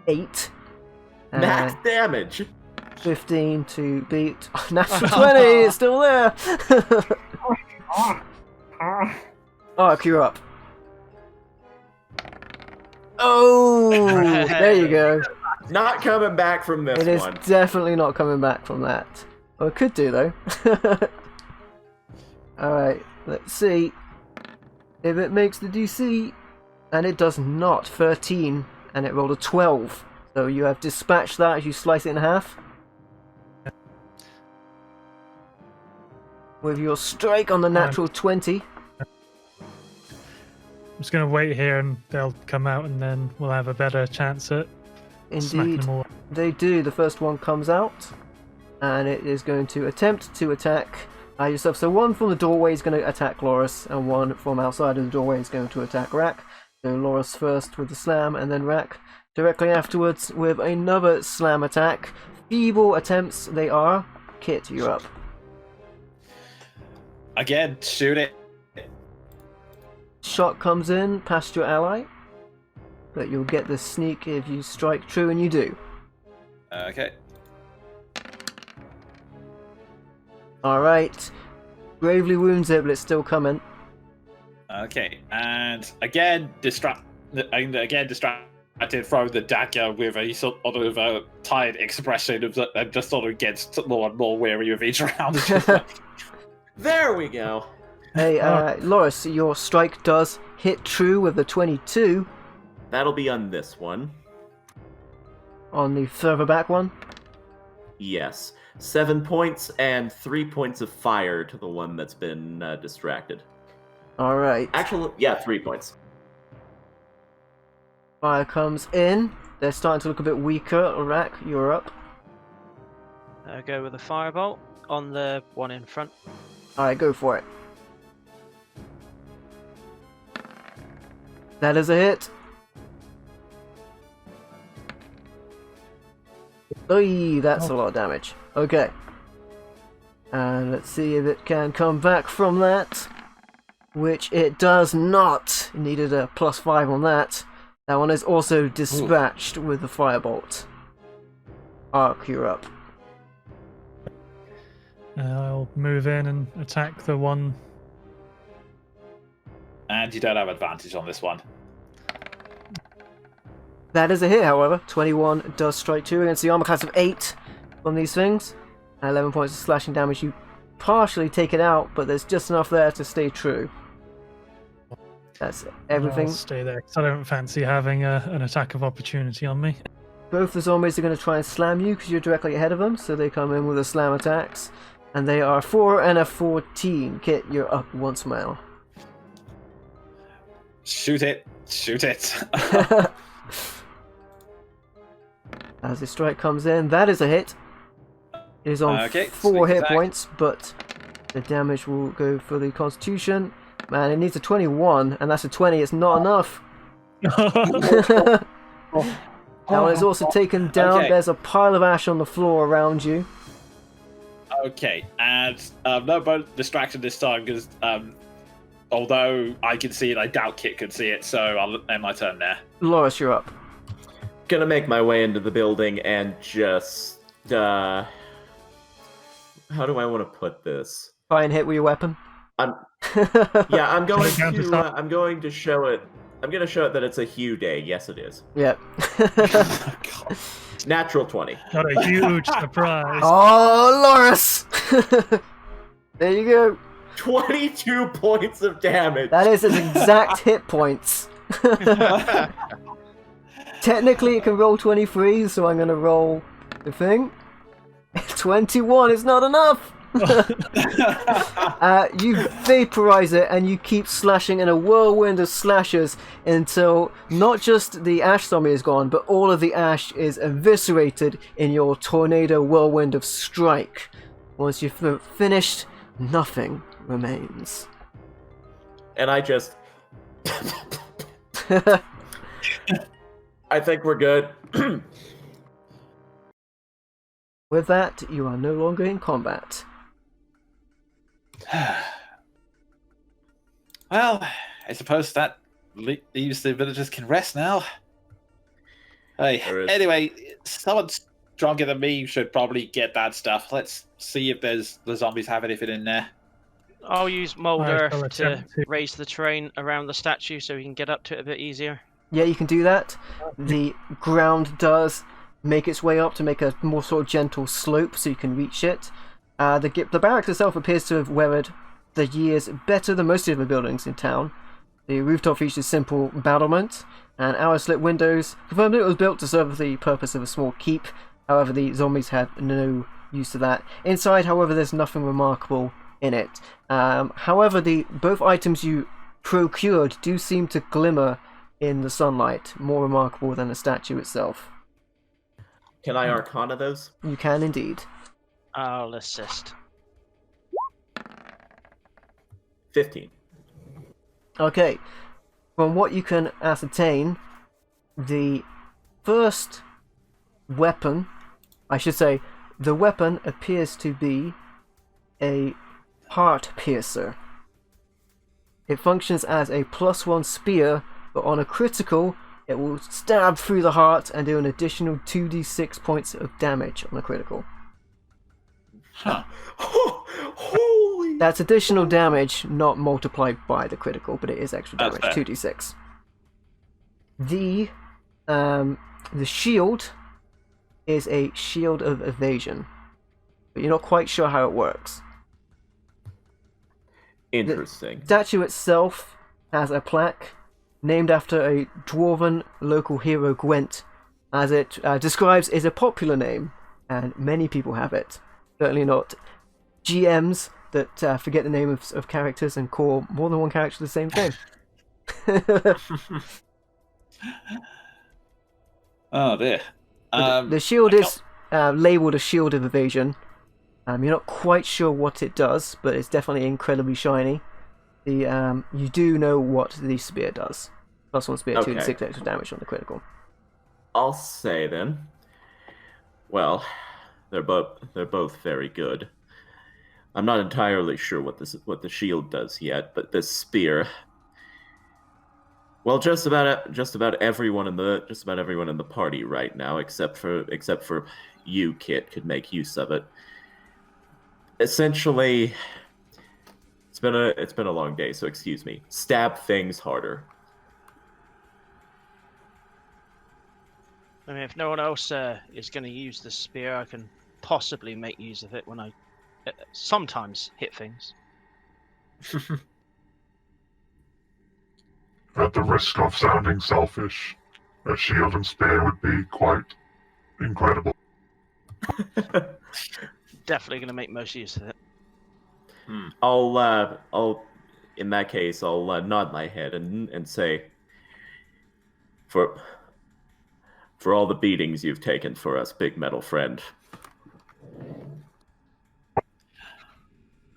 8. Max damage. 15 to beat. Natural 20, it's still there! Ark, you're up. Oh! There you go. Not coming back from this It is one. definitely not coming back from that. Well, it could do, though. Alright, let's see if it makes the DC. And it does not. 13. And it rolled a 12. So you have dispatched that as you slice it in half. With your strike on the natural 20. I'm just going to wait here and they'll come out and then we'll have a better chance at smacking Indeed, them all. they do. The first one comes out. And it is going to attempt to attack yourself. So one from the doorway is going to attack Loris, and one from outside of the doorway is going to attack Rack. So Loris first with the slam, and then Rack directly afterwards with another slam attack. Feeble attempts they are. Kit, you're up. Again, shoot it. Shot comes in past your ally, but you'll get the sneak if you strike true, and you do. Okay. Alright. Gravely wounds it, but it's still coming. Okay, and again, distracted, throw the dagger with a sort of a tired expression of just sort of gets more and more weary of each round. It's just like, There we go. Hey, Loris, your strike does hit true with the 22 That'll be on this one. on the further back one. Yes. 7 points and 3 points of fire to the one that's been distracted. Alright. Actually, yeah, 3 points. Fire comes in. They're starting to look a bit weaker. Rack, you're up. Go with a firebolt on the one in front. Alright, go for it. That is a hit. Oy, that's a lot of damage. Okay. And let's see if it can come back from that. Which it does not. It needed a +5 on that. That one is also dispatched with the firebolt. Ark, you're up. I'll move in and attack the one. And you don't have advantage on this one. That is a hit, however. 21 does strike true against the armor class of 8 on these things. 11 points of slashing damage. You partially take it out, but there's just enough there to stay true. That's everything. I'll stay there 'cause I don't fancy having an attack of opportunity on me. Both the zombies are going to try and slam you because you're directly ahead of them, so they come in with the slam attacks. And they are 4 and a 14. Kit, you're up once more. Shoot it. Shoot it. As the strike comes in, that is a hit. It is on Okay, 4 hit attack. points, but the damage will go for the Constitution. Man, it needs a 21, and that's a 20. It's not enough. That one is also taken down. Okay. There's a pile of ash on the floor around you. Okay, and no bonus distraction this time because although I can see it, I doubt Kit can see it, so I'll end my turn there. Loris, you're up. Gonna make my way into the building and just how do I want to put this? Try and hit with your weapon. Yeah, I'm going Down to to stop. I'm going to show it. I'm gonna show it that it's a Hugh day. Yes, it is. Yep. God. Natural 20. Not a huge surprise. Oh, Loris! There you go. 22 points of damage. That is his exact hit points. Technically, it can roll 23, so I'm going to roll the thing. 21 is not enough! You vaporize it and you keep slashing in a whirlwind of slashes until not just the ash zombie is gone, but all of the ash is eviscerated in your tornado whirlwind of strike. Once you've finished, nothing remains. And I just I think we're good. With that, you are no longer in combat. Well, I suppose that leaves the villagers can rest now. Hey, There is- anyway, someone stronger than me should probably get that stuff. Let's see if the zombies have anything in there. I'll use mold I shall earth to attempt to. raise the terrain around the statue so we can get up to it a bit easier. Yeah, you can do that. The ground does make its way up to make a more sort of gentle slope so you can reach it. The barracks itself appears to have weathered the years better than most of the buildings in town. The rooftop features simple battlement and arrow-slit windows, confirmed it was built to serve the purpose of a small keep. However, the zombies had no use of that. Inside, however, there's nothing remarkable in it. However, both items you procured do seem to glimmer in the sunlight, more remarkable than the statue itself. Can I Arcana those? You can indeed. I'll assist. 15. Okay, from what you can ascertain, the first weapon, I should say, the weapon appears to be a heart piercer. It functions as a +1 spear, but on a critical, it will stab through the heart and do an additional 2d6 points of damage on a critical. Huh. Holy! That's additional damage, not multiplied by the critical, but it is extra That's damage, fair. 2d6. The shield is a shield of evasion, but you're not quite sure how it works. Interesting. The statue itself has a plaque named after a dwarven local hero, Gwent, as it describes is a popular name, and many people have it. Certainly not GMs that forget the name of characters and call more than one character the same thing. Oh dear. The shield is labelled a shield of evasion. You're not quite sure what it does, but it's definitely incredibly shiny. You do know what the spear does. +1 spear, Okay. 2d6 extra damage on the critical. I'll say then, Well, they're both very good. I'm not entirely sure what the shield does yet, but this spear. Well, just about everyone in the party right now, except for you, Kit, could make use of it. Essentially, it's been a long day, so excuse me. Stab things harder. I mean, if no one else is going to use the spear, I can possibly make use of it when I sometimes hit things. At the risk of sounding selfish, a shield and spear would be quite incredible. Definitely going to make most use of it. In that case, I'll nod my head and say, for all the beatings you've taken for us, big metal friend.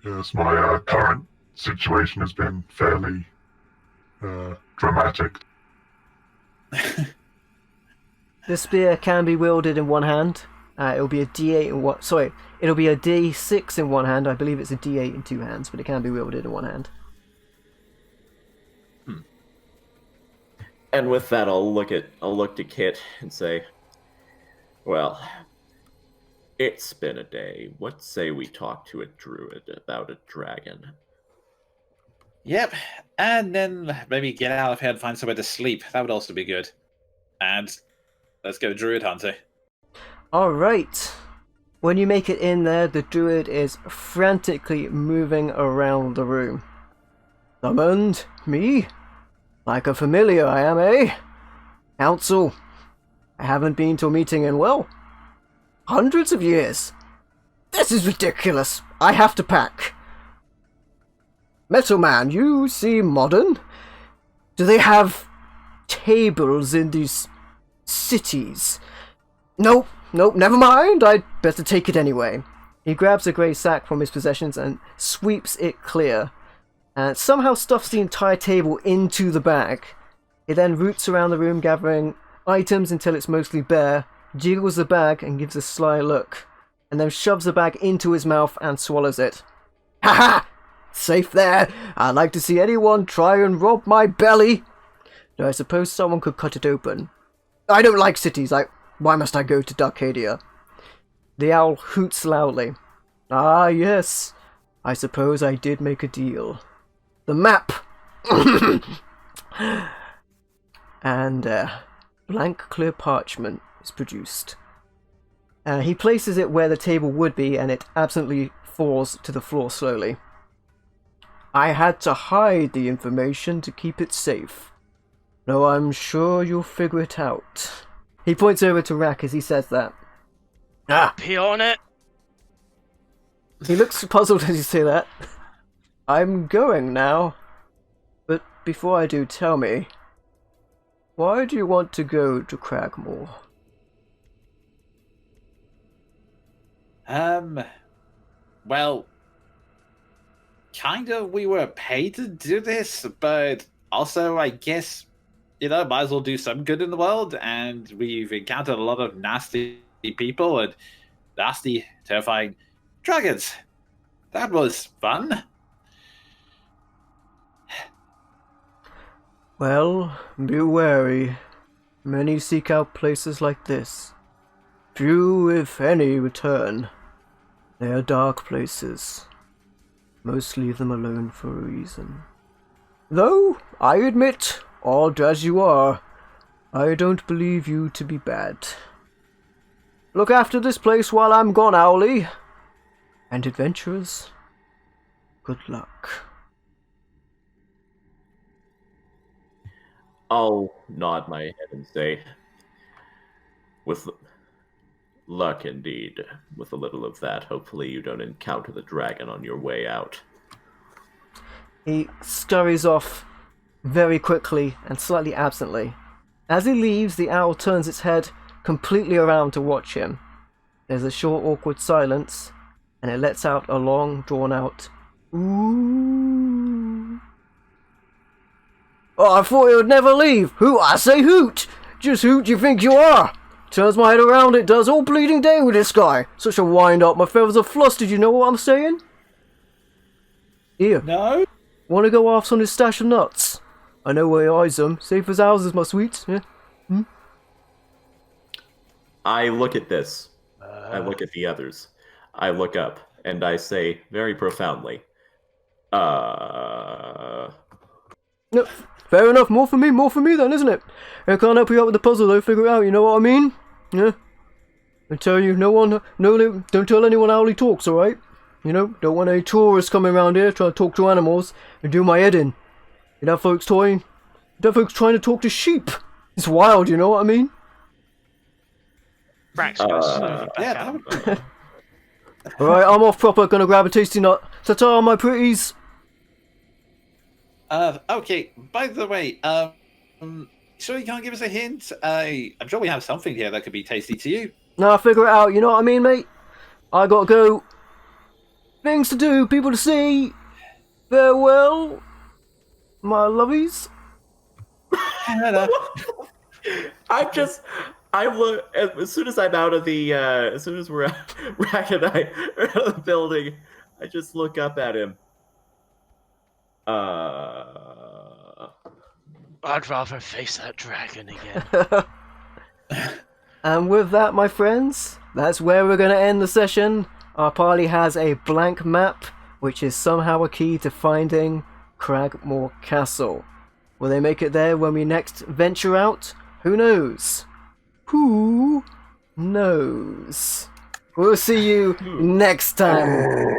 Yes, my current situation has been fairly dramatic. The spear can be wielded in one hand. It'll be a D8 in one. Sorry, it'll be a D6 in one hand. I believe it's a D8 in two hands, but it can be wielded in one hand. And with that, I'll look to Kit and say, "Well, it's been a day. What say we talk to a druid about a dragon?" Yep, and then maybe get out of here and find somewhere to sleep. That would also be good. And let's go druid hunting. Alright. When you make it in there, the druid is frantically moving around the room. Summoned? Me? Like a familiar I am, eh? Council. I haven't been to a meeting in, well, hundreds of years. This is ridiculous. I have to pack. Metal Man, you seem modern. Do they have tables in these cities? Nope, never mind. I'd better take it anyway. He grabs a grey sack from his possessions and sweeps it clear, and somehow stuffs the entire table into the bag. He then roots around the room gathering items until it's mostly bare, jiggles the bag and gives a sly look, and then shoves the bag into his mouth and swallows it. Ha ha! Safe there. I'd like to see anyone try and rob my belly. Though I suppose someone could cut it open. I don't like cities. Why must I go to Darkadia? The owl hoots loudly. Ah, yes. I suppose I did make a deal. The map! And blank clear parchment is produced. He places it where the table would be, and it absently falls to the floor slowly. I had to hide the information to keep it safe. No, I'm sure you'll figure it out. He points over to Rack as he says that. Ah! Pee on it! He looks puzzled as you say that. I'm going now. But before I do, tell me, why do you want to go to Cragmore? Well, kind of, we were paid to do this, but also, I guess, might as well do some good in the world, and we've encountered a lot of nasty people and nasty, terrifying dragons. That was fun. Well, be wary. Many seek out places like this. Few, if any, return. They are dark places. Most leave them alone for a reason. Though, I admit, odd as you are, I don't believe you to be bad. Look after this place while I'm gone, Owlie. And adventurers, good luck. I'll nod my head and say, with luck indeed. With a little of that, hopefully you don't encounter the dragon on your way out. He scurries off very quickly and slightly absently. As he leaves, the owl turns its head completely around to watch him. There's a short, awkward silence, and it lets out a long, drawn-out ooh. Oh, I thought he would never leave. Hoot, I say hoot. Just who do you think you are? Turns my head around, it does, all bleeding day with this guy. Such a wind-up, my feathers are flustered, you know what I'm saying? Here, No. wanna go off on his stash of nuts? I know where he hides them, safe as houses, my sweets, yeah? I look at this. I look at the others. I look up, and I say very profoundly, No, fair enough, more for me then, isn't it? I can't help you out with the puzzle though, figure it out, you know what I mean? Yeah? I tell you, don't tell anyone how he talks, alright? You know, don't want any tourists coming around here trying to talk to animals and do my head in. You know, folks trying to talk to sheep. It's wild, you know what I mean? Brax goes Yeah, back that out. would... Alright, I'm off proper, gonna grab a tasty nut. Ta-ta, my pretties! Okay, by the way, sure you can't give us a hint? I'm sure we have something here that could be tasty to you. Nah, figure it out, you know what I mean, mate? I gotta go. Things to do, people to see. Farewell, my lovies. I look, as soon as I'm out of the, as soon as we're Rack and I are out of the building, I just look up at him. I'd rather face that dragon again. And with that, my friends, that's where we're gonna end the session. Our party has a blank map, which is somehow a key to finding Cragmore Castle. Will they make it there when we next venture out? Who knows? Who knows? We'll see you next time.